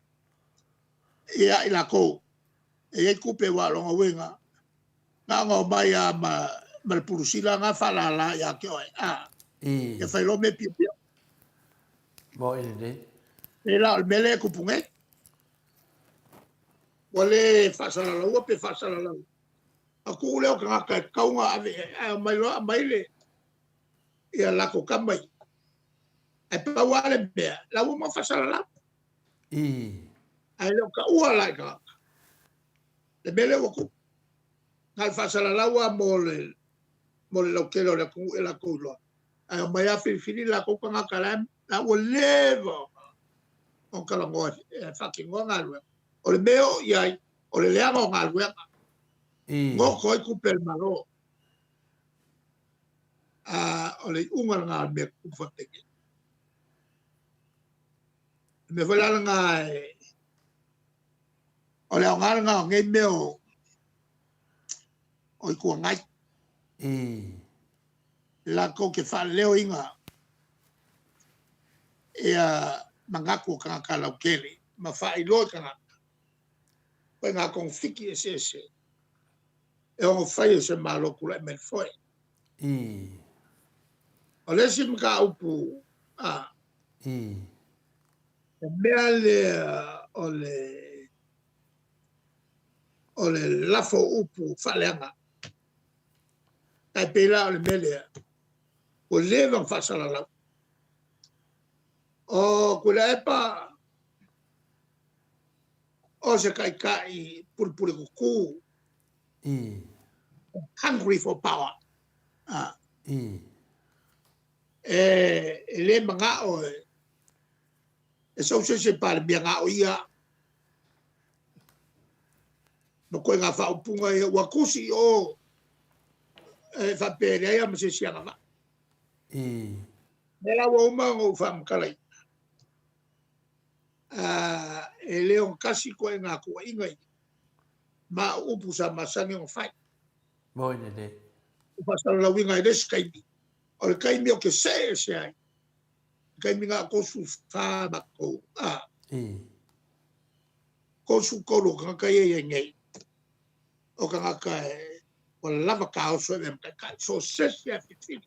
ia ila ko. E kupe wa lo wenga. Nga ngo mai ma le purusila nga fala la ya ke oi. E fai lo me pipi. Boy de le. E la o mele kupunge. Wale fasala la pe fasala la. Aku leo ka kaunga ave mai le. E la ko kamai. E pa wale be. La mo fasala la. Ai lo ka ua la ka. Le mele wo ku. Ngal fasala la wa mo le lo ke lo la ku e la ku lo. Ai mai a fini la ko ka kalam la wo levo. On kala ngo fucking ngo ngalwe. O le meo iai o le lea ngo ngalwe. Ngo koi ku pel malo. O le unga ngal me ku fateke. Me vola nga o le ngal nga ngai meo o ku ngai. La ko ke fa leo inga. Mangaku ka kala ukele. Ma fa ilo ka Poi nga con fiki ese. E on fai se malo kula men foi. O le sim ka upu. E meale o le lafo upu faleanga. Kai pela o le mele. O levan fasala la. O kula epa. O se kai pulpuli kuku. Hungry for power. Le manga o e so se par bien o ia. No ko nga fa upunga e wakusi o fa pere ia me se sia nga. Nela wo mango fam kalai. E leo kasi ko nga ko ingai. Ma upu sa masani o fai. Moi ne de. Pasal la winga des kai. O kai mi o ke se ai. Kai mi nga ko su fa ba ko. Ko su ko lo ka kai e ngai. O ka kai o lava ka o so dem ka so se se fiti.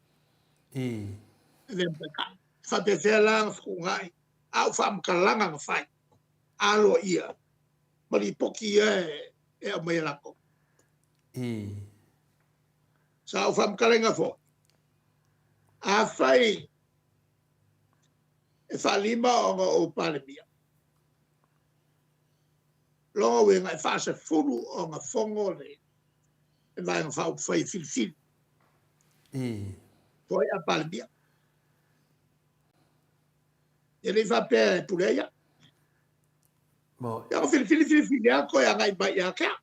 Dem ka. Fa te fela ko ngai. Au fam kalanga fai. Alo ia. Mari poki e a mai lako. Sa o fam kalenga fo. A fai e fa lima o palemia. Longa wenga e fa se furu o nga fongo le. E vai nga fa o fai filfil. Poi a palemia. E le fa pe puleia. Ya o filfil ya ko ya ngai ba ya ka.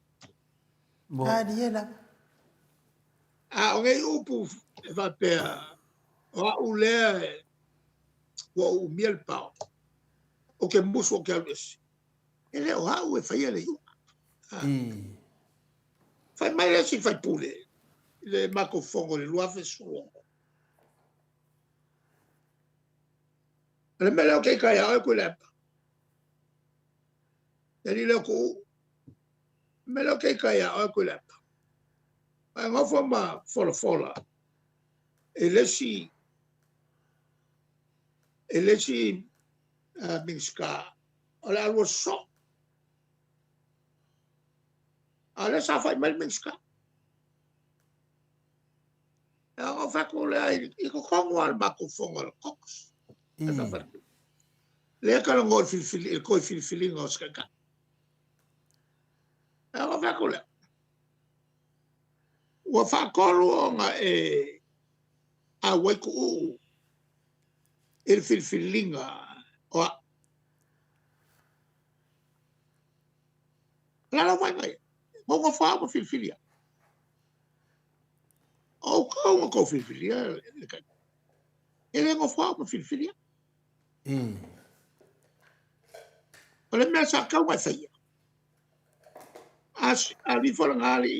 Diela. A o ngai upu e fa pe o ule o miel pao. O ke muso o ke alwesi. Ele o hau e fai ele iu. Fai mai le si fai pule. Le mako fongo le luafe suongo. Le mele o ke kai au e kue lepa. Ele le ko mele o ke kai au e kue lepa. Ai ngofo ma fola. Ele si minska. Ole alwo so. Ale sa fai mai minska. Ako fako le iko kongo al mako fongo al koks. Le ka ngol filfili ko filfili ngos ka. Ako fako le. Wa fako nga a waiku il filfilinga o la vai ngai. Mo fa mo filfilia. O ko filfilia. Ele ngo fa mo filfilia. Ole me sa ka wa sai. As ali fo ngali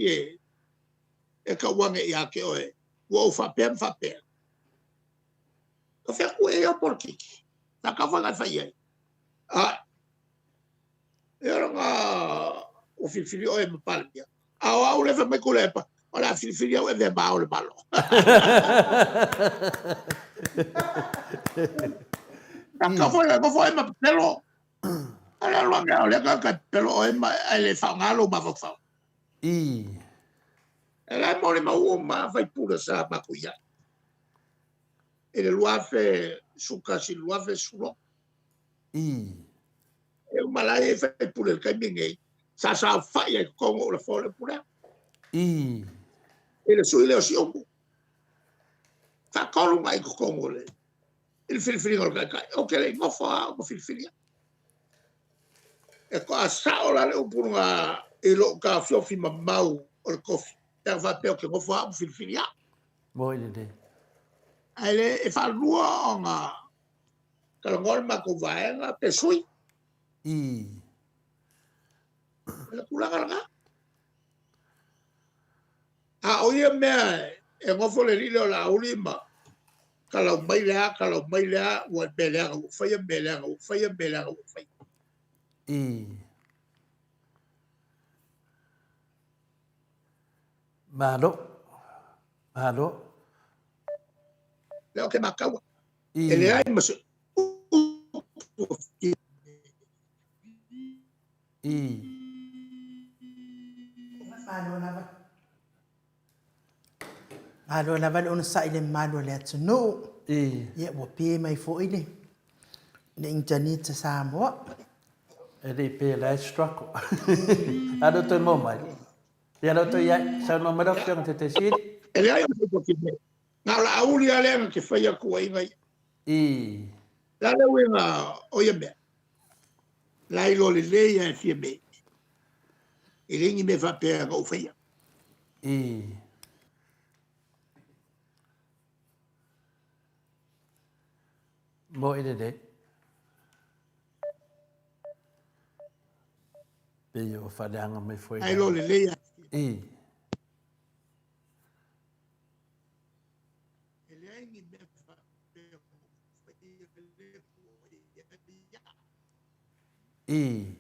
e ka wange ya ke oe. Wo fa pem. Ka fe ku e por ki. Ta ka fa ngai fai. Era nga o filfili oe me palmia. Au le fa me kulepa. Ola filfili oe ve ba o le balo. Ka foi ma pelo. Ala lo nga le ka pelo oe ma ele fa ngalo ma fa. Ela mo le ma fai pura sa ma kuia. Ele luafe suka si luafe sulo. E malai fai pura ka mingi. Sa fai e kongo le fo le pura. Ele sui le si oku. Fa kolu mai kongo le. Il filfili ngol kai. Ok le mo fa mo filfili. E ko asa ola le upurunga e lo ka fiofi mamau o le kofi. E va pe ke mo fa mo filfili. Moi ne de. Ele e fa lua nga ka ngol ma ko vaenga pe sui. Le kula nga. A oye me e ngofo le lilo la ulima. Kalau mai lea wa belea o fai belea. Malo. Leo ke makawa. Ele ai mas Malo lava le ona sa ile malo le atunu. Ia wa pe mai fo ile. Le internet sa Samoa. Ele pe la struggle. Ado to mo mai. Ya lo to ya sa no me do te sit. ele ai mas ko ki. Na la auli ale ke fai ko ai ngai. La le winga oye me. La ilo le ya fi me. Ele ngi me fa pe ko fai. Mo ina de. Pe yo whareanga mai foi ai lo le leia I. e le ai ni me fa pe I.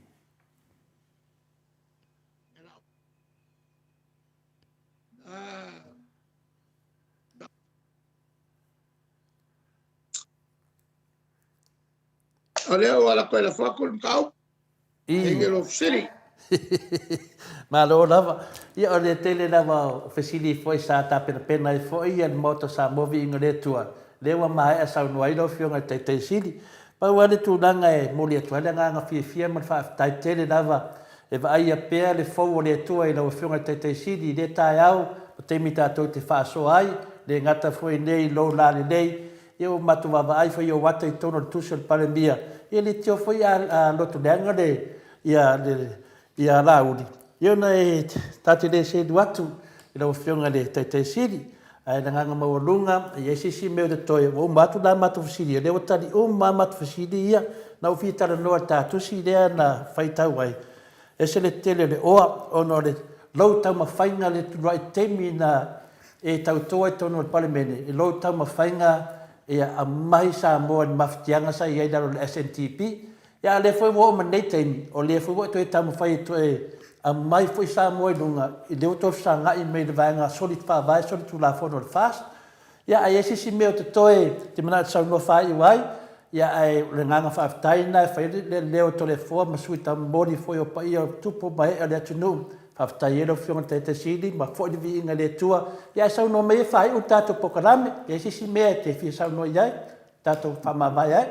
ole wala ko la fa ko kau e I. lo siri Ma lo lava. Ia o le tele lava fesili foi sa ta pena foi ia moto sa movi inga le tua. Le wa mai a sa no ai lo fionga te sili. Pa wa le tu langa e mo le tua le nga fia ma fa tai tele lava. E va ai a pea le fo le tua i lo fionga te sili le tai au te mita to te fa so ai le ngata foi nei lo la le nei. Io matu va ai foi io wata i tono tu sul palembia. E le tio foi a lo tu langa le ia lauri. Io na e tati le se duatu i lau whionga le tai siri. Ai na nganga maurunga, i e sisi meo de toi, o matu la matu fasiri. Leo tali o ma matu fasiri ia, na ufi tala noa tātusi lea na whaitau ai. E se le tele le oa, ono le lau tau ma whainga le turai temi na e tau toa i tono le palemene. E lau tau ma whainga e a mahi sa moa ni mawhitianga sa i ai laro le SNTP. Ya le foi wo man nei temi o le foi wo to tamu fai to e a mai foi sa moi lunga i le to sa nga i me le vanga solid fa vai solid tu la fono fast ya ai esi me to te mana sa no fai wai ya ai le nga fa taina fai le to le fo ma sui ta mori foi o pa io tu po bai ale tu no fa taino fion te sidi ma foi di vinga le tua ya sa no me fai u tato pokalame ya esi me te fi sa no ya tato fa ma vai ai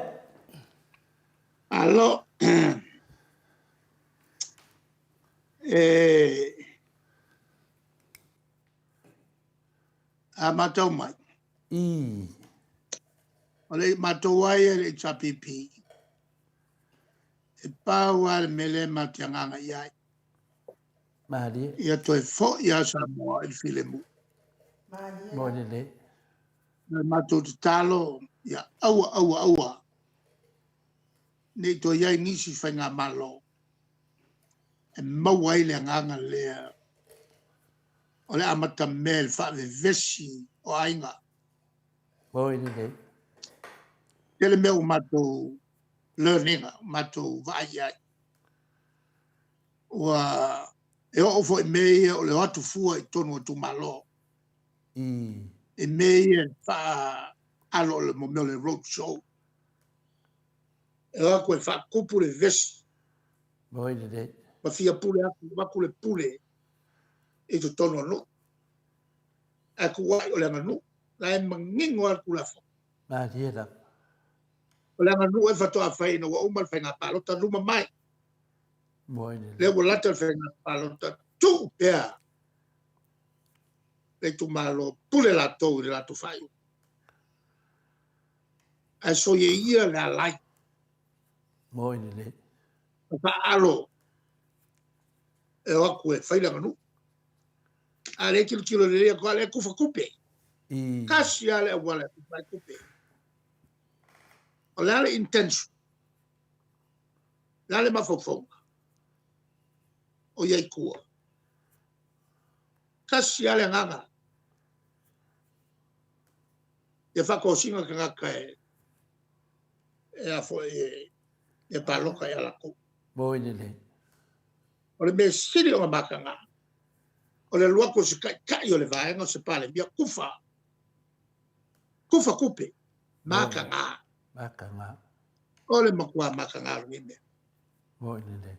alo a matau mai I. ole matau ai e chapipi e paua le mele matianga iai Mahali. ia to e fo ia Samoa il filemu Mo le. na matau te talo ia aua nei to iai nisi whainga malo e mawai le nganga lea ole amata mel fa le vesi o ainga Mo le. ele meu matau learning matau vai ai wa e o fo me o le atu fua i tonu tu malo I. e me fa alo le mo le road show e o ko fa kupu le ves Mo le. ma fia pule aku ma kule pule e to tonu no aku wa o le nganu la e mangingo al kula fo Mahali la. o le nganu e fa to a fai no o mal fa nga palo ta luma mai Mo le le. wo lata fa nga palo ta tu pea le tu malo pule la to le la tu fai a so ye ia la like Mo le. fa alo e o ku e fai la nganu ale kilo le ko ale ku fa kupe I. kasi ale wala fa kupe o le intention le ma fofo o ye ku kasi ale nganga e fa ko singa ka ka e a fo e palo ka ya la ku Mo le. o le me siri o makanga o le lua ko se kai o le vaenga se pale bia kufa kupe makanga Makanga. o le makua makanga ni me Mo le.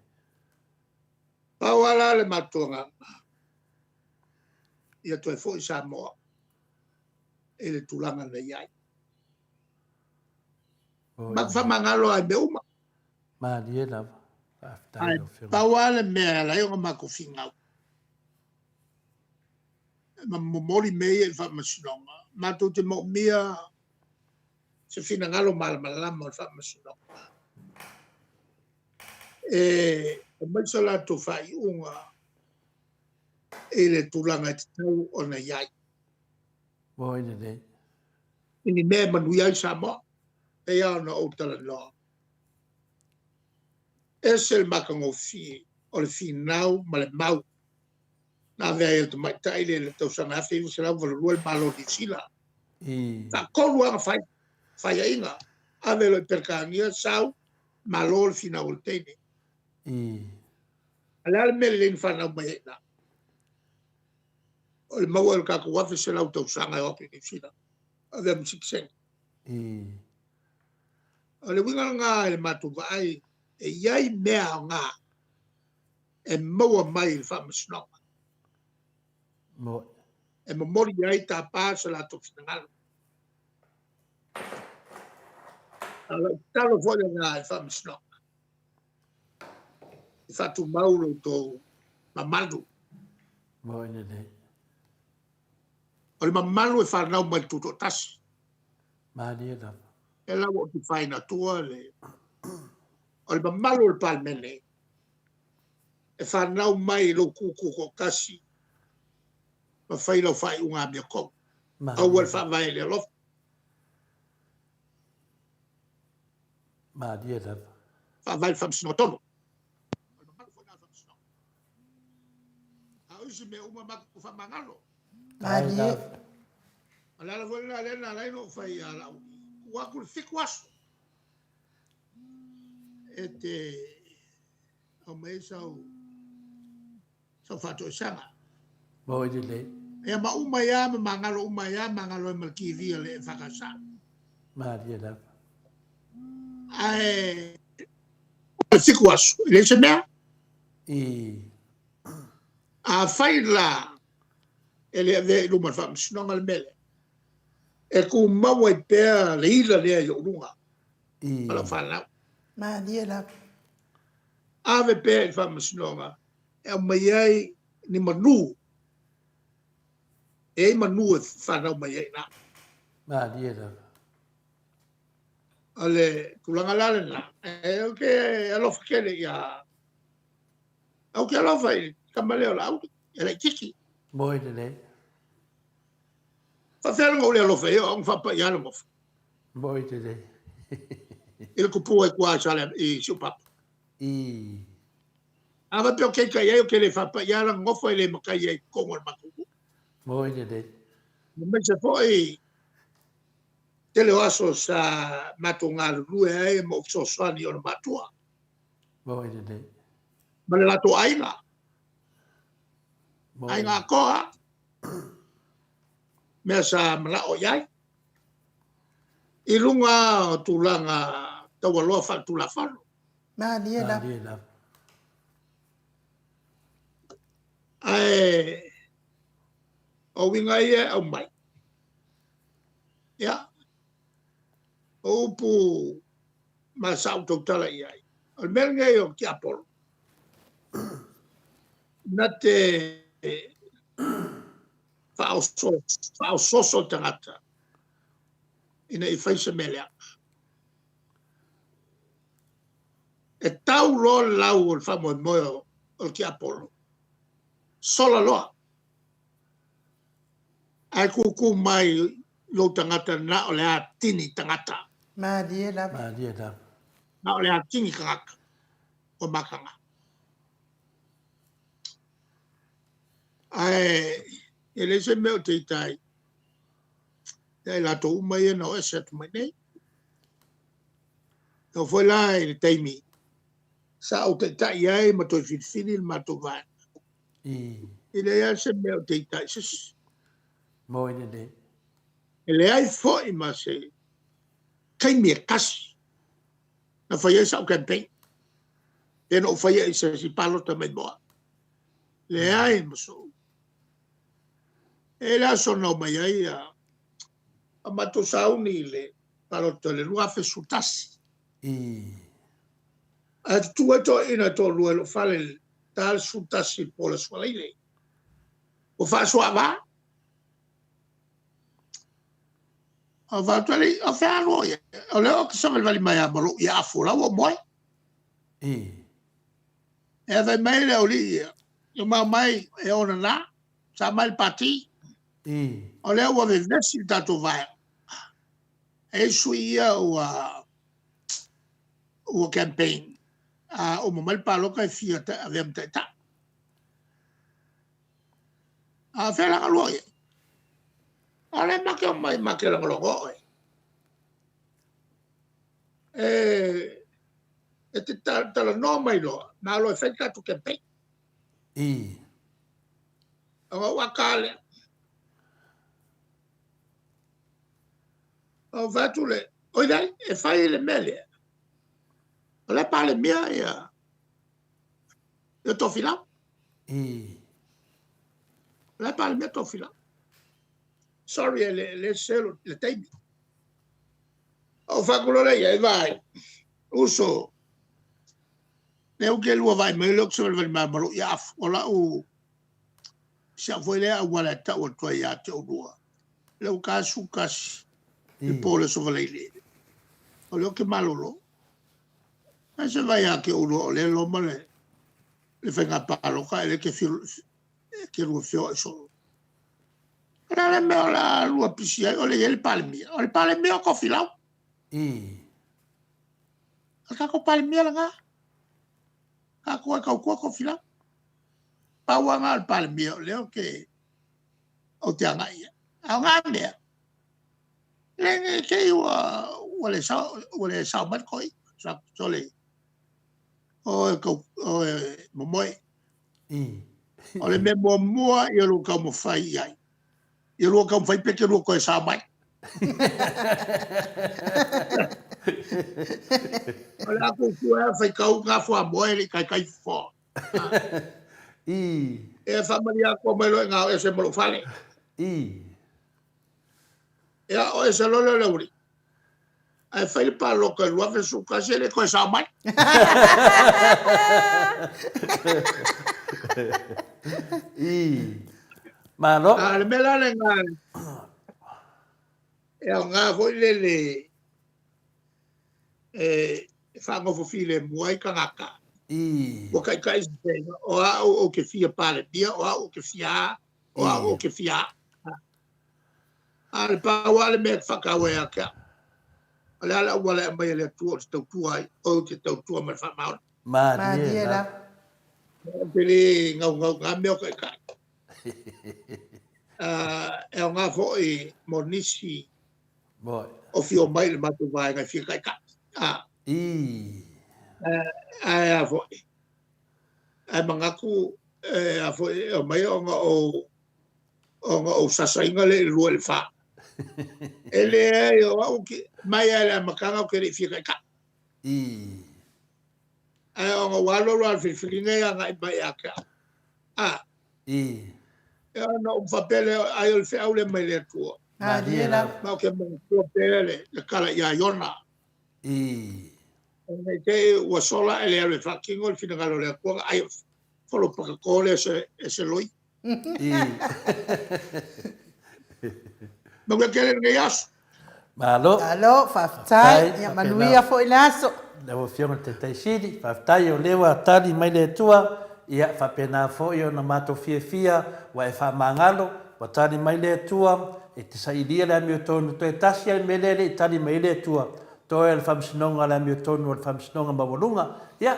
pawala le matonga ia to fo Samoa e le tulanga le iai ma fa mangalo ai be uma Mahali la. ai Aftai lo fio. pawala me la yo ma ko finga ma mori me e fa masinonga ma to te mo mia se fina ngalo mal malama fa masinonga e mai sala to fai unga e le tulanga te tau o na iai Mo le. ini me manu iai Samoa e ana o tala no. Ese makango fi o le finau ma le mau. Na vea te mai taile le tau sana afi se la volu el malo di sila. Ta kolua fai inga. Ave lo percania sau malo le finau le tene. Ala me le infana mai na. O le mau el kaku wafi se la tau sanga o pe sila. Ave am siksen. O le winga nga le matu vai e yai mea nga e maua mai le whamasnonga. E mamori ai ta pāsa la toki ngalo. Ala talo fole nga e whamasnonga. E whatu mauro tō mamalu. O le mamalu e whanau mai tuto tasi. E lau o ki whaina tua le. O le mamalu le palmene. E whanau mai lo kuku ko kasi. Ma whai lau whai unga mea kong. Au al whawai le lof. Whawai whamsino tono. O le mamalu whanau whamsino. Au isi mea uma maku whamangalo. Alala whanau lena laino whai a lau. Waku le whiku aso. E te au mei sau whato sanga. E ma umaya ma mangalo e malkivia le whakasa. Ai le whiku aso. Le se mea? A whai la e le ave luma whamsinonga le mele. E ku maua i pēr le ila lea i urunga. Ala whanau. Ave pēr i whamsinonga. E mai ai ni manu. E manu e whanau mai ai na. Ale kulanga lale na. E o ke alofa kele ia. Au ke alofa i kamaleo la au. E le kiki. Whawhera ngau le alofa eo, ang whapa i ana mofa. Ila kupua e kua sale i siupapa. Awa peo kei kai eo ke le whapa i ana ngofa i le makai e kongo le makuku. Mei se fo i te leo aso sa mato ngā rue e mo so swani o le matua. Ma le lato ainga. Ainga koa. Mea sa malao iai. I runga o tūlanga tawaloa whatula whano. Ai, o winga ia au mai. Ia. O upu ma sau tautala iai. O melnga o ki apolo. Na te whaososo tangata. Ina I whaisa melea. E tau lo lau o whamoe moe o ki apolo. Sola loa. Ai kuku mai lo tangata na o lea tini tangata. Na o lea tini kangaka. O makanga. Ai, e le se meo te itai. Ia la to umai e no e set mai nei. Tau foi la e le taimi. Sa o te tai ai ma to fitfini ma to vai. I le ia se meo te itai sis. E le ai foi ma se kai mea kasi. Na fai e sa o campaign. E no fai e se si palo ta mai boa. Le ai ma so. E la so no mai ai a mato sauni le parota le lua fe sutasi. A tu eto ina to lua lo fale tal sutasi po le swalaile. O fa so ava. O va tali o fa ro ye. O le o sa vali mai a bolo ya fola o moi. E va mai le oli. Yo mai e ona na sa mai pati. O le o ve vesi tato vai. e sui ia ua campaign o mamal paloka e fia ta avem ta a fela ngalo ia ale make la ngalo e te tala no mai lo na lo e feka tu campaign o wakale o vatule o dai e fai le mele o le pale mia ia eu tô final le pale mia tô final sorry le selo le time o faculo le ia vai uso eu que lua vai mai lo que vai mai maru ia ola o se foi le a wala ta o to ia te o lua le o caso cas e pole so vale o lo que malolo se vai a que o le lo male le fenga palo ka le que fio que lo fio so era le me la lua pisia o le el palmi o filau ka ko palmi la ka ko filau pa wa al palmi le o que o te anga ia a nga me le que o le sa mat koi sa so le o momoe o le me moa i lo ka mo fai ai i lo ka mo fai pe ke lo ko sa mai o le ko fai ka nga fo a moe kai fo e fa maria ko me lo nga e se mo lo fale e o e se lo le uri ai fai pa lo ka lo fe su ka se le ko sa mai Malo. Le mela le nga e nga foi le fa ngo fo file moi ka ngaka o kai se o ke fia pale dia o ke fia o ke fia al pa wale me fa ka we aka ala wala mai le tu ai o te tu ma fa ma Diela. pele nga me o kai e nga fo e monisi o fio mai le matu vai nga fia kai ka a fo a mangaku a fo o mai o sasainga le lu el fa ele o que mai ala makanga que le fia kai ka o walo ro al filinga nga mai aka no fa pele ai el fe aule mai le tu Diela. ma que mo pele le kala ya yona que o sola ele le fucking o fina galo le ko ai folo pa ko le ese loi no que quieren que yas Malo. Alo, faftai, ya manuia fo ilaso. Le o fiona te te sidi, faftai o lewa tali mai le tua, ia fapena fo io na mato fia, wa e fa mangalo, wa tali mai le tua, e te sa ilia le amio tonu, to e tasi al melele, tali mai le tua, to e al famsinonga le amio tonu, al famsinonga mawalunga, ia,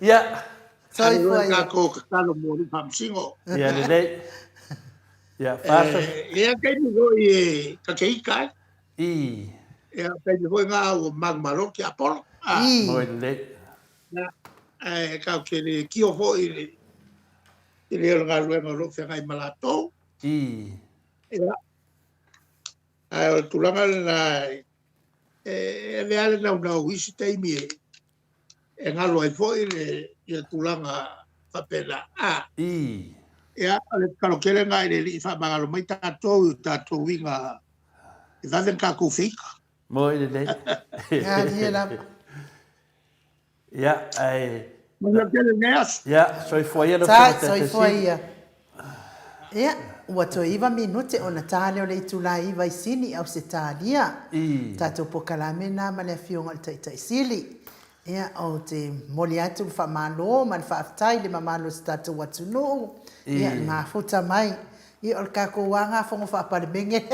ia, Soi foi. ka ko ka no mo famsingo ia le, ia, fasa, ia ke ni go ka ke kai ia, pe foi nga o magmaro ki apol moi le, ka ke le ki o foi le nga luenga lo fe ngai malato ia tu langa la le ale na una wisi taimi e nga lo foi le tu langa papela ia le kalo kele ngai le fa mangalo mai tato winga i va den ka ko fika moi le, Diela. ia, ai, Mas aquele nessa, ia, soi foi lo Sai, te soi te foi sidi, ia. Ia, ua to iwa minute o na tale o le itula iwa i sini au se talia. Tato po kalamena ma le fionga le tai sili. Ia, o te moli atu wha malo, man wha aftai le mamalo se tato watunu. Ia, ma futa mai. I o ka ko wanga fongo fa pa menge.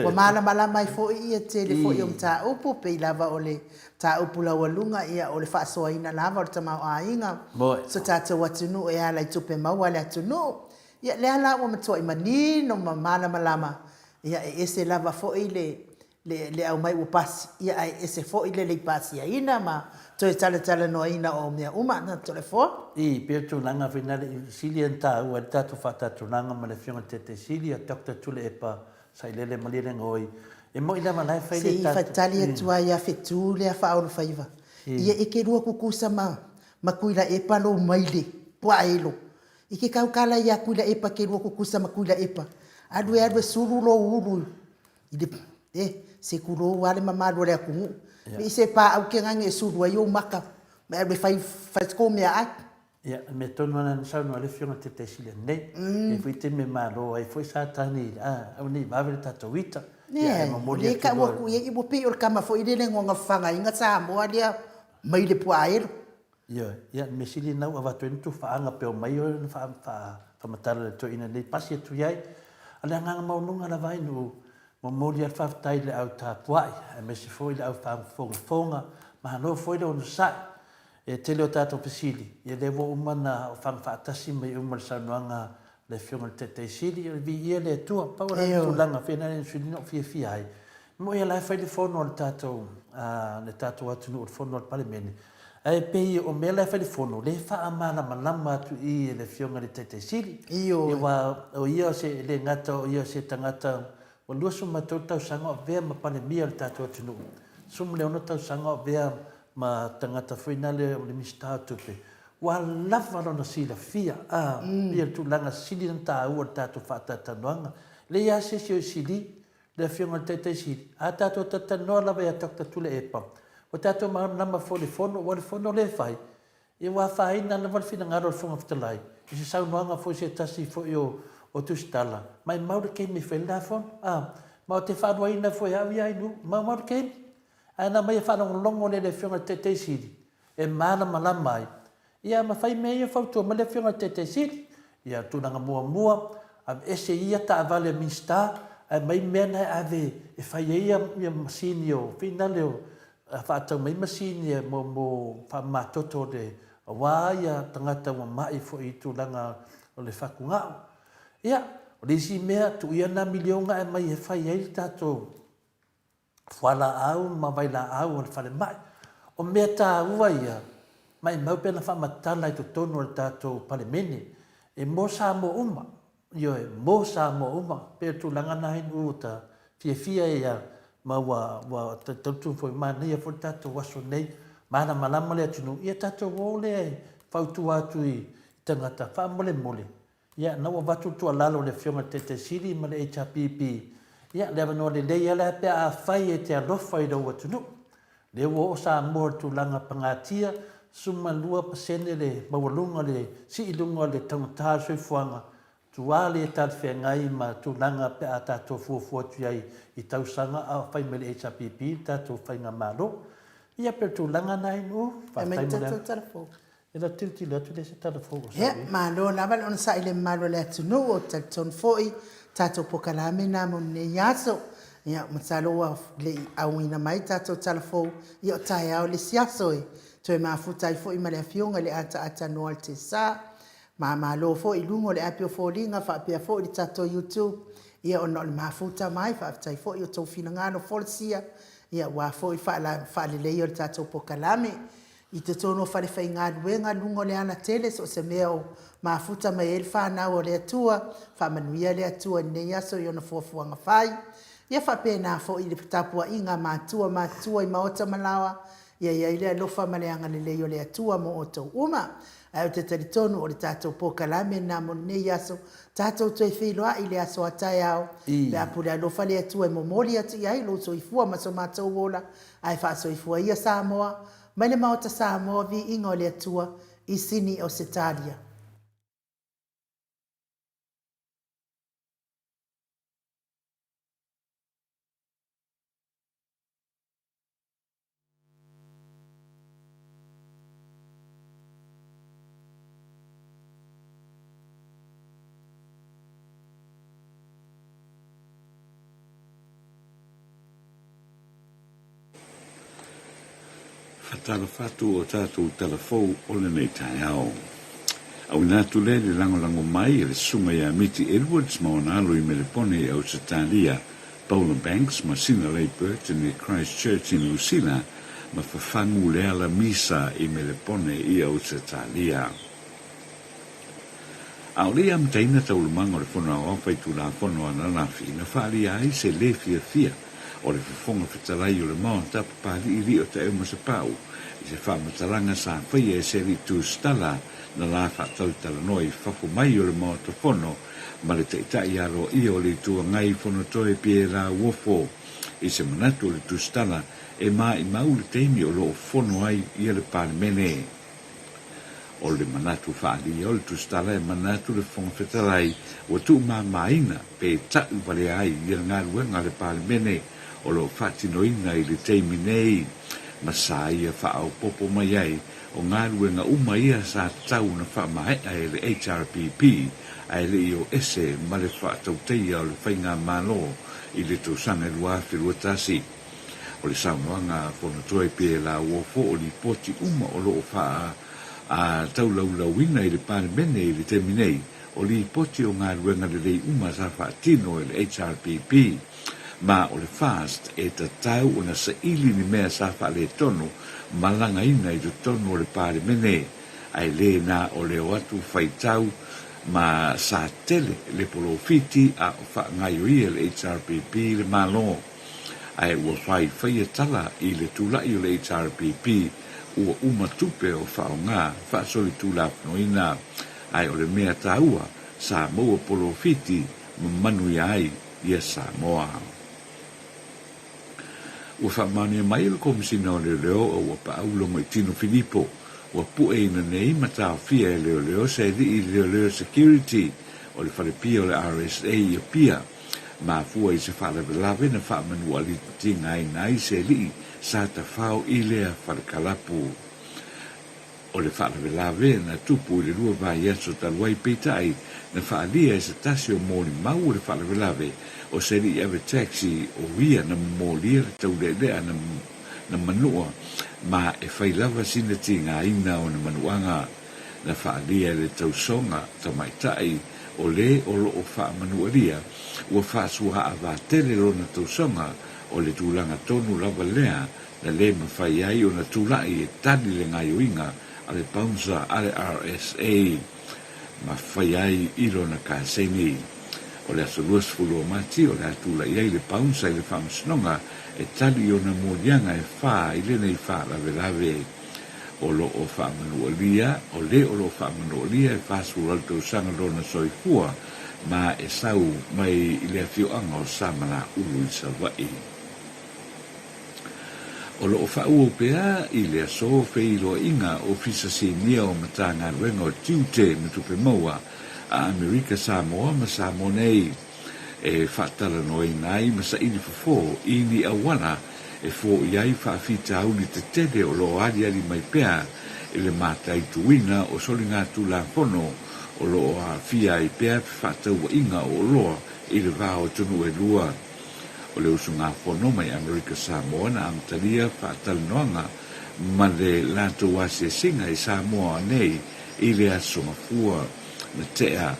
Wa mala mai fo I tele fo yom ta upu pe lava ole ta upu la walunga ia ole fa so ina lava o tama ainga. So tata watunu e ala tupe mawale atunu. Ia le ala o mato I mani no mala malama. Ia ese lava fo le au mai o pas ia ese fo le pas ia ina ma to e tala no ina o mea uma na telefon. Pe tu langa finale Silian ta o ta tu fata tu langa ma le fiona te Silia Dr. Tule epa sai lele malire ngoi. E mo ina malai fai le ta. Si fatali tua ia fetu le fa o faiva. Ia e ke rua kukusa ma kuila epa lo maile puaelo. Ike kau kala ia kuila epa ke rua kukusa ma kuila epa. Adu suru lo uru. Se kuro wale mamado le aku. Me se pa au ke ngange suru ai o maka. Me fai ko me ai. Ya me tonu ana sa no le fiona te Silia nei. E foi te me malo ai foi sa tani au ni va ver tatuita. Ne, le ka wa ku ye bo pe or kama fo ile ngonga fanga inga Samoa dia mai le puaero. Ya me Silia na wa tu tu fanga pe o mai o fa matala to ina nei pasi tu yai. Ala nga mau nunga la vai no mo mori al fa tai le au ta puai. Me se foi le au fa fonga ma no foi le on sa. E tele o tato pesili. Ia le wo umana o whangwhaatasi mai umal saunuanga le whionga te sili. Vi ia le tua paura tu langa whina ne suni no fia ai. Mo ia lai whai le whono le tato atunu o le whono le palemene. Ai pei o mea lai whai le whono. Le wha amana malama atu I le whionga le te sili. Ia wa o ia se le ngata o ia se tangata. O lua suma tau sanga o vea ma palemia le tato atunu. Suma le ono tau sanga o vea ma tangata finale o le mista tupe wa lava no sila fia ia tu langa sili nta o tatu fata tananga le ia se sili le fiona tete sili a tatu tata no la va takta tu le epa o tatu ma nama fo le fono le fai e wa fai na le fina ngaro fonga ftalai I se sau noanga fo se tasi fo yo o tu stala mai mau ke me fela fon ma te fa no ina fo ya ia nu mau ke ana mai fa no longo le fiona te sili e mana malama ai ia ma fai me ia fautu ma le fiona te sili ia tu nanga mua a ese ia ta vale mista a mai mena ave e fai ia masinio finale o fa ta mai masinia mo fa matoto de wa ia tangata wa mai fo I tu nanga o le fakunga ia o le si mea tu ia na milionga e mai e fai ai tato Wala au ma vai la au al fale mai. O mea tā ua ia. Mai mau pena wha matala I to tono al tātou pale mene. E mō sā mō uma. Io e mō sā mō uma. Pea tu langa nahi nu ta fia ia. Ma wa tautu foi mani fo tātou waso nei. Mana malama le atunu. Ia tātou wō le ai. Fautu atu I tangata. Wha mole. Ia na wa watu tu alalo le fionga te siri ma le HRPP. Ia le no le ia le pe a fai e te alofa I do atunu. Le wo o sa mo tu langa pangatia suma 2% le mawalunga le si ilunga le tangata soi fuanga. Tu ale ta fengai ma tu langa pe a tato fu tu ai I tausanga a fai me le HPP tato fai nga malo. Ia pe tu langa nai no fa fai me telefon. Ela tilti le tu le se telefon. Ia malo lava on sa ile malo le atunu o telefon foi tato pokalame na mo ne yaso ia matalo le awina mai tato telefo ia tai au le siaso to ma futai fo I male afionga le ata no te sa ma lo fo I lungo le apio fo linga fa pe fo I tato YouTube ia ono le mafuta mai fa tai fo I to fina ngano fo sia ia wa fo I fa le le tato pokalame I te tono fale fai ngā duenga lungo le ana tele so se meo mafuta mai el whanau o le atua, whamanuia le atua nei aso I ona fuafuanga whai. Ia whapena fo I le tapua I ngā mātua I maota malawa, ia ile alofa ma le anga le leo le atua mo oto uma. Ai o te taritonu o le tātou pokalame nā mo nei aso, tātou toi whiloa I le aso atai au, pe apu le alofa le atua I momoli atu I lo so I fua maso mātou wola, ai whaaso I fua ia Samoa, mai le maota Samoa vi inga o le atua I sini o Setalia. Tala fatu o tātou telefou o le nei tai au. Au nātu le lango mai le sunga ia Miti Edwards ma ona alo I Melepone au Satalia, Paula Banks ma Sina Leibert in the Christchurch in Lucila ma fafangu le ala misa I Melepone I au Satalia. Au le am taina tau lumango le whona o awhai tu la whono ananafi na whaali ai se le fia o le whafonga whitalai o le maon tapa pāli I rio te euma se pau I se whamataranga sa whaia e seri tu stala na la whatau tala noi whafu mai o le maon ta whono ma le teitai aro I o le tua ngai whono toe pie la uofo I se manatu o le tu stala e ma I mau le teimi o lo whono ai I le pālimene o le manatu whaali o le tu stala e manatu le whonga whetalai o tu maina pe tau pale ai I ngā ruenga le pālimene o lo whatinoina I le teimi nei ma sa ia whaau popo mai ai o ngā ruenga ia sa tau na whamae ai le HRPP ai le I o ese ma le whaatau teia o le whainga malo I le tōsanga lua whirua tasi o le saunoanga whono toe pie la uofo o li poti o lo wha a tau lauina I le pālemene I le teimi nei o li poti o ngā ruenga le lei sa whaatino I le HRPP ma o le fast e ta tau o na sa ili ni mea sa wha le tono malanga ina I le tono o le pāre mene ai le na o le o atu whai tau ma sa tele le polofiti a o wha ngai ia le HRPP le malo ai ua whai whai tala I le tūlai o le HRPP ua umatupe o wha o ngā wha soi tūlap noina ai o le mea taua sa moa polofiti manu ai ia Samoa. Ua whamane mai le komisina o leo o ua paaulo mai Tino Filippo ua pue ina nei matao fia e leo se di I leo security o le wharepia o le RSA I pia ma fua I se whalawelawe na whamanu ali tinga nai se li sa ta whao I lea wharekalapu o le whalawelawe na tupu I le rua vai aso talwai peitai na whaalia se tasi o mōni mau o le whalawelawe o se li ave taxi o ria na molia tau lea na manua ma e whai lava sina tinga ina o na manuanga na whaalia le tau songa ta maitai o le o lo o wha manuaria ua whaasua a vātele lo na tau songa o le tūlanga tonu lava lea na le mawhai ai o na tūlai e tani le ngai oinga a le bouncer a le RSA ma whai ai ilo na kāseni o le asolua sefulu o mati o le atula iai le paunsa I le whamasnonga e tali o na mōlianga e wha I le nei wha lawe o lo o whamanualia o le o lo whamanualia e whasuru alto sanga lo na soifua ma e sau mai I le awhioanga o samana ulu I Sawai o lo o whaua pea I le aso feilo inga o fisa sinia o matanga ruenga o tiute mitupe maua a Amerika Samoa ma Samoa nei e whaatala noi nai ma sa ili fafo ini awana e fo iai whaafita auli te tele o lo ali mai pea e le mātai tuina o soli ngā tūla pono o lo a fia I pea whaatau inga o loa I le vāo tunu e lua o le usu ngā pono mai Amerika Samoa na amtalia whaatala noanga ma le lato wase singa I Samoa nei I le asonga fua na tea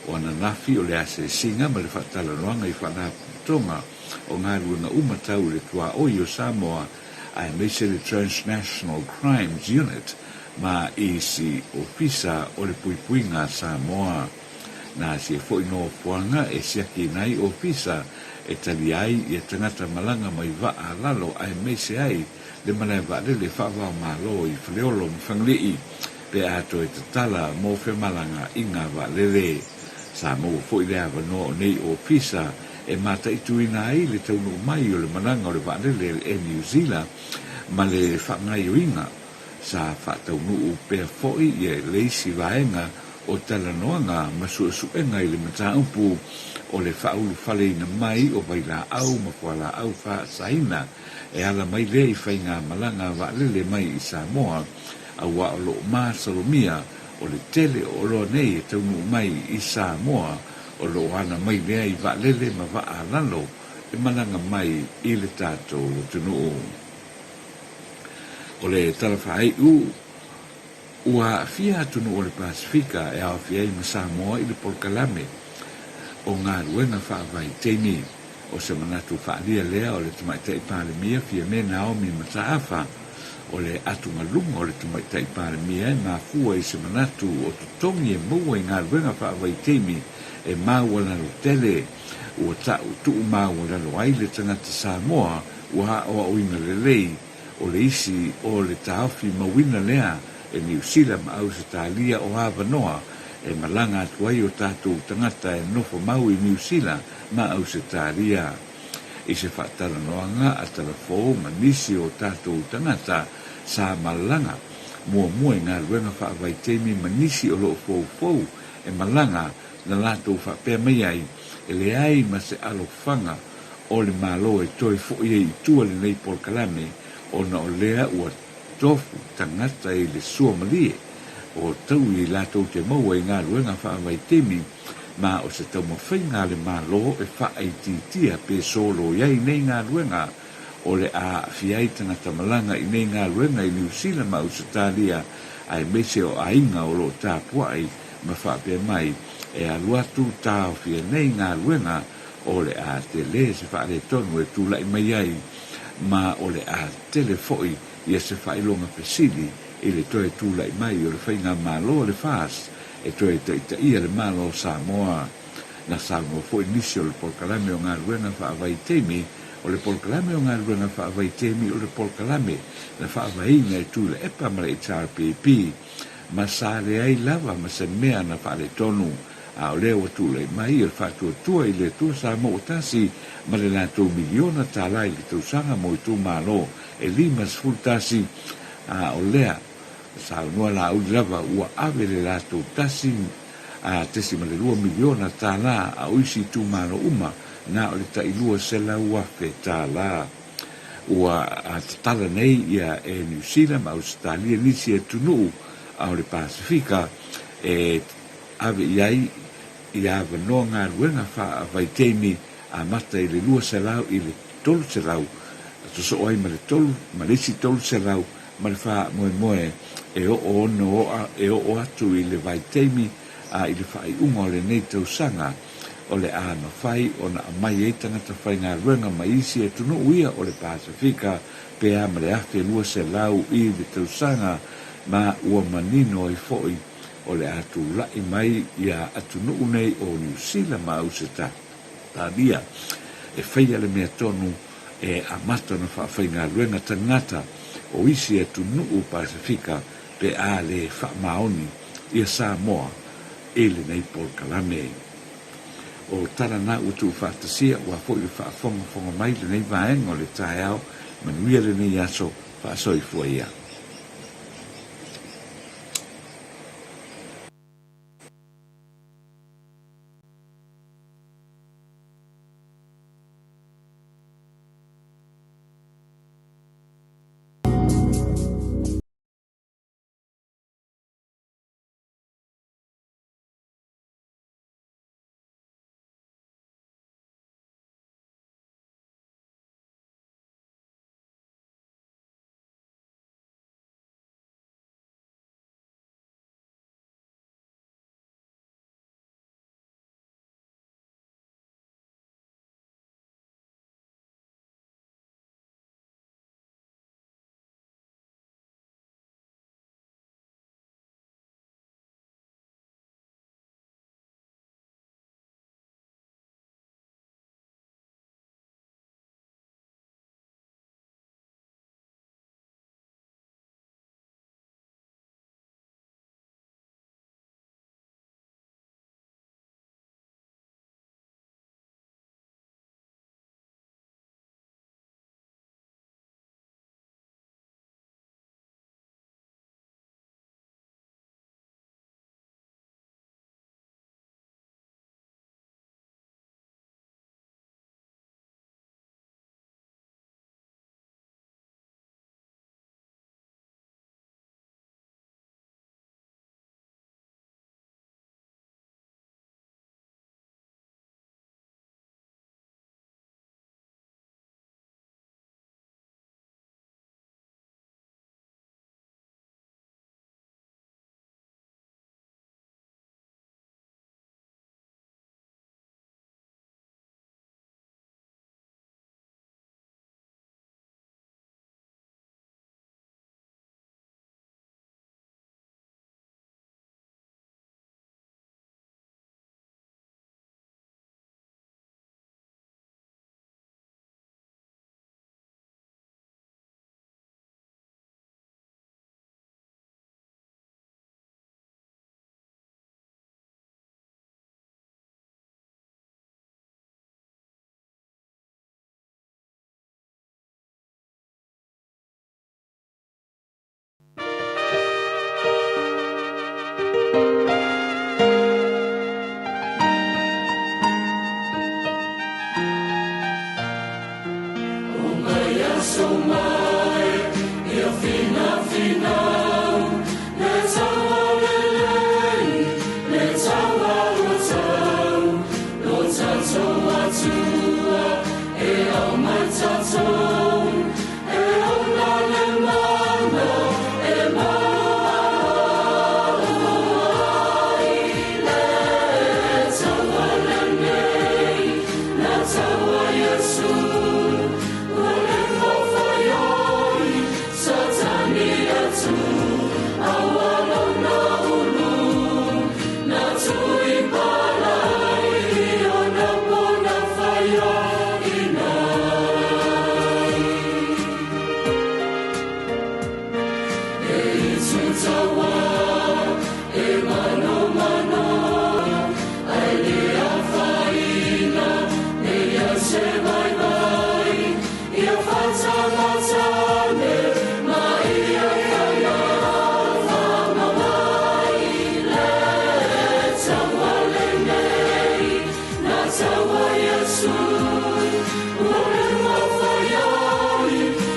o ana nafi o le ase singa ma le whaatala noanga I whanā tonga o ngā ruanga umatau le tua oi o Samoa a me se le Transnational Crimes Unit ma isi ofisa o le puipuinga Samoa na si foi no fuanga e siaki nai ofisa e tali ai I tangata malanga mai waa lalo a me se ai le malai vale le whawa malo I whaleolo mwhanglii pe ato e tatala mo fe malanga inga wa lele sa mo foi le avano nei ofisa e mata ituina ai le taunu mai o le mananga o le wa lele e New Zealand ma le whangai inga sa whataunu pe foi e leisi vaenga o talanoanga ma suenga I le mataupu o le whaulu whale ina mai o waila au ma whala au wha saina e ala mai le I whainga malanga wa lele mai I Samoa a wa lo ma salomia o le tele o lo nei e taunu mai I Samoa o lo ana mai lea I va lele ma va alalo e malanga mai I le tato tunu o le talafai ua fia tunu o le Pasifika e au fia i Samoa i le Polkalame o ngā ruenga whaavai teimi o se manatu whaalia lea o le tumaitai palemia fia me Naomi Mataafa o le atu malunga o le tumaitai palemia e mafua i se manatu o tutongi e mua i ngā ruenga whaavai teimi e maua lalo tele ua tau tuu maua lalo ai le tangata Samoa ua o uina lelei o le isi o le taofi mawina lea e New Zealand ma au se talia o Havanoa e malanga atu ai o tātou tangata e nofo mau i New Zealand ma au se talia i se whaatara noanga a telefo ma nisi o tātou tangata sa malanga mua ngā ruenga whaavai teimi ma nisi o loo fou e malanga na lātou whapea mai ai e le ai ma se alofanga o le malo e toi fo i tua le nei Polkalame o na o lea ua tofu tangata i le sua malie o tau i lātou te maua i ngā ruenga whaavai temi ma o se tau mawhai ngā le malo e whaai titia pe solo iai nei ngā ruenga o le a fiai tangata malanga i nei ngā ruenga i New Zealand ma o se talia ai mese o ainga o lo tāpuai ma whaapea mai e aluatu tāo fia nei ngā ruenga o le a te le se whaare tonu e tūlai mai ai ma o le a telefoi ia se whailonga pesili i le toe tūlai mai o le whainga malo le fast e toe ta ia le malo Samoa na Samoa fo nisi o le Polkalame o ngā ruenga whaavai teimi o le Polkalame o ngā ruenga whaavai teimi o le Polkalame na whaavai ngai tūle epa mara i TRPP ma sa le ai lava ma se mea na whaare tonu a o leo tūlai mai o le whaatua tua i le tua Samoa tasi ma le lātou miliona tālai ki tau sanga mo i tū malo e lima sfultasi a o lea sa noa la au lava ua ave le lātou tasi a tesi ma le 2 miliona tāla a uisi tū malo uma na o le tailua se la uafe tāla ua a tatala nei ia e New Zealand ma Australia nisi e tunu a o le Pasifika e ave iai i Havanoa ngā ruenga whaavai teimi a mata i le 2 selau i le 3 selau to so ai ma le tolu ma le si tolu selau ma le wha moe e o ono e o atu i le vai teimi a i le whai unga o le nei tausanga o le a ma whai o na mai e tangata whai ngā ruenga ma isi e tunu uia o le Pasifika pe a ma le afe 2 selau i le tausanga ma ua manino i foi o le atu lai mai ia atu nuu nei o New Zealand ma au se talia e whaia le mea tonu e amata na whawhai ngā ruenga tangata o isi atu nuu Pasifika pe a le whamaoni ia Samoa e le nei Polkalame o tara na utu whatasia ua fo i whaafonga mai le nei vaenga o le tae au manuia le nei aso whaasoi fua ia.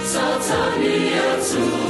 Satania